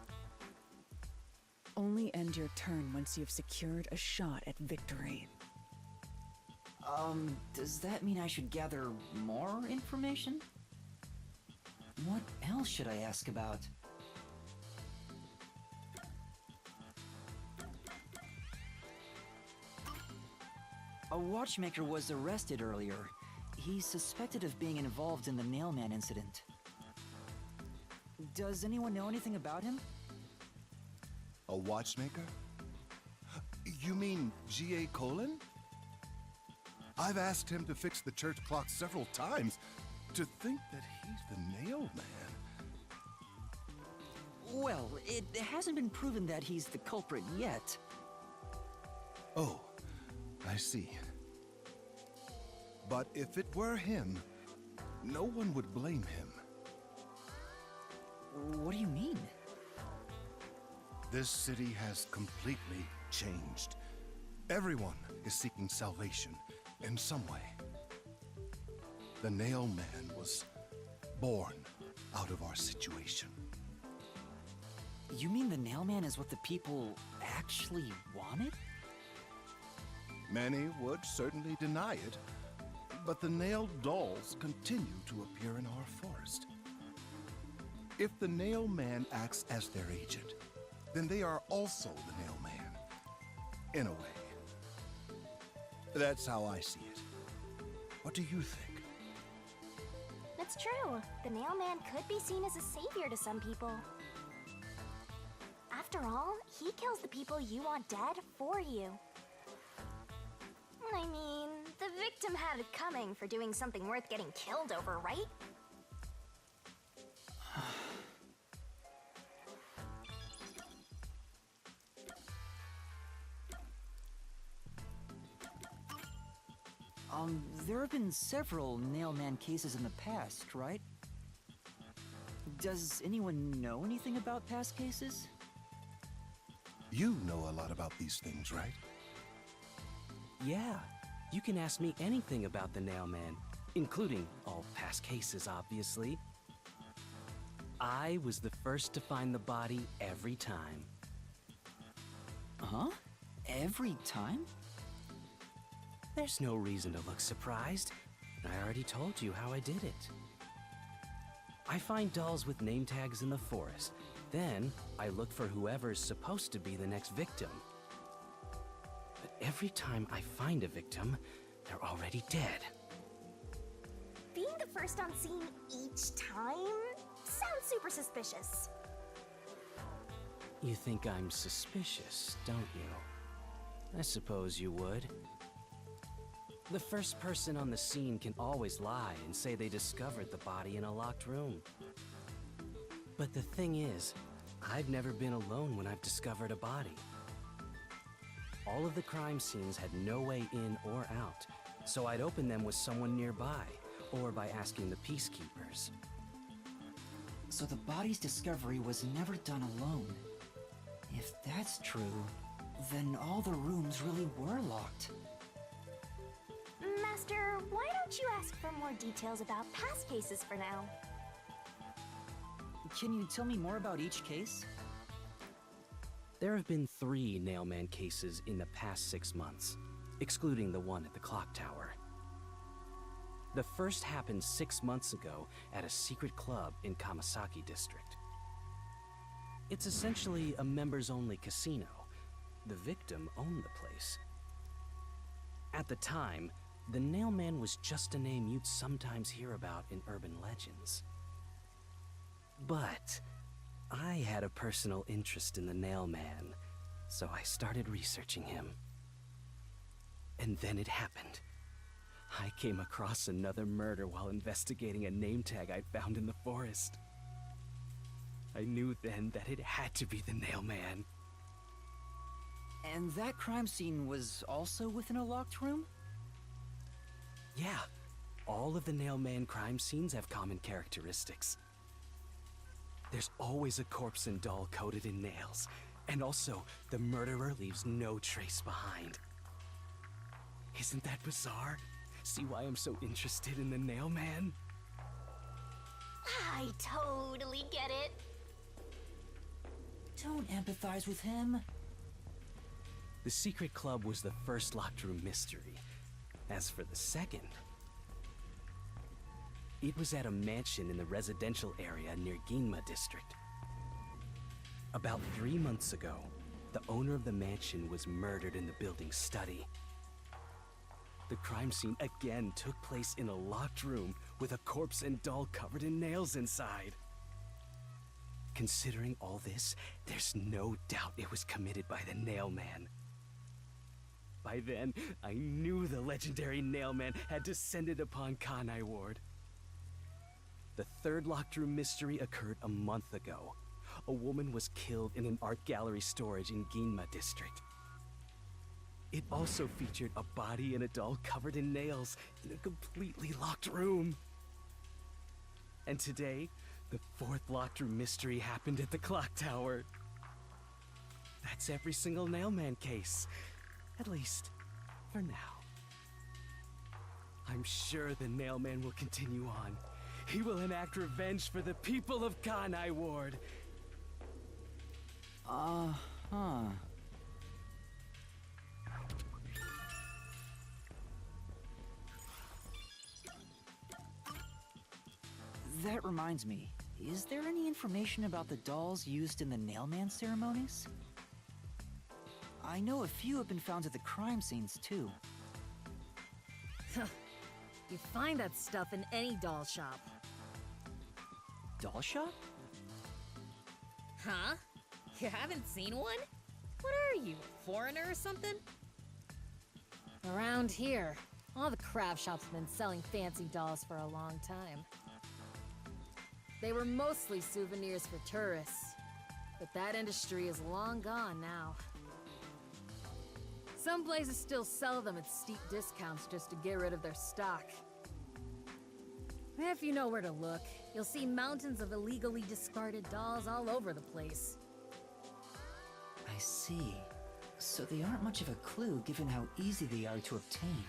Only end your turn once you've secured a shot at victory. Does that mean I should gather more information? What else should I ask about? A watchmaker was arrested earlier. He's suspected of being involved in the Nailman incident. Does anyone know anything about him? A watchmaker? You mean G.A. Colin? I've asked him to fix the church clock several times. To think that he's the Nailman. Well, it hasn't been proven that he's the culprit yet. Oh, I see. But if it were him, no one would blame him. What do you mean? This city has completely changed. Everyone is seeking salvation in some way. The Nailman was born out of our situation. You mean the Nailman is what the people actually wanted? Many would certainly deny it, But the nailed dolls continue to appear in our forest. If the Nail Man acts as their agent, then they are also the Nail Man. In a way. That's how I see it. What do you think? It's true. The Nail Man could be seen as a savior to some people. After all, he kills the people you want dead for you. I mean, the victim had it coming for doing something worth getting killed over, right? There have been several Nailman cases in the past, right? Does anyone know anything about past cases? You know a lot about these things, right? Yeah, you can ask me anything about the Nailman, including all past cases, obviously. I was the first to find the body every time. Huh? Every time? There's no reason to look surprised. I already told you how I did it. I find dolls with name tags in the forest. Then, I look for whoever's supposed to be the next victim. But every time I find a victim, they're already dead. Being the first on scene each time sounds super suspicious. You think I'm suspicious, don't you? I suppose you would. The first person on the scene can always lie and say they discovered the body in a locked room. But the thing is, I've never been alone when I've discovered a body. All of the crime scenes had no way in or out, so I'd open them with someone nearby, or by asking the peacekeepers. So the body's discovery was never done alone. If that's true, then all the rooms really were locked. Master, why don't you ask for more details about past cases for now? Can you tell me more about each case? There have been 3 Nailman cases in the past 6 months, excluding the one at the clock tower. The first happened 6 months ago at a secret club in Kamasaki district. It's essentially a members-only casino. The victim owned the place. At the time, the Nailman was just a name you'd sometimes hear about in urban legends. But I had a personal interest in the Nailman, so I started researching him. And then it happened. I came across another murder while investigating a name tag I'd found in the forest. I knew then that it had to be the Nailman. And that crime scene was also within a locked room? Yeah, all of the Nailman crime scenes have common characteristics. There's always a corpse and doll coated in nails, and also the murderer leaves no trace behind. Isn't that bizarre? See why I'm so interested in the Nailman? I totally get it. Don't empathize with him. The secret club was the first locked room mystery. As for the second, it was at a mansion in the residential area near Ginma district. About 3 months ago, the owner of the mansion was murdered in the building's study. The crime scene again took place in a locked room with a corpse and doll covered in nails inside. Considering all this, there's no doubt it was committed by the Nailman. By then, I knew the legendary Nailman had descended upon Kanai Ward. The third locked room mystery occurred a month ago. A woman was killed in an art gallery storage in Ginma district. It also featured a body and a doll covered in nails in a completely locked room. And today, the fourth locked room mystery happened at the clock tower. That's every single Nailman case. At least, for now. I'm sure the Nailman will continue on. He will enact revenge for the people of Kanai Ward. Uh-huh. That reminds me, is there any information about the dolls used in the nailman ceremonies? I know a few have been found at the crime scenes, too. You find that stuff in any doll shop. Doll shop? Huh? You haven't seen one? What are you, a foreigner or something? Around here, all the craft shops have been selling fancy dolls for a long time. They were mostly souvenirs for tourists, but that industry is long gone now. Some places still sell them at steep discounts just to get rid of their stock. If you know where to look, you'll see mountains of illegally discarded dolls all over the place. I see. So they aren't much of a clue given how easy they are to obtain.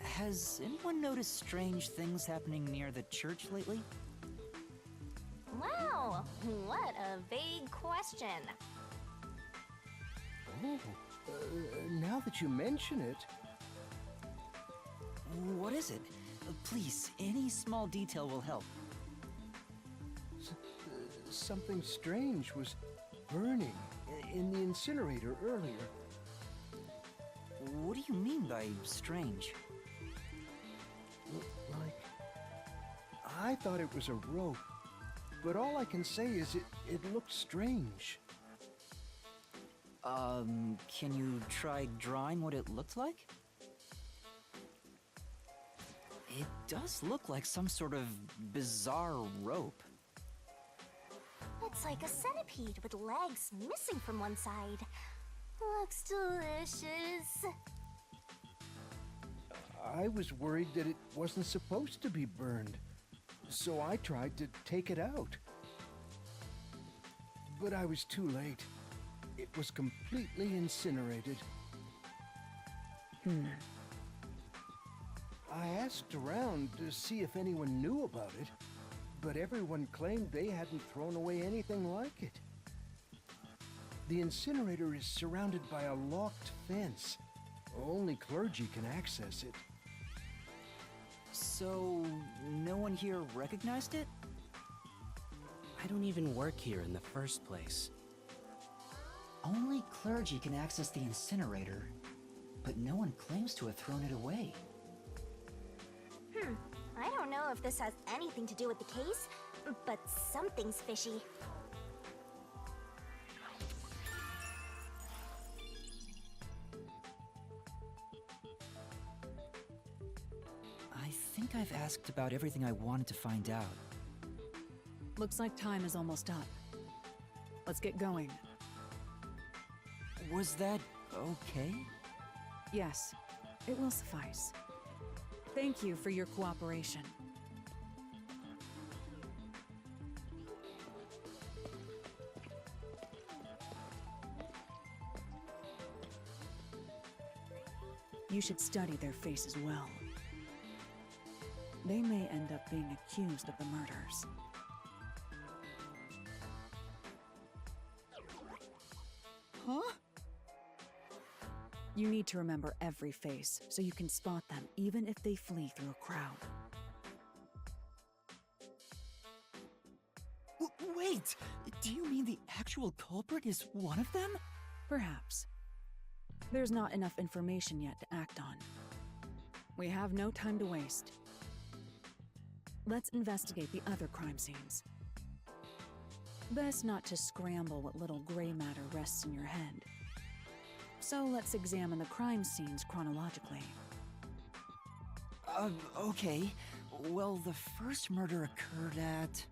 Has anyone noticed strange things happening near the church lately? Wow, what a vague question. Oh, now that you mention it... What is it? Please, any small detail will help. Something strange was burning in the incinerator earlier. What do you mean by strange? Like... I thought it was a rope, but all I can say is it looked strange. Can you try drawing what it looked like? It does look like some sort of bizarre rope. It's like a centipede with legs missing from one side. Looks delicious. I was worried that it wasn't supposed to be burned, so I tried to take it out. But I was too late. It was completely incinerated. I asked around to see if anyone knew about it, but everyone claimed they hadn't thrown away anything like it. The incinerator is surrounded by a locked fence. Only clergy can access it. So, no one here recognized it? I don't even work here in the first place. Only clergy can access the incinerator, but no one claims to have thrown it away. I don't know if this has anything to do with the case, but something's fishy. I think I've asked about everything I wanted to find out. Looks like time is almost up. Let's get going. Was that okay? Yes, it will suffice. Thank you for your cooperation. You should study their faces well. They may end up being accused of the murders. Huh? You need to remember every face, so you can spot them even if they flee through a crowd. Wait! Do you mean the actual culprit is one of them? Perhaps. There's not enough information yet to act on. We have no time to waste. Let's investigate the other crime scenes. Best not to scramble what little gray matter rests in your head. So let's examine the crime scenes chronologically. Okay. Well, the first murder occurred at...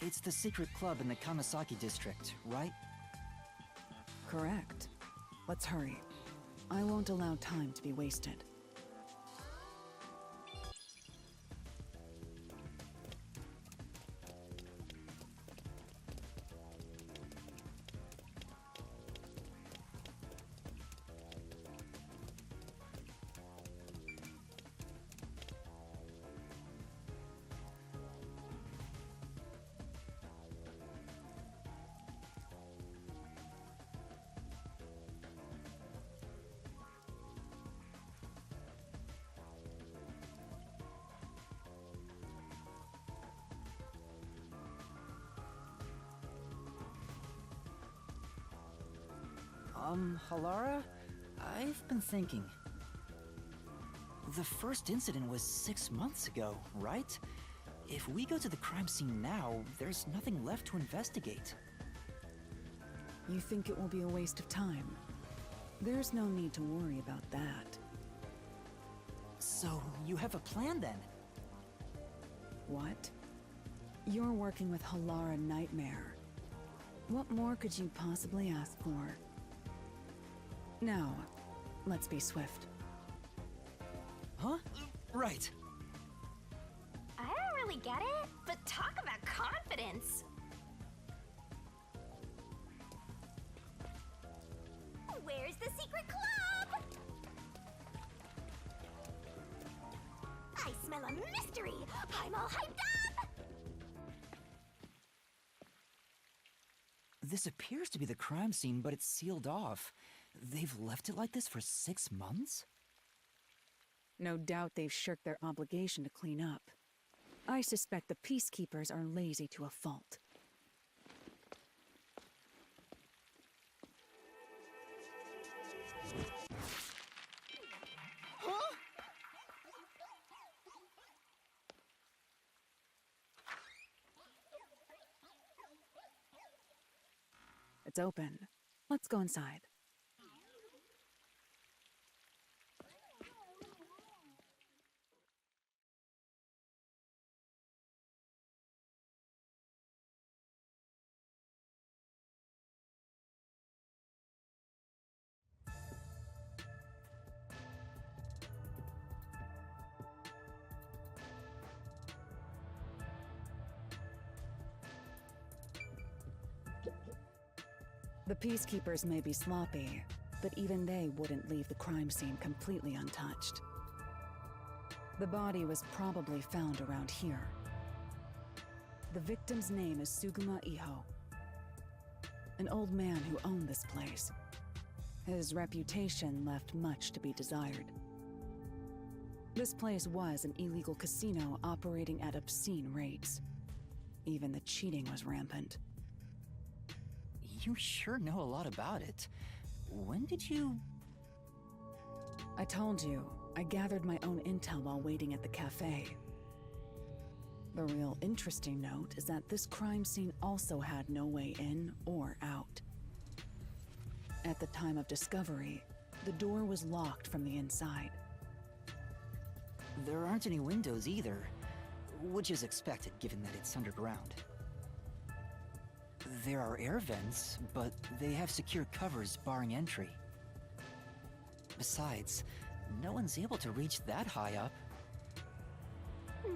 It's the secret club in the Kamasaki district, right? Correct. Let's hurry. I won't allow time to be wasted. Halara, I've been thinking. The first incident was 6 months ago, right? If we go to the crime scene now, there's nothing left to investigate. You think it will be a waste of time? There's no need to worry about that. So, you have a plan then? What? You're working with Halara Nightmare. What more could you possibly ask for? Now, let's be swift. Huh? Right. I don't really get it, but talk about confidence. Where's the secret club? I smell a mystery. I'm all hyped up. This appears to be the crime scene, but it's sealed off. They've left it like this for 6 months? No doubt they've shirked their obligation to clean up. I suspect the peacekeepers are lazy to a fault. Huh? It's open. Let's go inside. The peacekeepers may be sloppy, but even they wouldn't leave the crime scene completely untouched. The body was probably found around here. The victim's name is Suguma Iho, an old man who owned this place. His reputation left much to be desired. This place was an illegal casino operating at obscene rates. Even the cheating was rampant. You sure know a lot about it. When did you... I told you, I gathered my own intel while waiting at the cafe. The real interesting note is that this crime scene also had no way in or out. At the time of discovery, the door was locked from the inside. There aren't any windows either, which is expected given that it's underground. There are air vents, but they have secure covers barring entry. Besides, no one's able to reach that high up.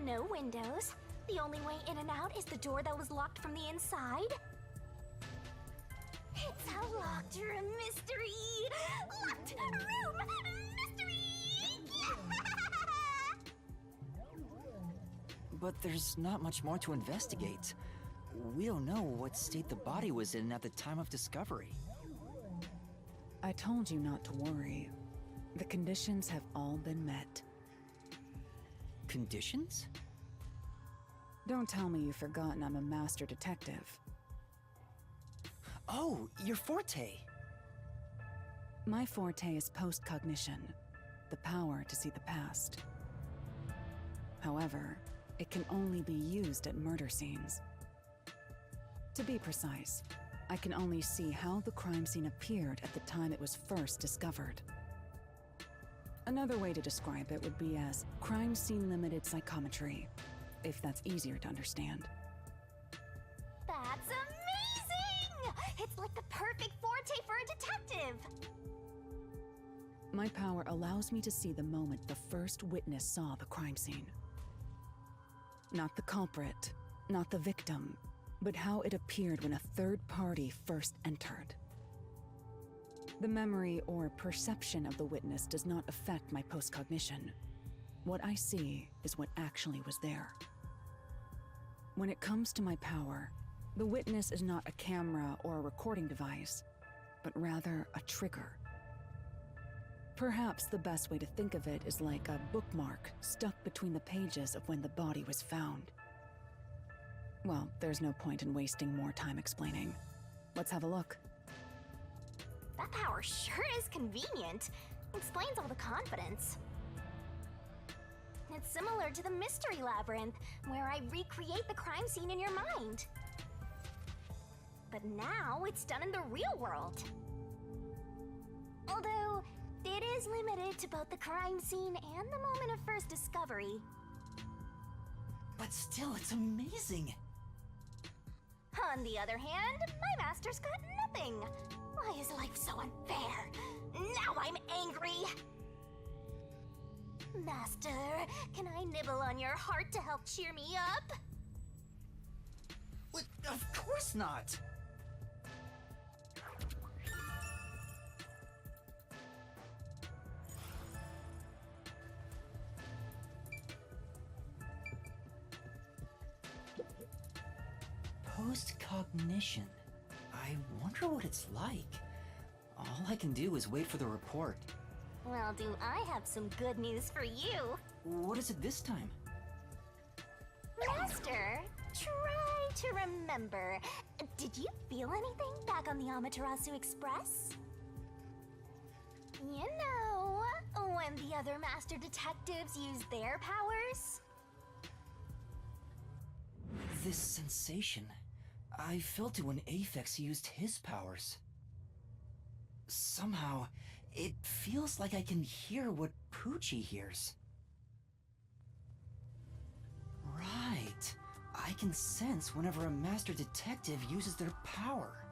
No windows. The only way in and out is the door that was locked from the inside. It's a locked room mystery! Locked room mystery! But there's not much more to investigate. We don't know what state the body was in at the time of discovery. I told you not to worry. The conditions have all been met. Conditions? Don't tell me you've forgotten I'm a master detective. Oh, your forte! My forte is postcognition, the power to see the past. However, it can only be used at murder scenes. To be precise, I can only see how the crime scene appeared at the time it was first discovered. Another way to describe it would be as crime scene limited psychometry, if that's easier to understand. That's amazing! It's like the perfect forte for a detective! My power allows me to see the moment the first witness saw the crime scene. Not the culprit, not the victim, but how it appeared when a third party first entered. The memory or perception of the witness does not affect my postcognition. What I see is what actually was there. When it comes to my power, the witness is not a camera or a recording device, but rather a trigger. Perhaps the best way to think of it is like a bookmark stuck between the pages of when the body was found. Well, there's no point in wasting more time explaining. Let's have a look. That power sure is convenient. Explains all the confidence. It's similar to the Mystery Labyrinth, where I recreate the crime scene in your mind. But now it's done in the real world. Although, it is limited to both the crime scene and the moment of first discovery. But still, it's amazing. On the other hand, my master's got nothing. Why is life so unfair? Now I'm angry! Master, can I nibble on your heart to help cheer me up? What? Of course not! Post-cognition. I wonder what it's like. All I can do is wait for the report. Well, do I have some good news for you? What is it this time? Master, try to remember. Did you feel anything back on the Amaterasu Express? You know, when the other master detectives used their powers? This sensation. I felt it when Aphex used his powers. Somehow, it feels like I can hear what Poochie hears. Right. I can sense whenever a master detective uses their power.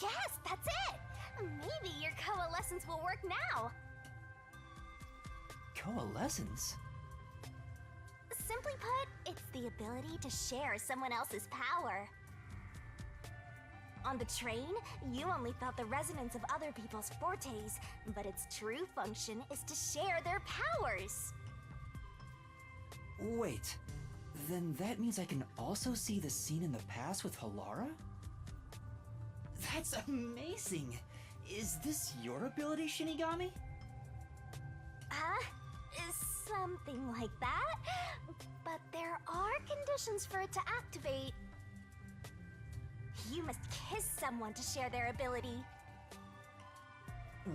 Yes, that's it! Maybe your coalescence will work now. Coalescence? Simply put, it's the ability to share someone else's power. On the train, you only felt the resonance of other people's fortes, but its true function is to share their powers. Wait, then that means I can also see the scene in the past with Halara? That's amazing! Is this your ability, Shinigami? Something like that. But there are conditions for it to activate. You must kiss someone to share their ability.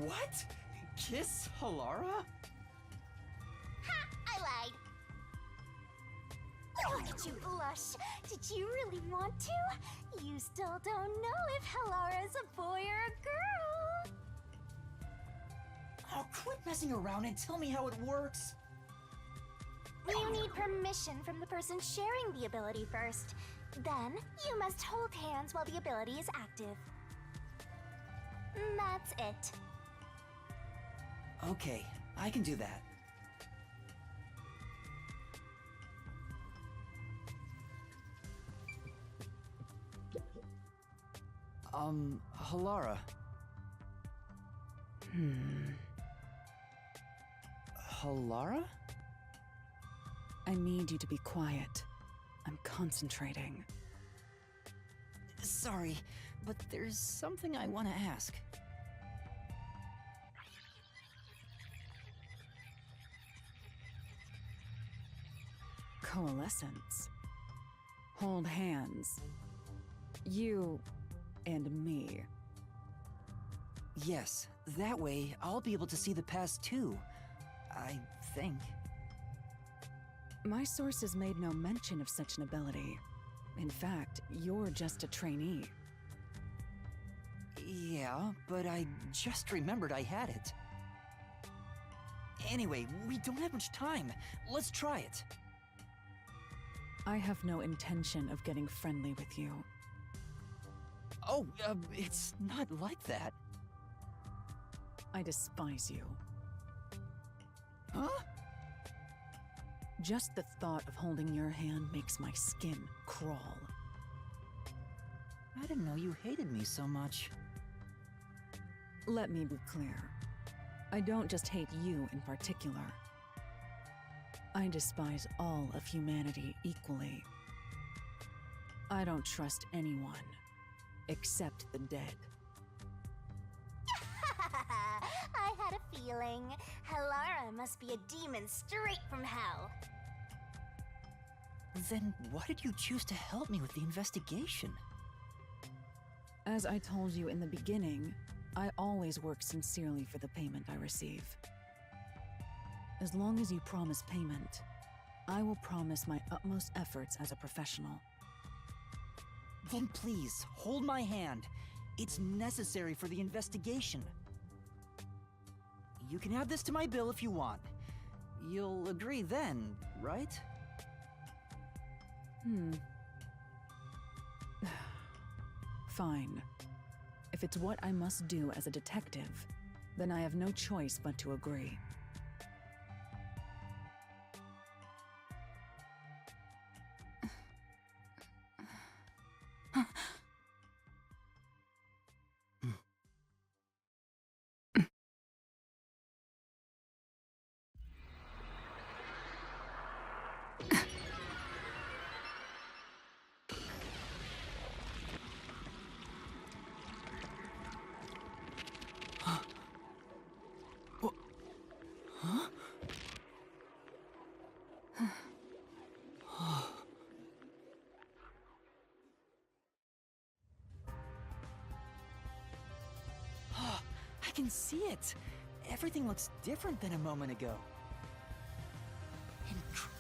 What? Kiss Halara? Ha! I lied. Look at you blush. Did you really want to? You still don't know if Halara is a boy or a girl. Oh, quit messing around and tell me how it works. You need permission from the person sharing the ability first. Then, you must hold hands while the ability is active. That's it. Okay, I can do that. Halara. Halara? I need you to be quiet. I'm concentrating. Sorry, but there's something I want to ask. Coalescence. Hold hands. You and me. Yes, that way I'll be able to see the past too. I think. My sources made no mention of such an ability. In fact, you're just a trainee. Yeah, but I just remembered I had it. Anyway, we don't have much time. Let's try it. I have no intention of getting friendly with you. Oh, it's not like that. I despise you. Huh? Just the thought of holding your hand makes my skin crawl. I didn't know you hated me so much. Let me be clear. I don't just hate you in particular. I despise all of humanity equally. I don't trust anyone, except the dead. I had a feeling. Halara must be a demon straight from hell. Then why did you choose to help me with the investigation? As I told you in the beginning, I always work sincerely for the payment I receive. As long as you promise payment, I will promise my utmost efforts as a professional. Then please, hold my hand. It's necessary for the investigation. You can add this to my bill if you want. You'll agree then, right? Fine. If it's what I must do as a detective, then I have no choice but to agree. I can see it. Everything looks different than a moment ago.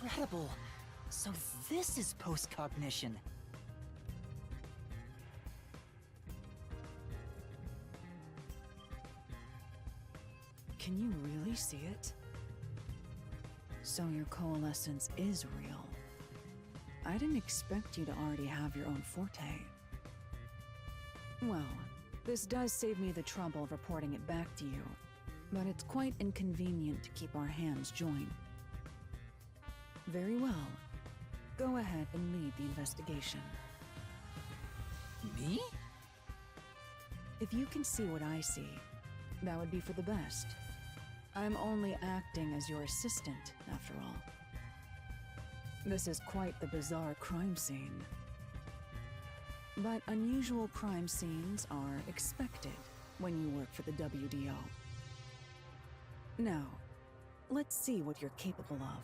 Incredible. So this is post-cognition. Can you really see it? So your coalescence is real. I didn't expect you to already have your own forte. Well, this does save me the trouble of reporting it back to you, but it's quite inconvenient to keep our hands joined. Very well. Go ahead and lead the investigation. Me? If you can see what I see, that would be for the best. I'm only acting as your assistant, after all. This is quite the bizarre crime scene. But unusual crime scenes are expected when you work for the WDO. Now, let's see what you're capable of.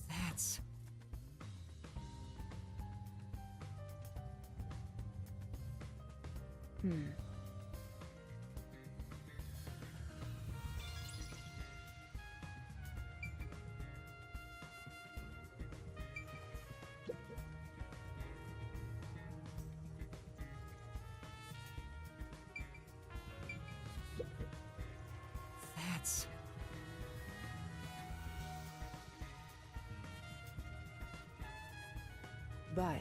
That's... That's... But...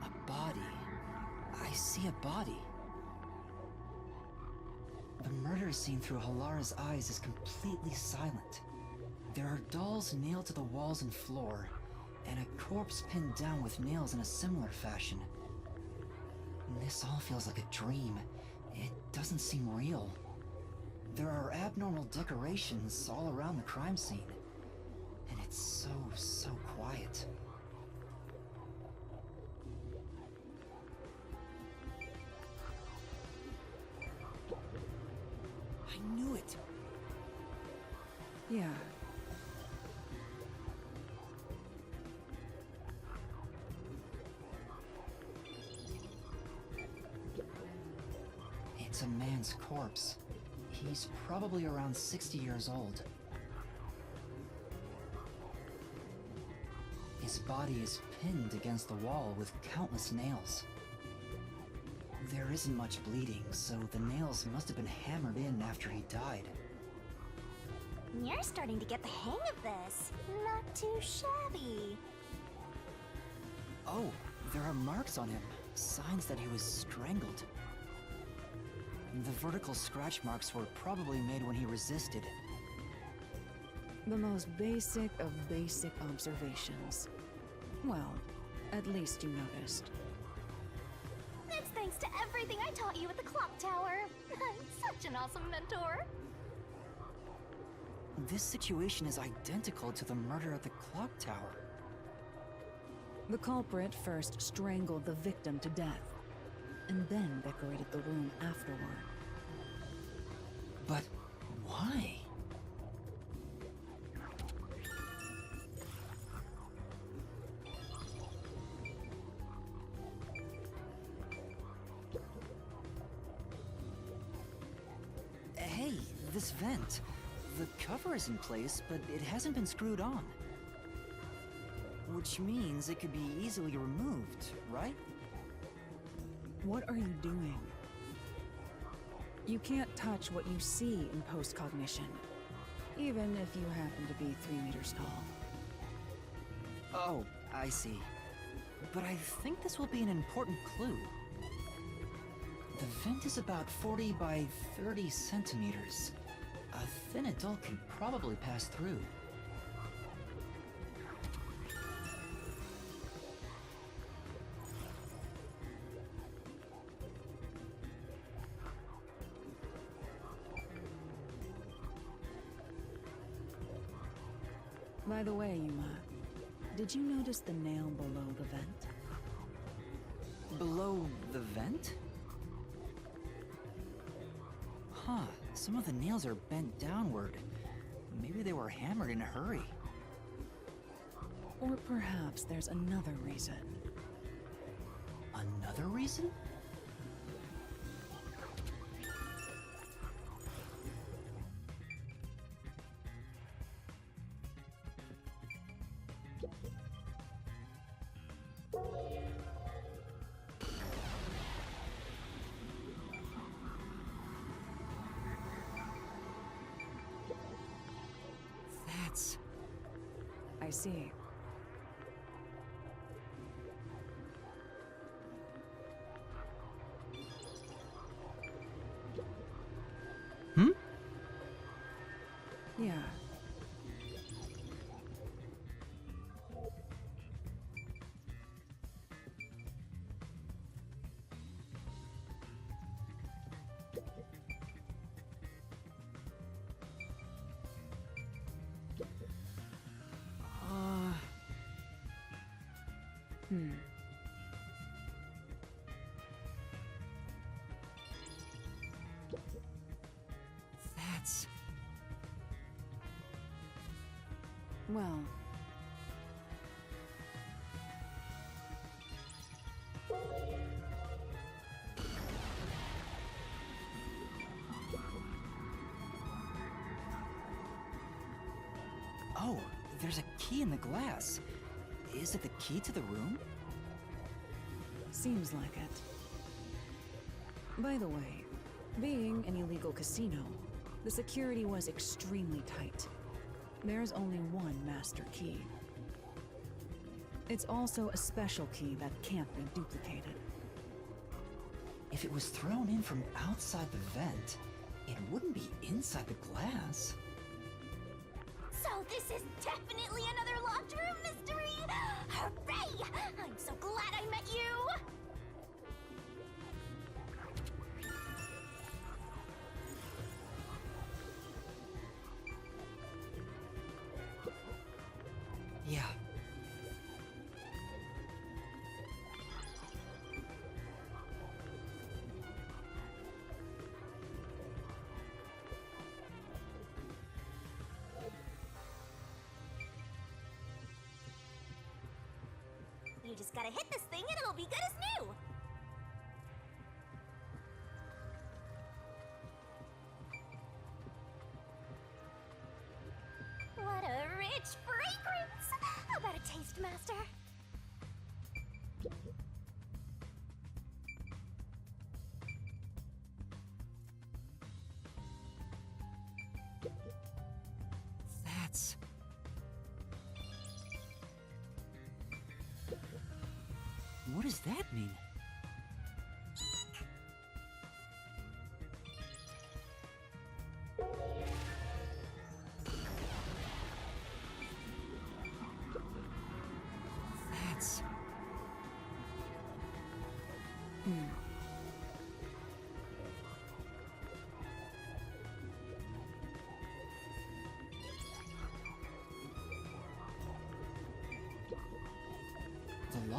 A body. I see a body. The murder scene through Halara's eyes is completely silent. There are dolls nailed to the walls and floor, and a corpse pinned down with nails in a similar fashion. This all feels like a dream. It doesn't seem real. There are abnormal decorations all around the crime scene, and it's so quiet. I knew it! Yeah. It's a man's corpse. He's probably around 60 years old. His body is pinned against the wall with countless nails. There isn't much bleeding, so the nails must have been hammered in after he died. You're starting to get the hang of this. Not too shabby. Oh, there are marks on him, signs that he was strangled. The vertical scratch marks were probably made when he resisted. The most basic of basic observations. Well, at least you noticed. It's thanks to everything I taught you at the clock tower. I'm such an awesome mentor. This situation is identical to the murder at the clock tower. The culprit first strangled the victim to death, and then decorated the room afterward. But why? Hey, this vent. The cover is in place, but it hasn't been screwed on. Which means it could be easily removed, right? What are you doing? You can't touch what you see in post-cognition, even if you happen to be 3 meters tall. Oh, I see. But I think this will be an important clue. The vent is about 40 by 30 centimeters. A thin adult can probably pass through. By the way, Yuma, did you notice the nail below the vent? Below the vent? Huh, some of the nails are bent downward. Maybe they were hammered in a hurry. Or perhaps there's another reason. Another reason? I see. Yeah. That's... Well... Oh, there's a key in the glass. Is it the key to the room? Seems like it. By the way, being an illegal casino, the security was extremely tight. There's only one master key. It's also a special key that can't be duplicated. If it was thrown in from outside the vent, it wouldn't be inside the glass. So this is definitely another locked room mystery! Hooray! I'm so glad I met you! Yeah. You just gotta hit this thing and it'll be good as new! What a rich fragrance! How about a taste, Master? That's... What does that mean?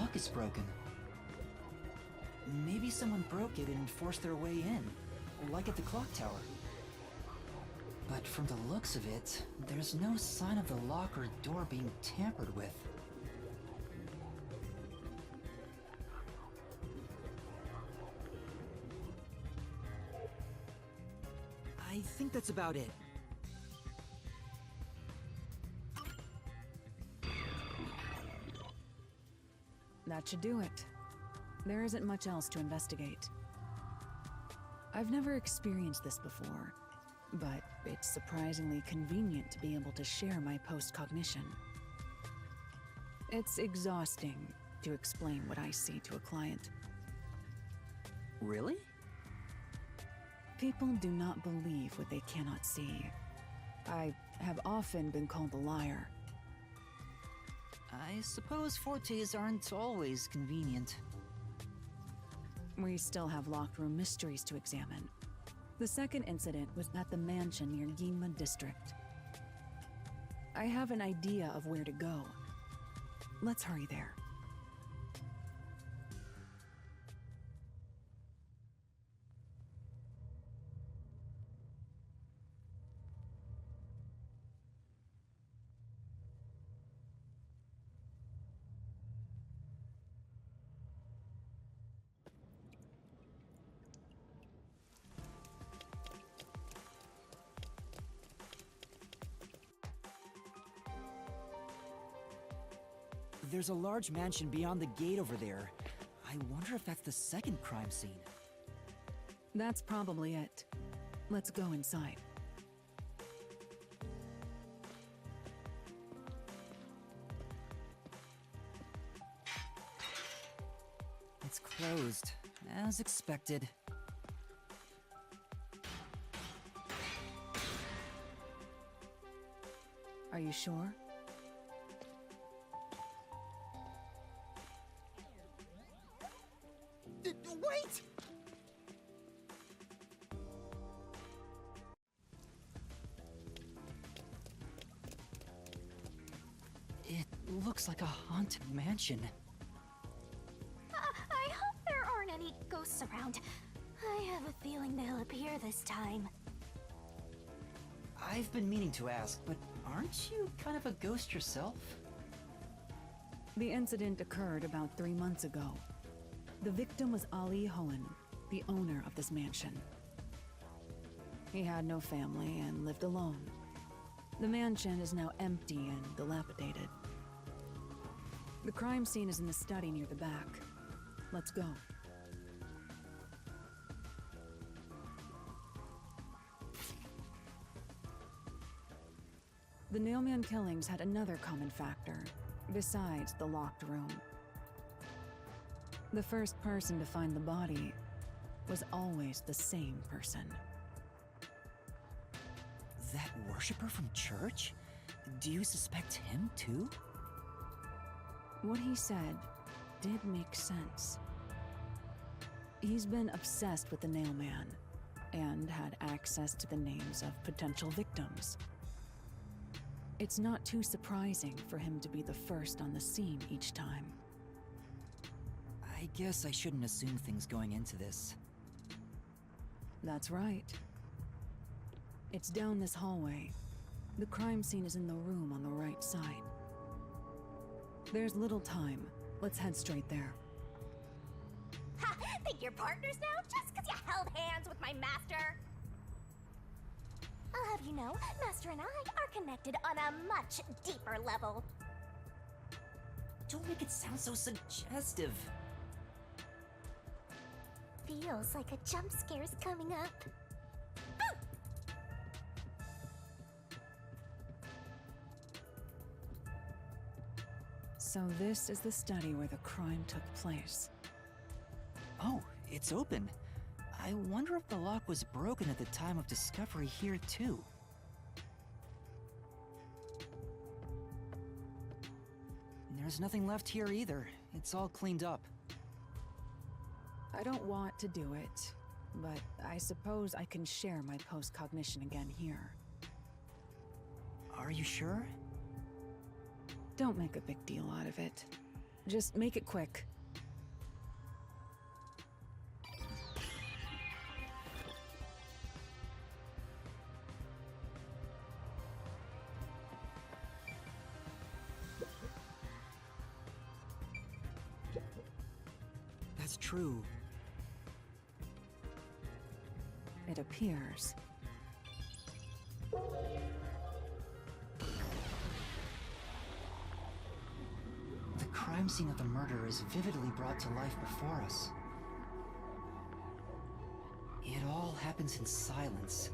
lock is broken. Maybe someone broke it and forced their way in, like at the clock tower. But from the looks of it, there's no sign of the lock or door being tampered with. I think that's about it. That should do it. There isn't much else to investigate. I've never experienced this before, but it's surprisingly convenient to be able to share my post-cognition. It's exhausting to explain what I see to a client. Really? People do not believe what they cannot see. I have often been called a liar. I suppose fortes aren't always convenient. We still have locked room mysteries to examine. The second incident was at the mansion near Yuma District. I have an idea of where to go. Let's hurry there. There's a large mansion beyond the gate over there. I wonder if that's the second crime scene. That's probably it. Let's go inside. It's closed, as expected. Are you sure? Wait! It looks like a haunted mansion. I hope there aren't any ghosts around. I have a feeling they'll appear this time. I've been meaning to ask, but aren't you kind of a ghost yourself? The incident occurred about 3 months ago. The victim was Ali Hohen, the owner of this mansion. He had no family and lived alone. The mansion is now empty and dilapidated. The crime scene is in the study near the back. Let's go. The Nailman killings had another common factor, besides the locked room. The first person to find the body was always the same person. That worshiper from church? Do you suspect him too? What he said did make sense. He's been obsessed with the Nailman and had access to the names of potential victims. It's not too surprising for him to be the first on the scene each time. I guess I shouldn't assume things going into this. That's right. It's down this hallway. The crime scene is in the room on the right side. There's little time. Let's head straight there. Ha! Think you're partners now just because you held hands with my master? I'll have you know, Master and I are connected on a much deeper level. Don't make it sound so suggestive. Feels like a jump scare's coming up. So this is the study where the crime took place. Oh, it's open. I wonder if the lock was broken at the time of discovery here too. There's nothing left here either. It's all cleaned up. I don't want to do it, but I suppose I can share my post-cognition again here. Are you sure? Don't make a big deal out of it. Just make it quick. That's true. It appears. The crime scene of the murder is vividly brought to life before us. It all happens in silence,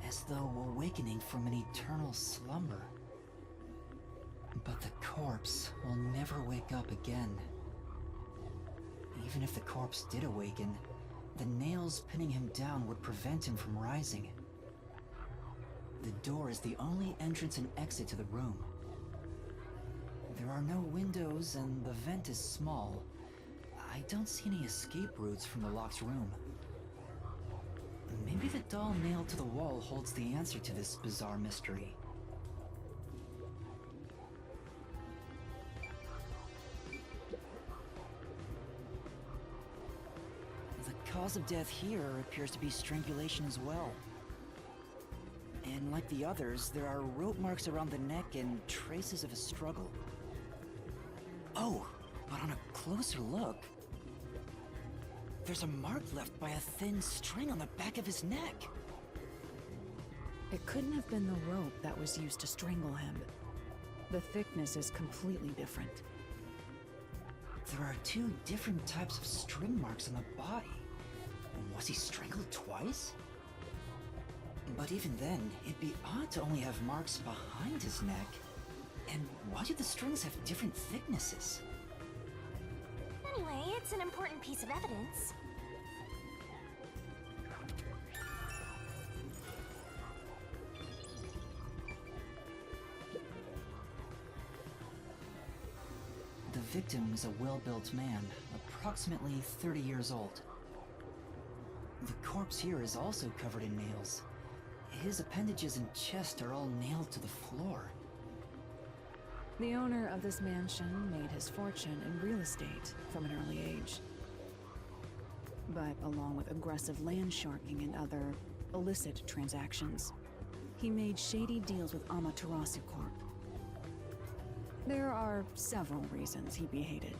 as though awakening from an eternal slumber. But the corpse will never wake up again. Even if the corpse did awaken, the nails pinning him down would prevent him from rising. The door is the only entrance and exit to the room. There are no windows and the vent is small. I don't see any escape routes from the locked room. Maybe the doll nailed to the wall holds the answer to this bizarre mystery. The cause of death here appears to be strangulation as well. And like the others, there are rope marks around the neck and traces of a struggle. Oh, but on a closer look, there's a mark left by a thin string on the back of his neck. It couldn't have been the rope that was used to strangle him. The thickness is completely different. There are two different types of string marks on the body. Was he strangled twice? But even then, it'd be odd to only have marks behind his neck. And why do the strings have different thicknesses? Anyway, it's an important piece of evidence. The victim is a well-built man, approximately 30 years old. The corpse here is also covered in nails. His appendages and chest are all nailed to the floor. The owner of this mansion made his fortune in real estate from an early age. But along with aggressive land sharking and other illicit transactions, he made shady deals with Amaterasu Corp. There are several reasons he'd be hated.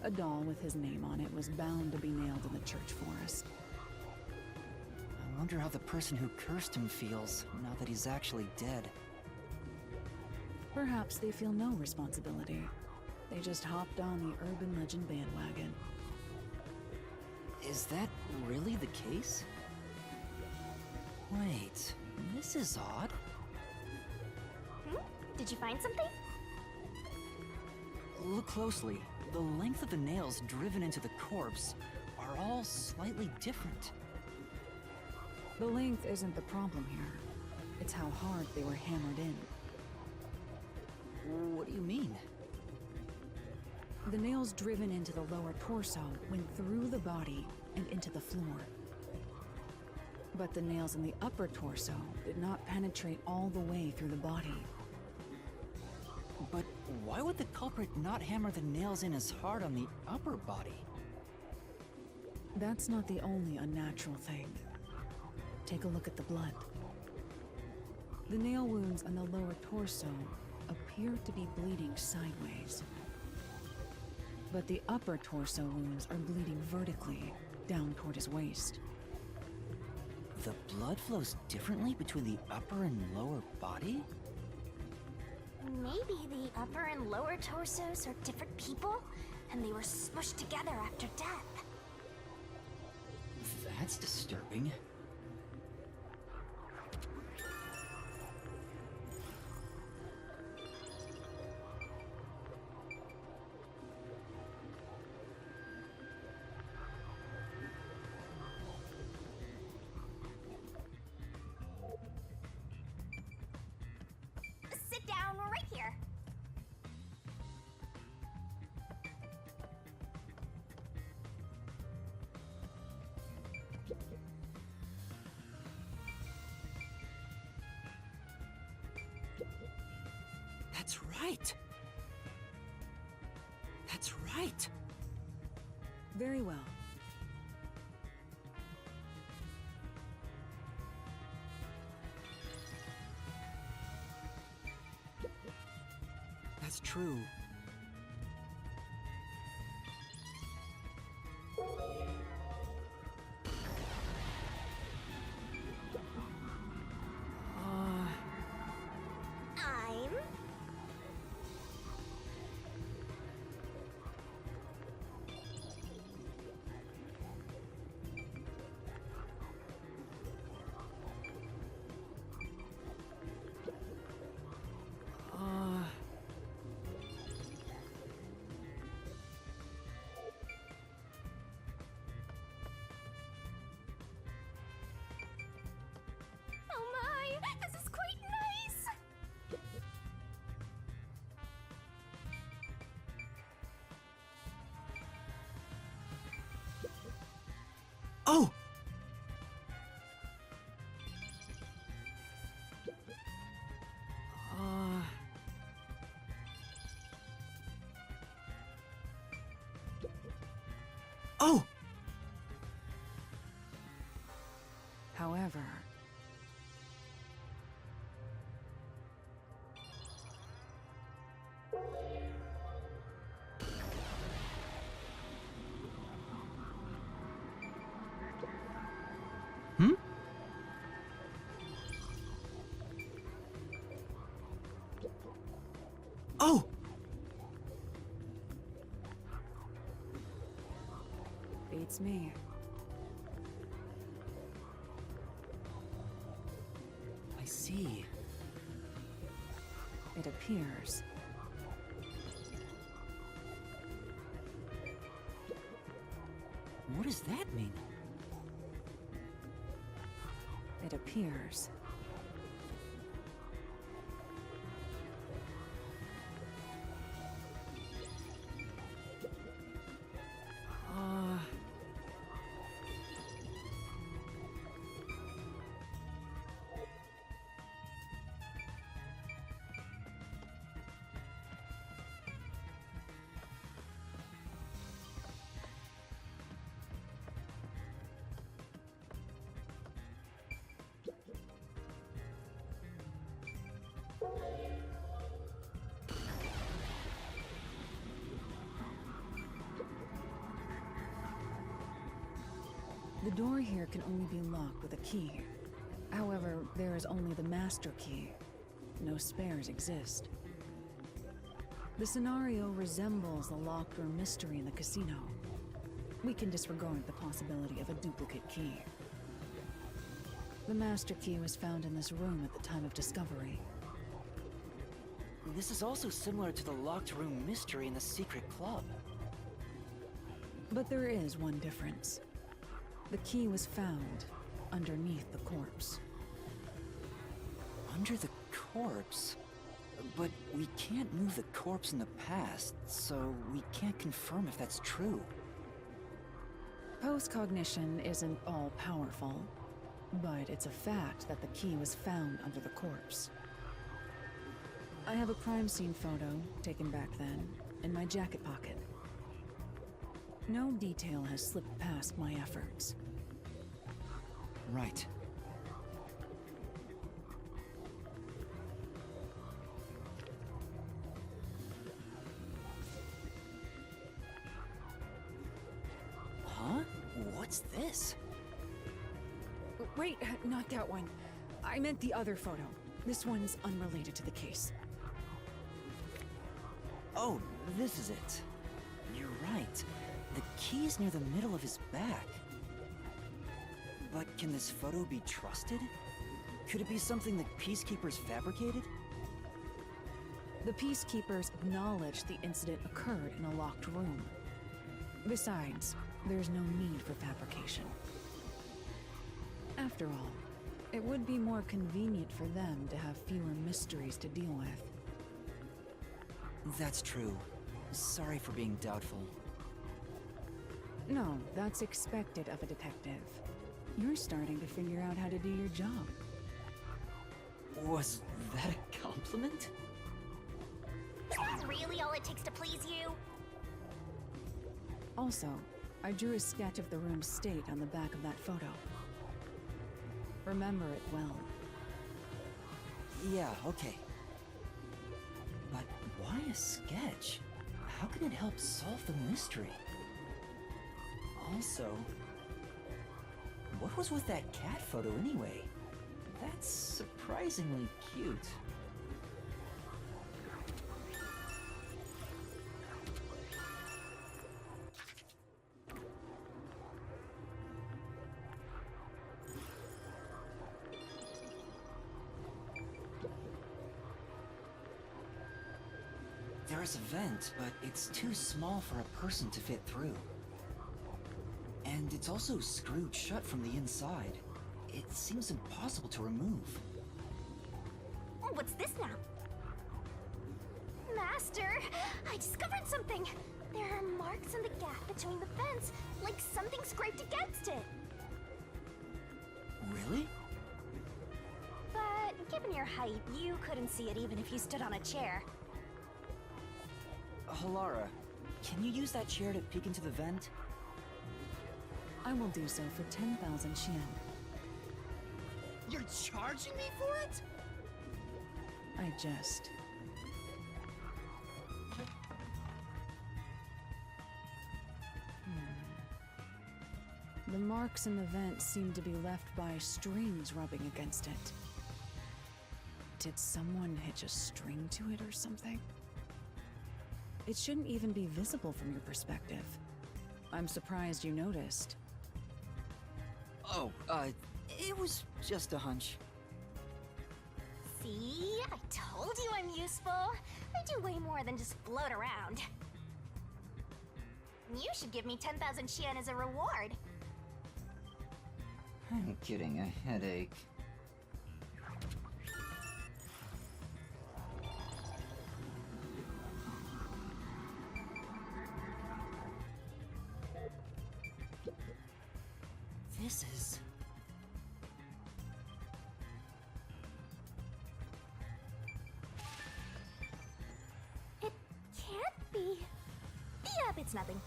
A doll with his name on it was bound to be nailed in the church forest. I wonder how the person who cursed him feels, now that he's actually dead. Perhaps they feel no responsibility. They just hopped on the urban legend bandwagon. Is that really the case? Wait, this is odd. Did you find something? Look closely. The length of the nails driven into the corpse are all slightly different. The length isn't the problem here. It's how hard they were hammered in. What do you mean? The nails driven into the lower torso went through the body and into the floor. But the nails in the upper torso did not penetrate all the way through the body. But why would the culprit not hammer the nails in as hard on the upper body? That's not the only unnatural thing. Take a look at the blood. The nail wounds on the lower torso appear to be bleeding sideways. But the upper torso wounds are bleeding vertically down toward his waist. The blood flows differently between the upper and lower body? Maybe the upper and lower torsos are different people, and they were smushed together after death. That's disturbing. Sit down right here. That's right. That right. Very well. That's true. Oh my, this is quite nice! Oh! Oh! However, Oh! beats me. I see. It appears. What does that mean? It appears. The door here can only be locked with a key. However, there is only the master key. No spares exist. The scenario resembles the locked room mystery in the casino. We can disregard the possibility of a duplicate key. The master key was found in this room at the time of discovery. This is also similar to the locked room mystery in the secret club. But there is one difference. The key was found underneath the corpse. Under the corpse? But we can't move the corpse in the past, so we can't confirm if that's true. Post-cognition isn't all-powerful, but it's a fact that the key was found under the corpse. I have a crime scene photo, taken back then, in my jacket pocket. No detail has slipped past my efforts. Right. Huh? What's this? Wait, not that one. I meant the other photo. This one's unrelated to the case. Oh, this is it. You're right. The key's near the middle of his back. But can this photo be trusted? Could it be something the Peacekeepers fabricated? The Peacekeepers acknowledged the incident occurred in a locked room. Besides, there's no need for fabrication. After all, it would be more convenient for them to have fewer mysteries to deal with. That's true. Sorry for being doubtful. No, that's expected of a detective. You're starting to figure out how to do your job. Was that a compliment? Is that really all it takes to please you? Also, I drew a sketch of the room's state on the back of that photo. Remember it well. Yeah, okay. But why a sketch? How can it help solve the mystery? Also, what was with that cat photo anyway? That's surprisingly cute. There's a vent, but it's too small for a person to fit through. And it's also screwed shut from the inside. It seems impossible to remove. What's this now? Master, I discovered something. There are marks in the gap between the vents, like something scraped against it. Really? But given your height, you couldn't see it even if you stood on a chair. Halara, can you use that chair to peek into the vent? I will do so for 10,000 Xian. You're charging me for it? I jest. The marks in the vent seem to be left by strings rubbing against it. Did someone hitch a string to it or something? It shouldn't even be visible from your perspective. I'm surprised you noticed. Oh, it was just a hunch. See? I told you I'm useful. I do way more than just float around. You should give me 10,000 Xian as a reward. I'm getting a headache. This is... It can't be. Yep, it's nothing.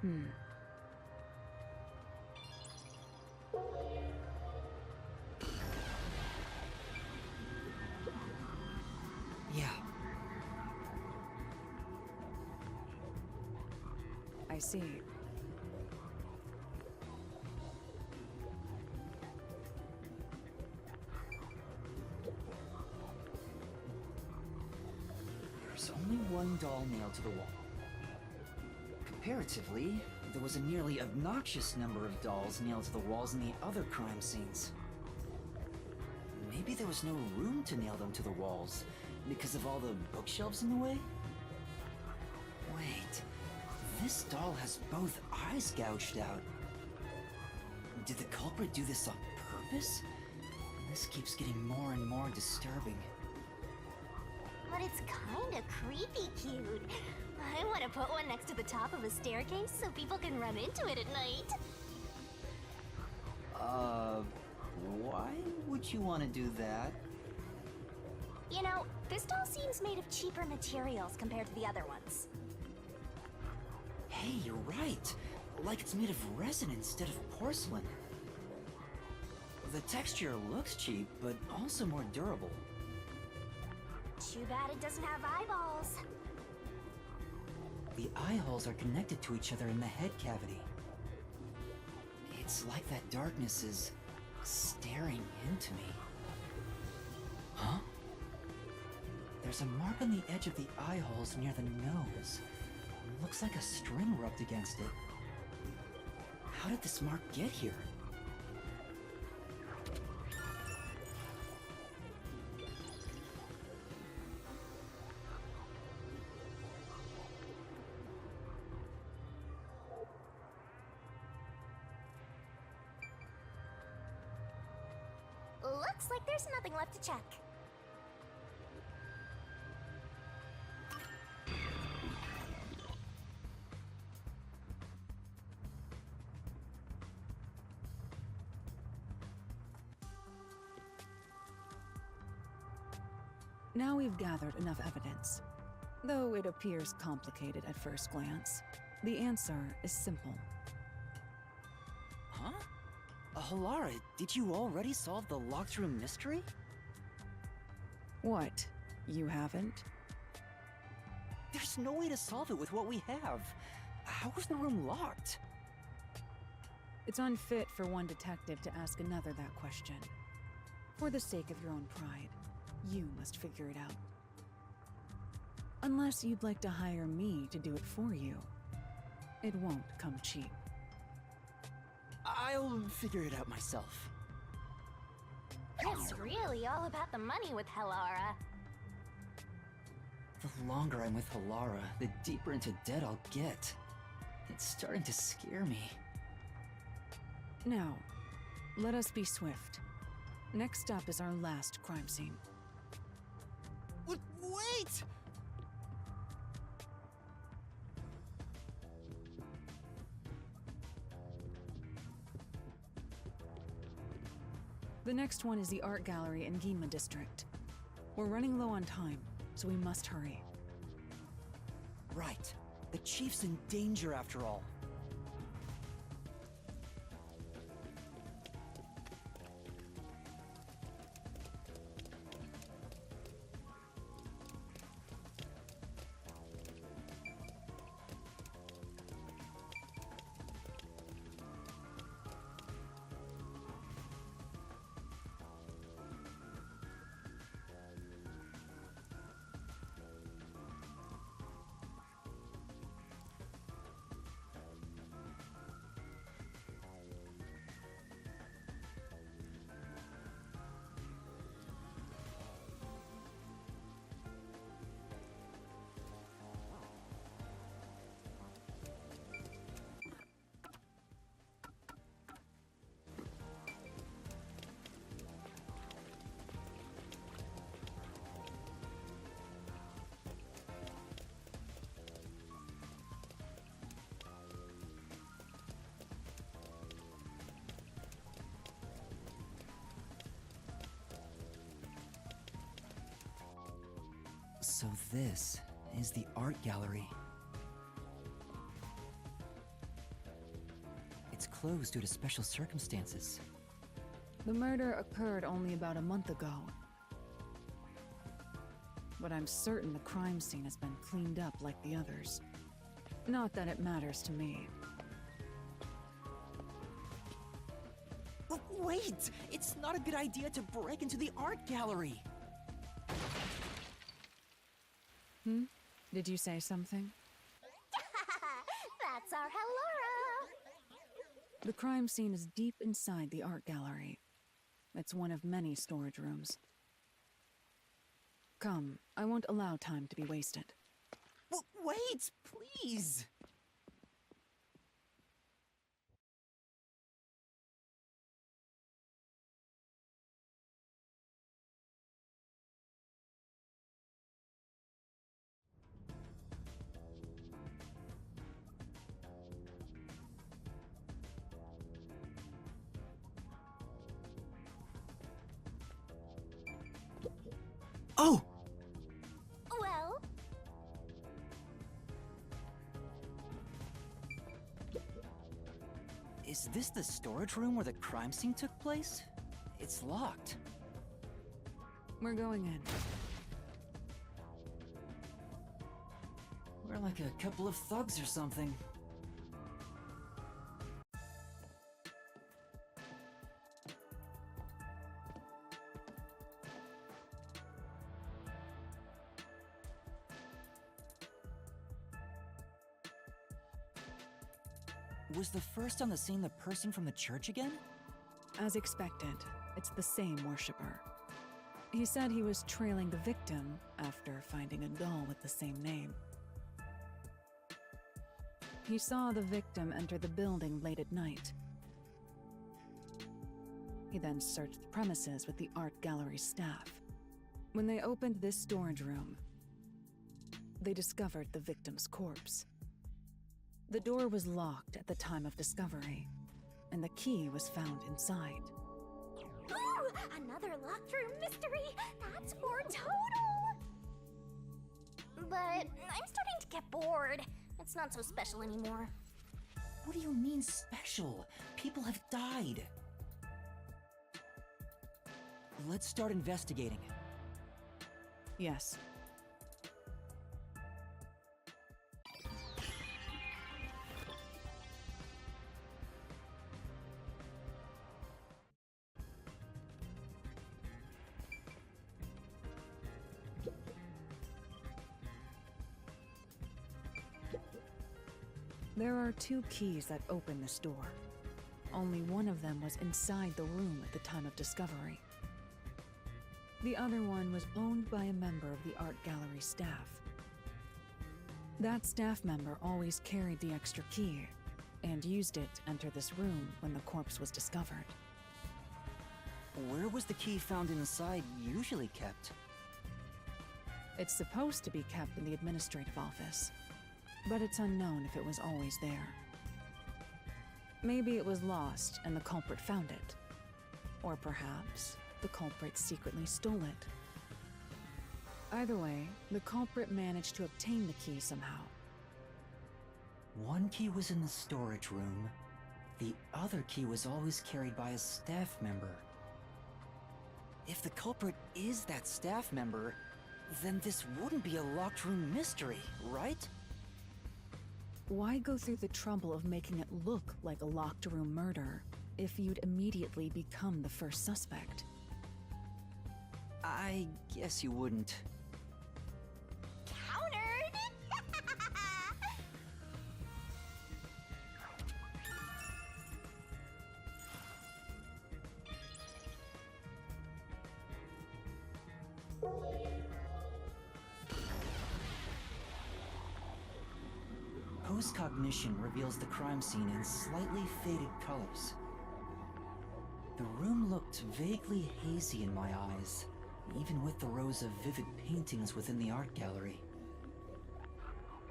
Hmm. Yeah. I see. There's only one doll nailed to the wall. Comparatively, there was a nearly obnoxious number of dolls nailed to the walls in the other crime scenes. Maybe there was no room to nail them to the walls because of all the bookshelves in the way? Wait, this doll has both eyes gouged out. Did the culprit do this on purpose? This keeps getting more and more disturbing. But it's kinda creepy cute. I want to put one next to the top of a staircase so people can run into it at night. Why would you want to do that? You know, this doll seems made of cheaper materials compared to the other ones. Hey, you're right. Like it's made of resin instead of porcelain. The texture looks cheap, but also more durable. Too bad it doesn't have eyeballs. The eye holes are connected to each other in the head cavity. It's like that darkness is staring into me. Huh? There's a mark on the edge of the eye holes near the nose. Looks like a string rubbed against it. How did this mark get here? Looks like there's nothing left to check. Now we've gathered enough evidence. Though it appears complicated at first glance, the answer is simple. Huh? Halara, did you already solve the locked room mystery? What? You haven't? There's no way to solve it with what we have. How is the room locked? It's unfit for one detective to ask another that question. For the sake of your own pride, you must figure it out. Unless you'd like to hire me to do it for you. It won't come cheap. I'll figure it out myself. It's really all about the money with Halara. The longer I'm with Halara, the deeper into debt I'll get. It's starting to scare me. Now, let us be swift. Next up is our last crime scene. Wait! The next one is the art gallery in Ginma district. We're running low on time, so we must hurry. Right. The chief's in danger after all. So this is the art gallery. It's closed due to special circumstances. The murder occurred only about a month ago. But I'm certain the crime scene has been cleaned up like the others. Not that it matters to me. But wait! It's not a good idea to break into the art gallery! Did you say something? That's our Halara! The crime scene is deep inside the art gallery. It's one of many storage rooms. Come, I won't allow time to be wasted. Wait, please! Oh! Well? Is this the storage room where the crime scene took place? It's locked. We're going in. We're like a couple of thugs or something. Was the first on the scene the person from the church again? As expected, it's the same worshipper. He said he was trailing the victim after finding a doll with the same name. He saw the victim enter the building late at night. He then searched the premises with the art gallery staff. When they opened this storage room, they discovered the victim's corpse. The door was locked at the time of discovery, and the key was found inside. Ooh! Another locked room mystery! That's 4 total! but I'm starting to get bored. It's not so special anymore. What do you mean special? People have died. Let's start investigating. Yes. There are 2 keys that open this door. Only one of them was inside the room at the time of discovery. The other one was owned by a member of the art gallery staff. That staff member always carried the extra key and used it to enter this room when the corpse was discovered. Where was the key found inside usually kept? It's supposed to be kept in the administrative office, but it's unknown if it was always there. Maybe it was lost and the culprit found it. Or perhaps the culprit secretly stole it. Either way, the culprit managed to obtain the key somehow. One key was in the storage room. The other key was always carried by a staff member. If the culprit is that staff member, then this wouldn't be a locked room mystery, right? Why go through the trouble of making it look like a locked room murder if you'd immediately become the first suspect? I guess you wouldn't. Countered! Post-cognition reveals the crime scene in slightly faded colors. The room looked vaguely hazy in my eyes, even with the rows of vivid paintings within the art gallery.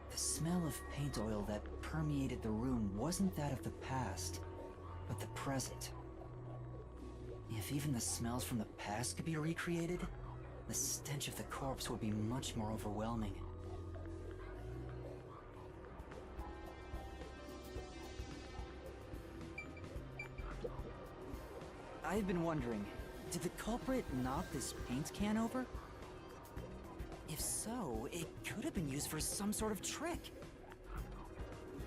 The smell of paint oil that permeated the room wasn't that of the past, but the present. If even the smells from the past could be recreated, the stench of the corpse would be much more overwhelming. I've been wondering, did the culprit knock this paint can over? If so, it could have been used for some sort of trick.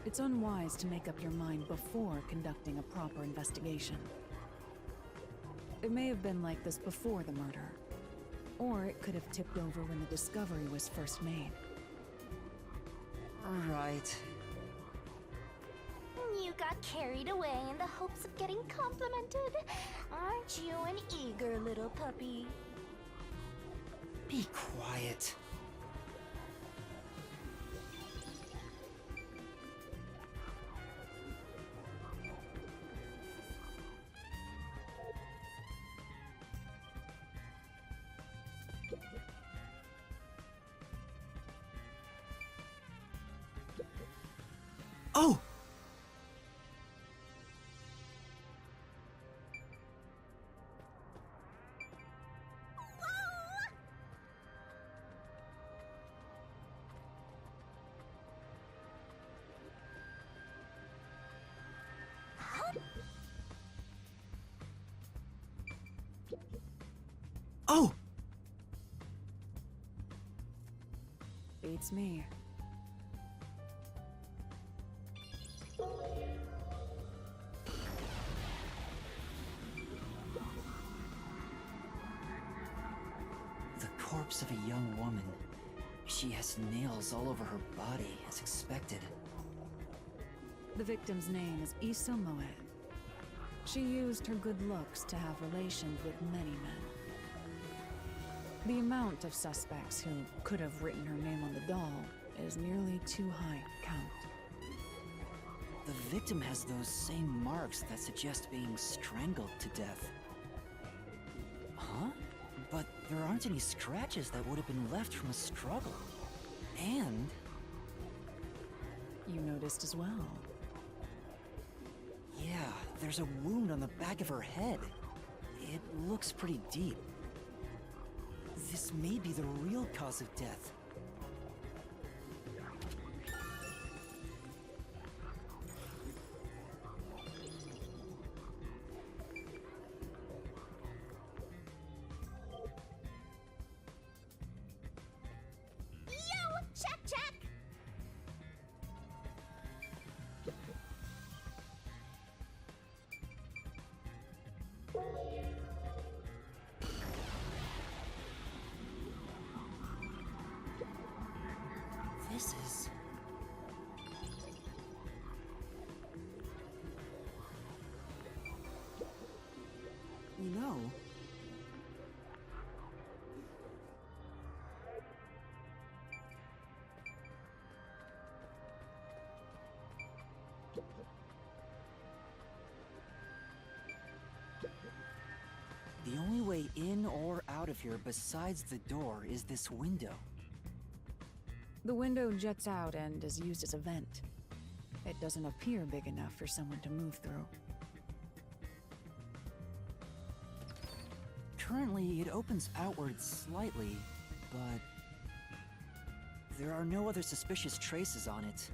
It's unwise to make up your mind before conducting a proper investigation. It may have been like this before the murder, or it could have tipped over when the discovery was first made. Right. You got carried away in the hopes of getting complimented. Aren't you an eager little puppy? Be quiet. Oh! Oh! Beats me. The corpse of a young woman. She has nails all over her body, as expected. The victim's name is Issa Moe. She used her good looks to have relations with many men. The amount of suspects who could have written her name on the doll is nearly too high to count. The victim has those same marks that suggest being strangled to death. Huh? But there aren't any scratches that would have been left from a struggle. And... You noticed as well. Yeah, there's a wound on the back of her head. It looks pretty deep. This may be the real cause of death. No. The only way in or out of here besides the door is this window. The window jets out and is used as a vent. It doesn't appear big enough for someone to move through. Currently, it opens outward slightly, but there are no other suspicious traces on it.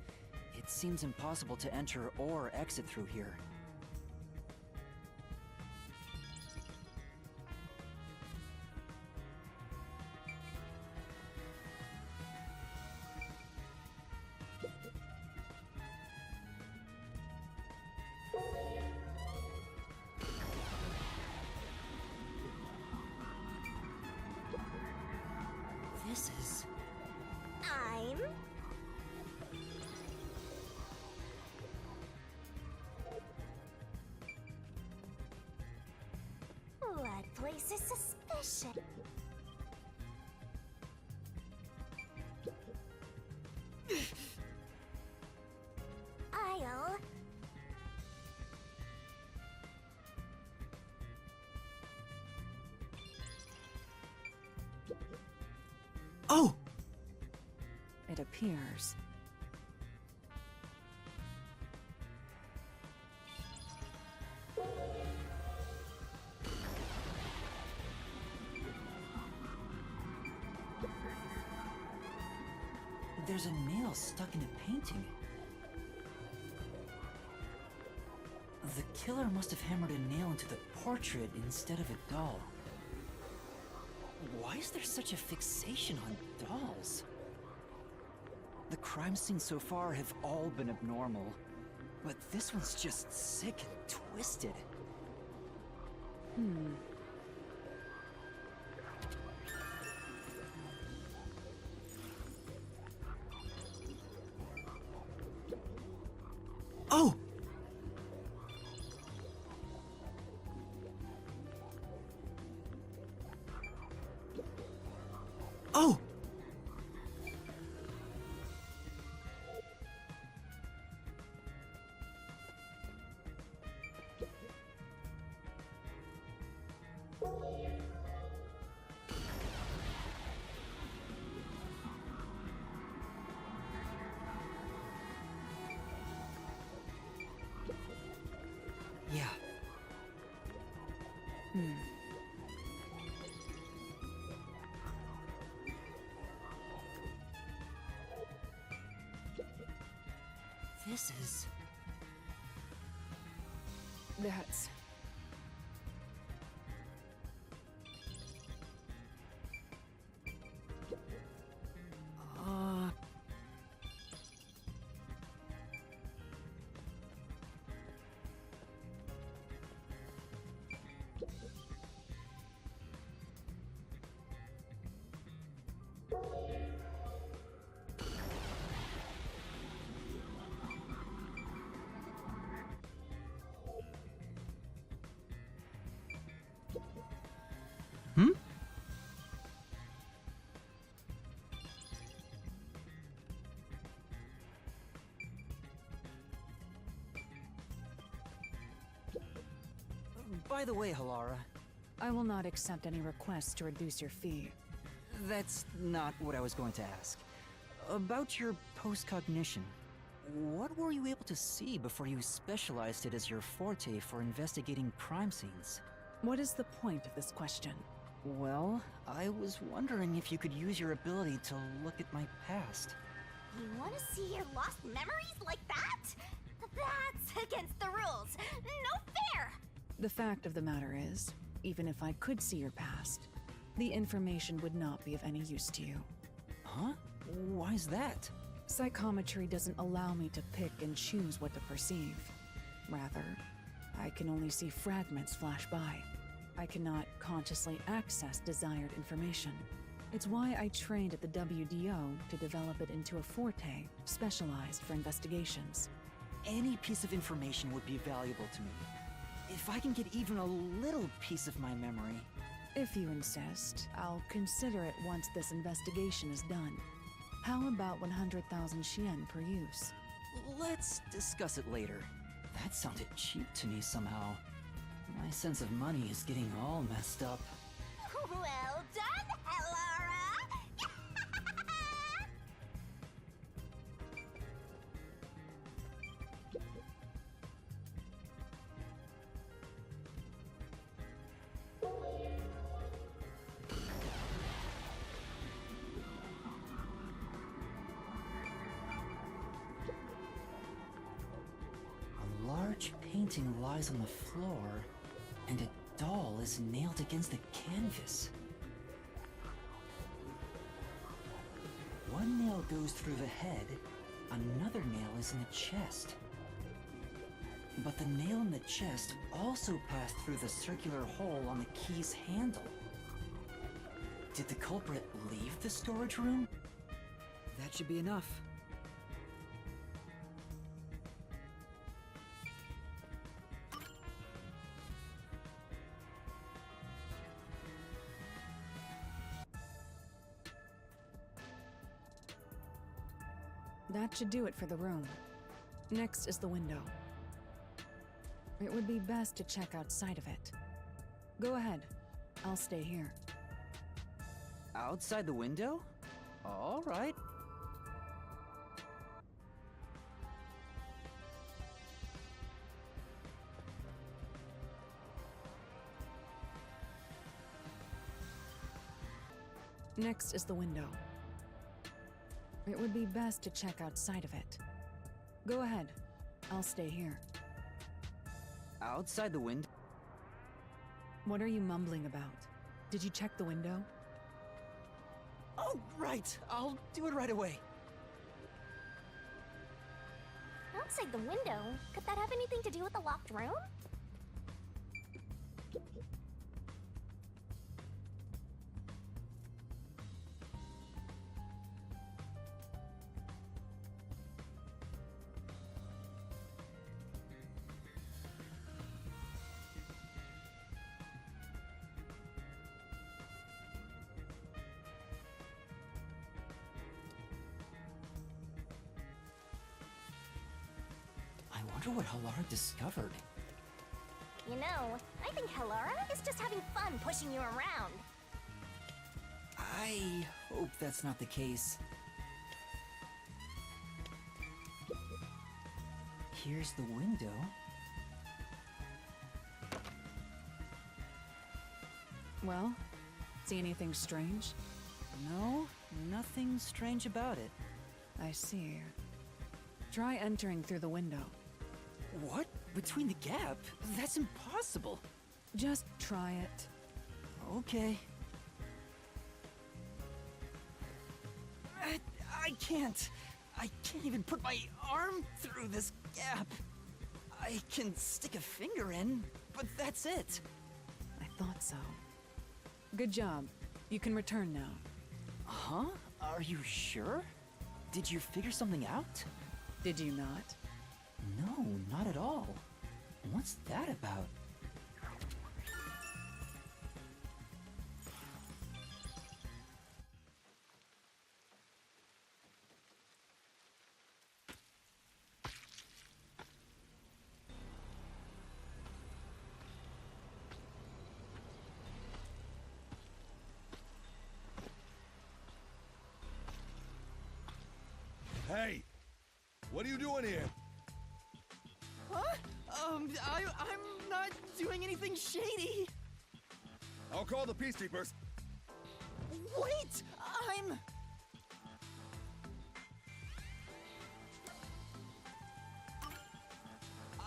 It seems impossible to enter or exit through here. This is... I'm... What place is suspicious? I'll... Oh! It appears. There's a nail stuck in a painting. The killer must have hammered a nail into the portrait instead of a doll. Why is there such a fixation on dolls? The crime scenes so far have all been abnormal, but this one's just sick and twisted. Oh! Oh! Yeah. This is... That's... By the way, Halara... I will not accept any requests to reduce your fee. That's not what I was going to ask. About your post-cognition, what were you able to see before you specialized it as your forte for investigating crime scenes? What is the point of this question? Well, I was wondering if you could use your ability to look at my past. You want to see your lost memories like that? That's against the rules. No fair! The fact of the matter is, even if I could see your past, the information would not be of any use to you. Huh? Why's that? Psychometry doesn't allow me to pick and choose what to perceive. Rather, I can only see fragments flash by. I cannot consciously access desired information. It's why I trained at the WDO to develop it into a forte specialized for investigations. Any piece of information would be valuable to me. If I can get even a little piece of my memory. If you insist, I'll consider it once this investigation is done. How about 100,000 Yen per use? Let's discuss it later. That sounded cheap to me somehow. My sense of money is getting all messed up. Well done, Halara! A large painting lies on the floor, and a doll is nailed against the canvas. One nail goes through the head, another nail is in the chest. But the nail in the chest also passed through the circular hole on the key's handle. Did the culprit leave the storage room? That should be enough. That should do it for the room. Next is the window. It would be best to check outside of it. Go ahead. I'll stay here. Outside the window? All right. Next is the window. It would be best to check outside of it. Go ahead. I'll stay here. Outside the window? What are you mumbling about? Did you check the window? Oh, right. I'll do it right away. Outside the window? Could that have anything to do with the locked room? I wonder what Halara discovered. You know, I think Halara is just having fun pushing you around. I hope that's not the case. Here's the window. Well, see anything strange? No, nothing strange about it. I see. Try entering through the window. What? Between the gap? That's impossible. Just try it. Okay. I can't. I can't even put my arm through this gap. I can stick a finger in, but that's it. I thought so. Good job. You can return now. Huh? Are you sure? Did you figure something out? Did you not? No, not at all. What's that about? Hey! What are you doing here? Huh? I'm not doing anything shady. I'll call the peacekeepers. Wait!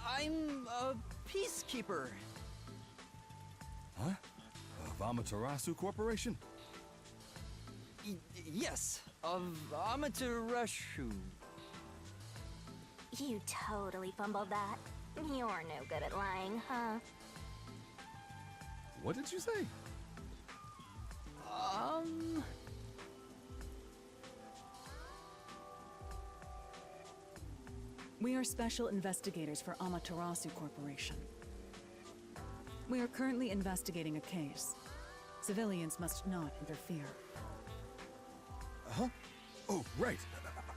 I'm a peacekeeper. Huh? Of Amaterasu Corporation? Yes, of Amaterasu. You totally fumbled that. You're no good at lying, huh? What did you say? We are special investigators for Amaterasu Corporation. We are currently investigating a case. Civilians must not interfere. Huh? Oh, right.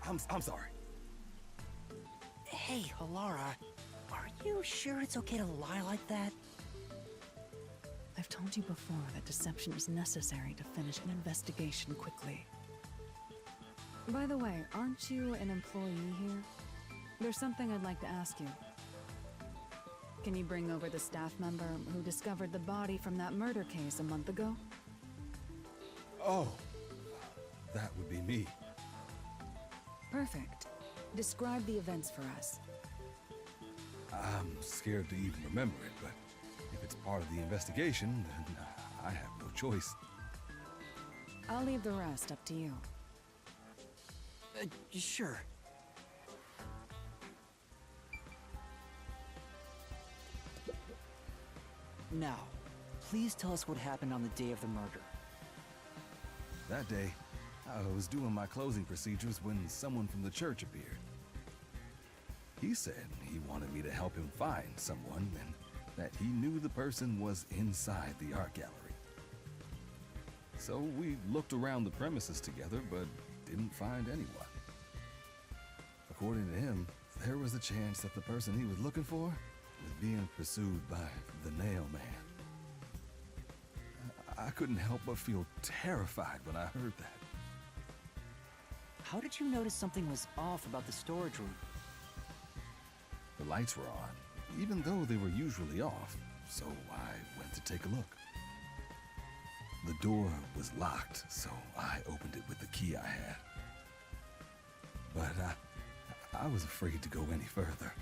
I'm sorry. Hey, Halara, are you sure it's okay to lie like that? I've told you before that deception is necessary to finish an investigation quickly. By the way, aren't you an employee here? There's something I'd like to ask you. Can you bring over the staff member who discovered the body from that murder case a month ago? Oh, that would be me. Perfect. Describe the events for us. I'm scared to even remember it, but if it's part of the investigation, then I have no choice. I'll leave the rest up to you. Sure. Now, please tell us what happened on the day of the murder. That day, I was doing my closing procedures when someone from the church appeared. He said he wanted me to help him find someone and that he knew the person was inside the art gallery. So we looked around the premises together, but didn't find anyone. According to him, there was a chance that the person he was looking for was being pursued by the Nail Man. I couldn't help but feel terrified when I heard that. How did you notice something was off about the storage room? The lights were on, even though they were usually off, so I went to take a look. The door was locked, so I opened it with the key I had. But I was afraid to go any further.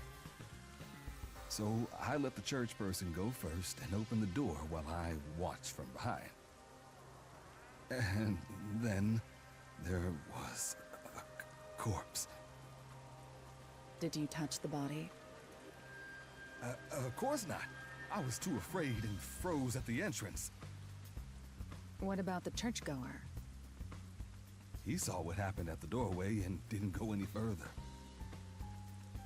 So I let the church person go first and open the door while I watched from behind. And then there was a corpse. Did you touch the body? Of course not. I was too afraid and froze at the entrance. What about the churchgoer? He saw what happened at the doorway and didn't go any further.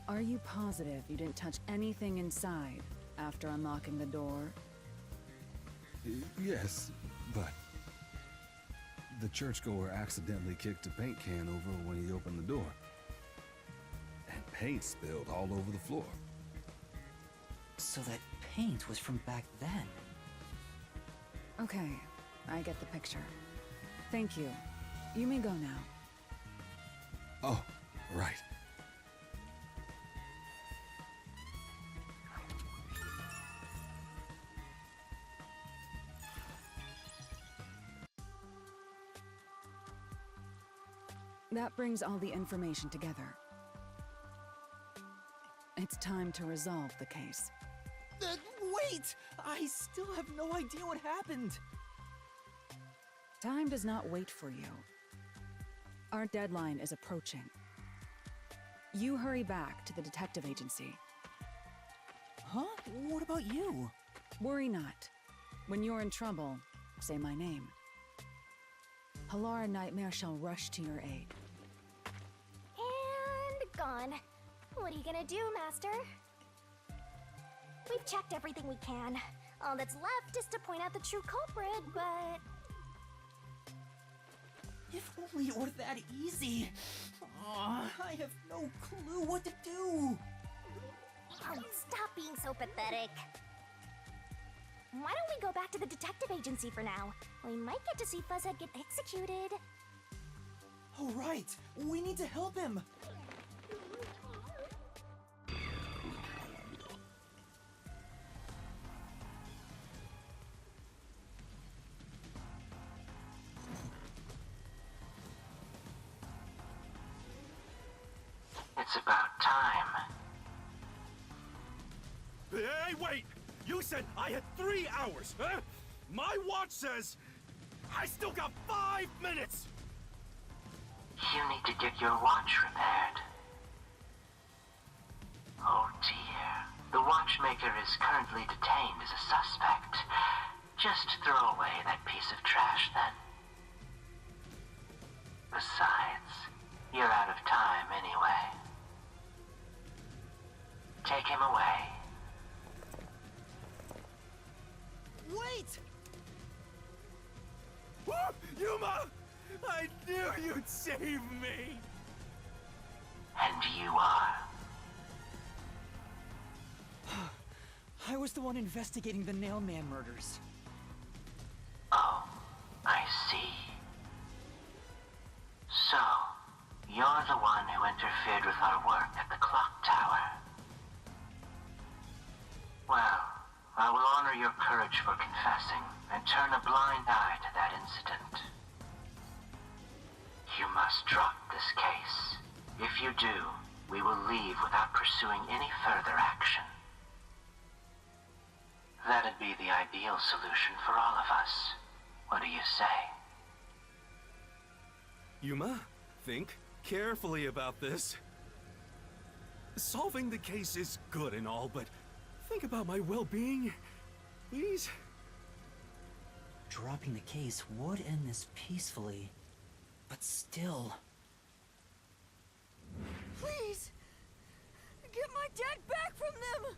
Are you positive you didn't touch anything inside after unlocking the door? Yes, but the churchgoer accidentally kicked a paint can over when he opened the door. And paint spilled all over the floor. So that paint was from back then. Okay, I get the picture. Thank you. You may go now. Oh, right. That brings all the information together. It's time to resolve the case. Wait! I still have no idea what happened! Time does not wait for you. Our deadline is approaching. You hurry back to the detective agency. Huh? What about you? Worry not. When you're in trouble, say my name. Halara Nightmare shall rush to your aid. And gone. What are you gonna do, Master? We've checked everything we can. All that's left is to point out the true culprit, but... If only it were that easy. I have no clue what to do. Oh, stop being so pathetic. Why don't we go back to the detective agency for now? We might get to see Fuzzhead get executed. Oh, right. We need to help him. It's about time. Hey, wait! You said I had 3 hours, huh? My watch says I still got 5 minutes! You need to get your watch repaired. Oh dear. The watchmaker is currently detained as a suspect. Just throw away that piece of trash then. Besides, you're out of time anyway. Take him away. Yuma! I knew you'd save me! And you are. I was the one investigating the Nailman murders. Oh, I see. So, you're the one who interfered with our work at the clock tower. Well, I will honor your courage for confessing and turn a blind eye to that incident. You must drop this case. If you do, we will leave without pursuing any further action. That'd be the ideal solution for all of us. What do you say? Yuma, think carefully about this. Solving the case is good and all, but think about my well-being, please? Dropping the case would end this peacefully, but still... Please! Get my dad back from them!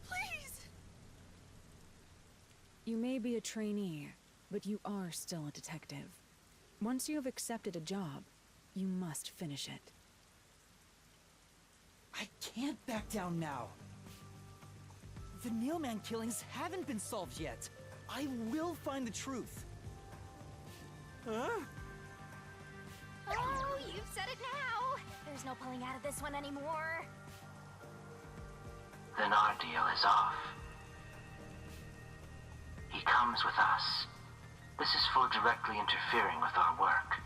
Please! You may be a trainee, but you are still a detective. Once you have accepted a job, you must finish it. I can't back down now. The Nailman killings haven't been solved yet. I will find the truth. Huh? Oh, you've said it now. There's no pulling out of this one anymore. Then our deal is off. He comes with us. This is for directly interfering with our work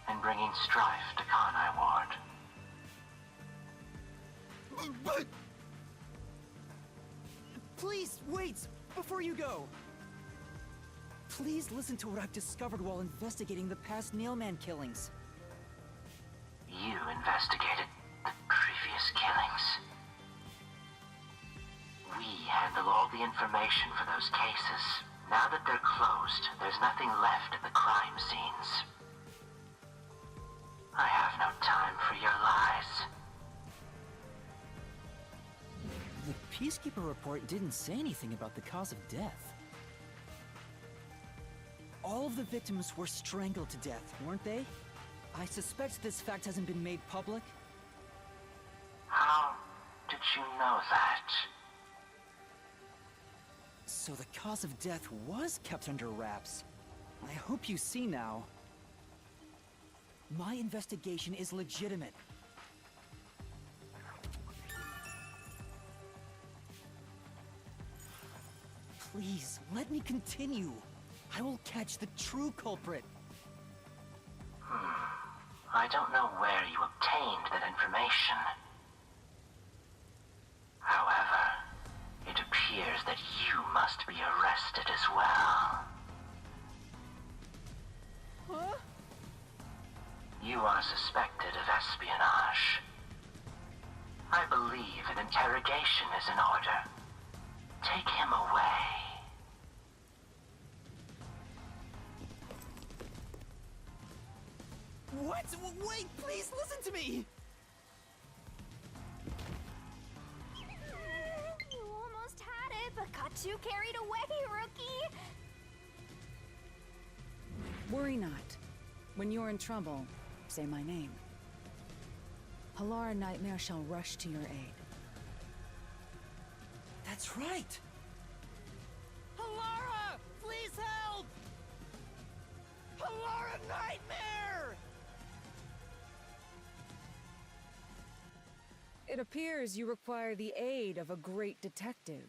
and bringing strife to Kanai Ward. But... Please, wait! Before you go! Please listen to what I've discovered while investigating the past Nailman killings. You investigated the previous killings. We handle all the information for those cases. Now that they're closed, there's nothing left at the crime scenes. I have no time for your lies. The Peacekeeper report didn't say anything about the cause of death. All of the victims were strangled to death, weren't they? I suspect this fact hasn't been made public. How did you know that? So the cause of death was kept under wraps. I hope you see now. My investigation is legitimate. Please, let me continue. I will catch the true culprit. I don't know where you obtained that information. However, it appears that you must be arrested as well. Huh? You are suspected of espionage. I believe an interrogation is in order. Take him away. What? Wait, please listen to me! You almost had it, but got too carried away, rookie! Worry not. When you're in trouble, say my name. Halara Nightmare shall rush to your aid. That's right! Halara! Please help! Halara Nightmare! It appears you require the aid of a great detective.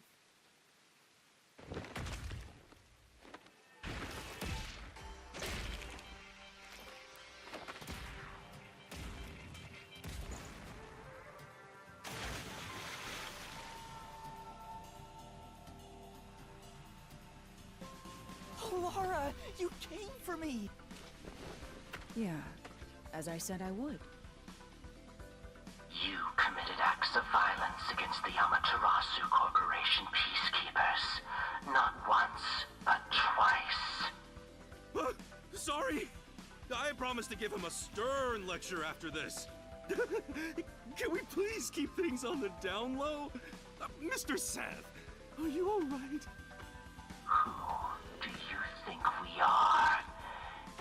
Halara, you came for me! Yeah, as I said I would. You committed acts of violence against the Amaterasu Corporation peacekeepers. Not once, but twice. Sorry! I promised to give him a stern lecture after this. Can we please keep things on the down low? Mr. Seth, are you alright? Who do you think we are?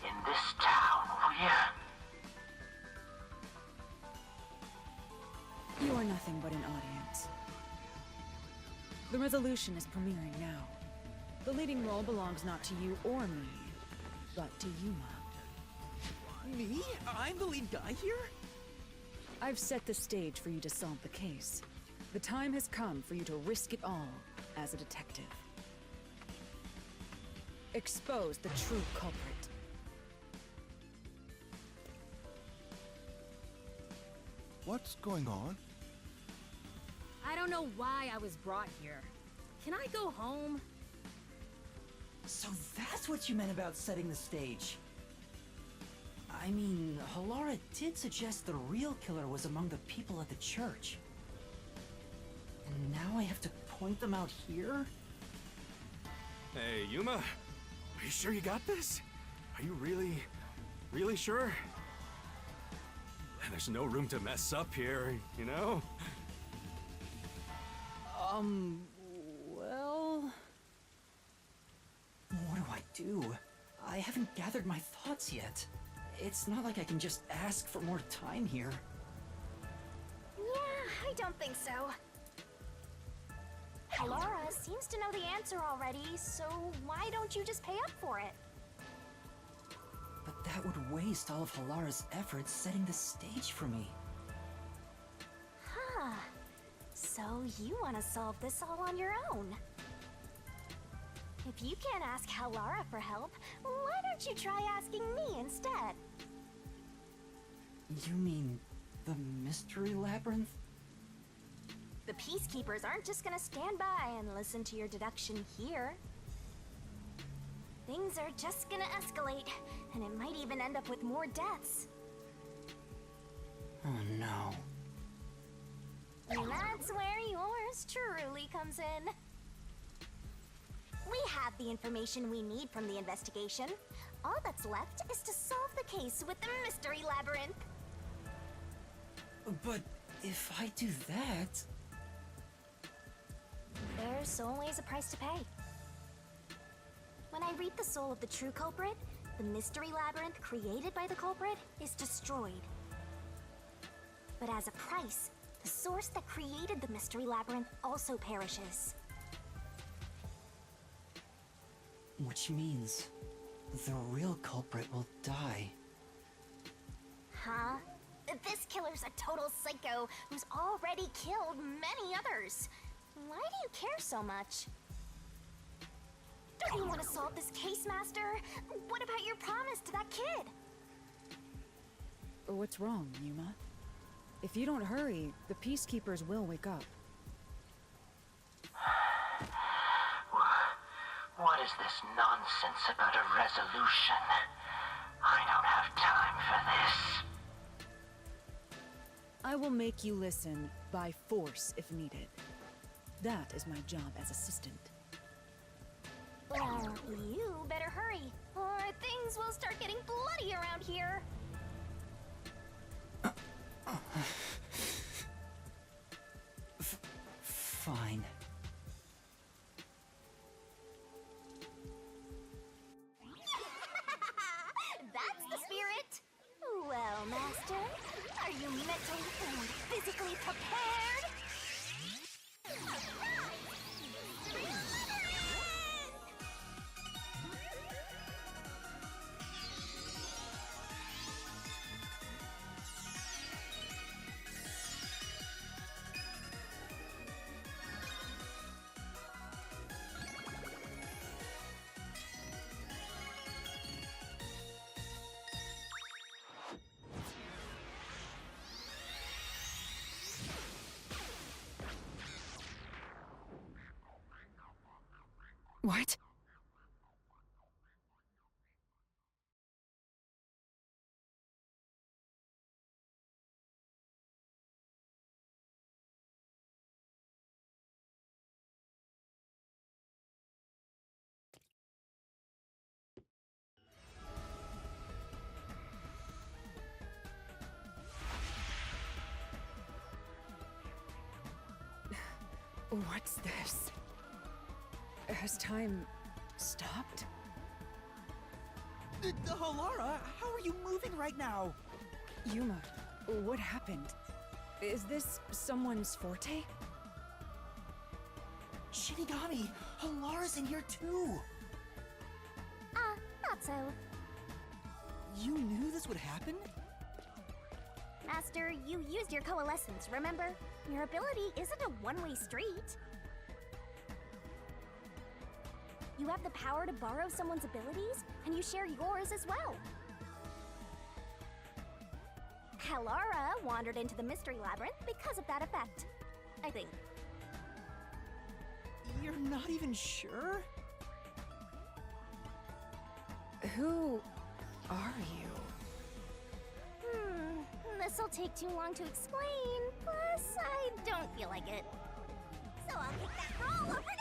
In Resolution is premiering now. The leading role belongs not to you or me, but to Yuma. Me? I'm the lead guy here? I've set the stage for you to solve the case. The time has come for you to risk it all as a detective. Expose the true culprit. What's going on? I don't know why I was brought here. Can I go home? So that's what you meant about setting the stage. I mean, Halara did suggest the real killer was among the people at the church. And now I have to point them out here? Hey, Yuma. Are you sure you got this? Are you really sure? There's no room to mess up here, you know? Well... What do I do? I haven't gathered my thoughts yet. It's not like I can just ask for more time here. Yeah, I don't think so. Halara seems to know the answer already, so why don't you just pay up for it? But that would waste all of Halara's efforts setting the stage for me. Huh. So you want to solve this all on your own? If you can't ask Halara for help, why don't you try asking me instead? You mean the mystery labyrinth? The peacekeepers aren't just gonna stand by and listen to your deduction here. Things are just gonna escalate, and it might even end up with more deaths. Oh no. And that's where yours truly comes in. We have the information we need from the investigation. All that's left is to solve the case with the mystery labyrinth. But if I do that... There's always a price to pay. When I read the soul of the true culprit, the mystery labyrinth created by the culprit is destroyed. But as a price, the source that created the mystery labyrinth also perishes. Which means the real culprit will die. Huh? This killer's a total psycho who's already killed many others. Why do you care so much? Don't you want to solve this case, Master? What about your promise to that kid? What's wrong, Yuma? If you don't hurry, the peacekeepers will wake up. What is this nonsense about a resolution? I don't have time for this. I will make you listen by force if needed. That is my job as assistant. Well, you better hurry, or things will start getting bloody around here. Fine. That's the spirit. Well, Master, are you mentally and physically prepared? What? What's this? Has time stopped? Halara, how are you moving right now? Yuma, what happened? Is this someone's forte? Shinigami, Halara's in here too! Not so. You knew this would happen? Master, you used your coalescence, remember? Your ability isn't a one-way street. You have the power to borrow someone's abilities, and you share yours as well. Halara wandered into the Mystery Labyrinth because of that effect, I think. You're not even sure? Who are you? This'll take too long to explain, plus I don't feel like it. So I'll kick that roll over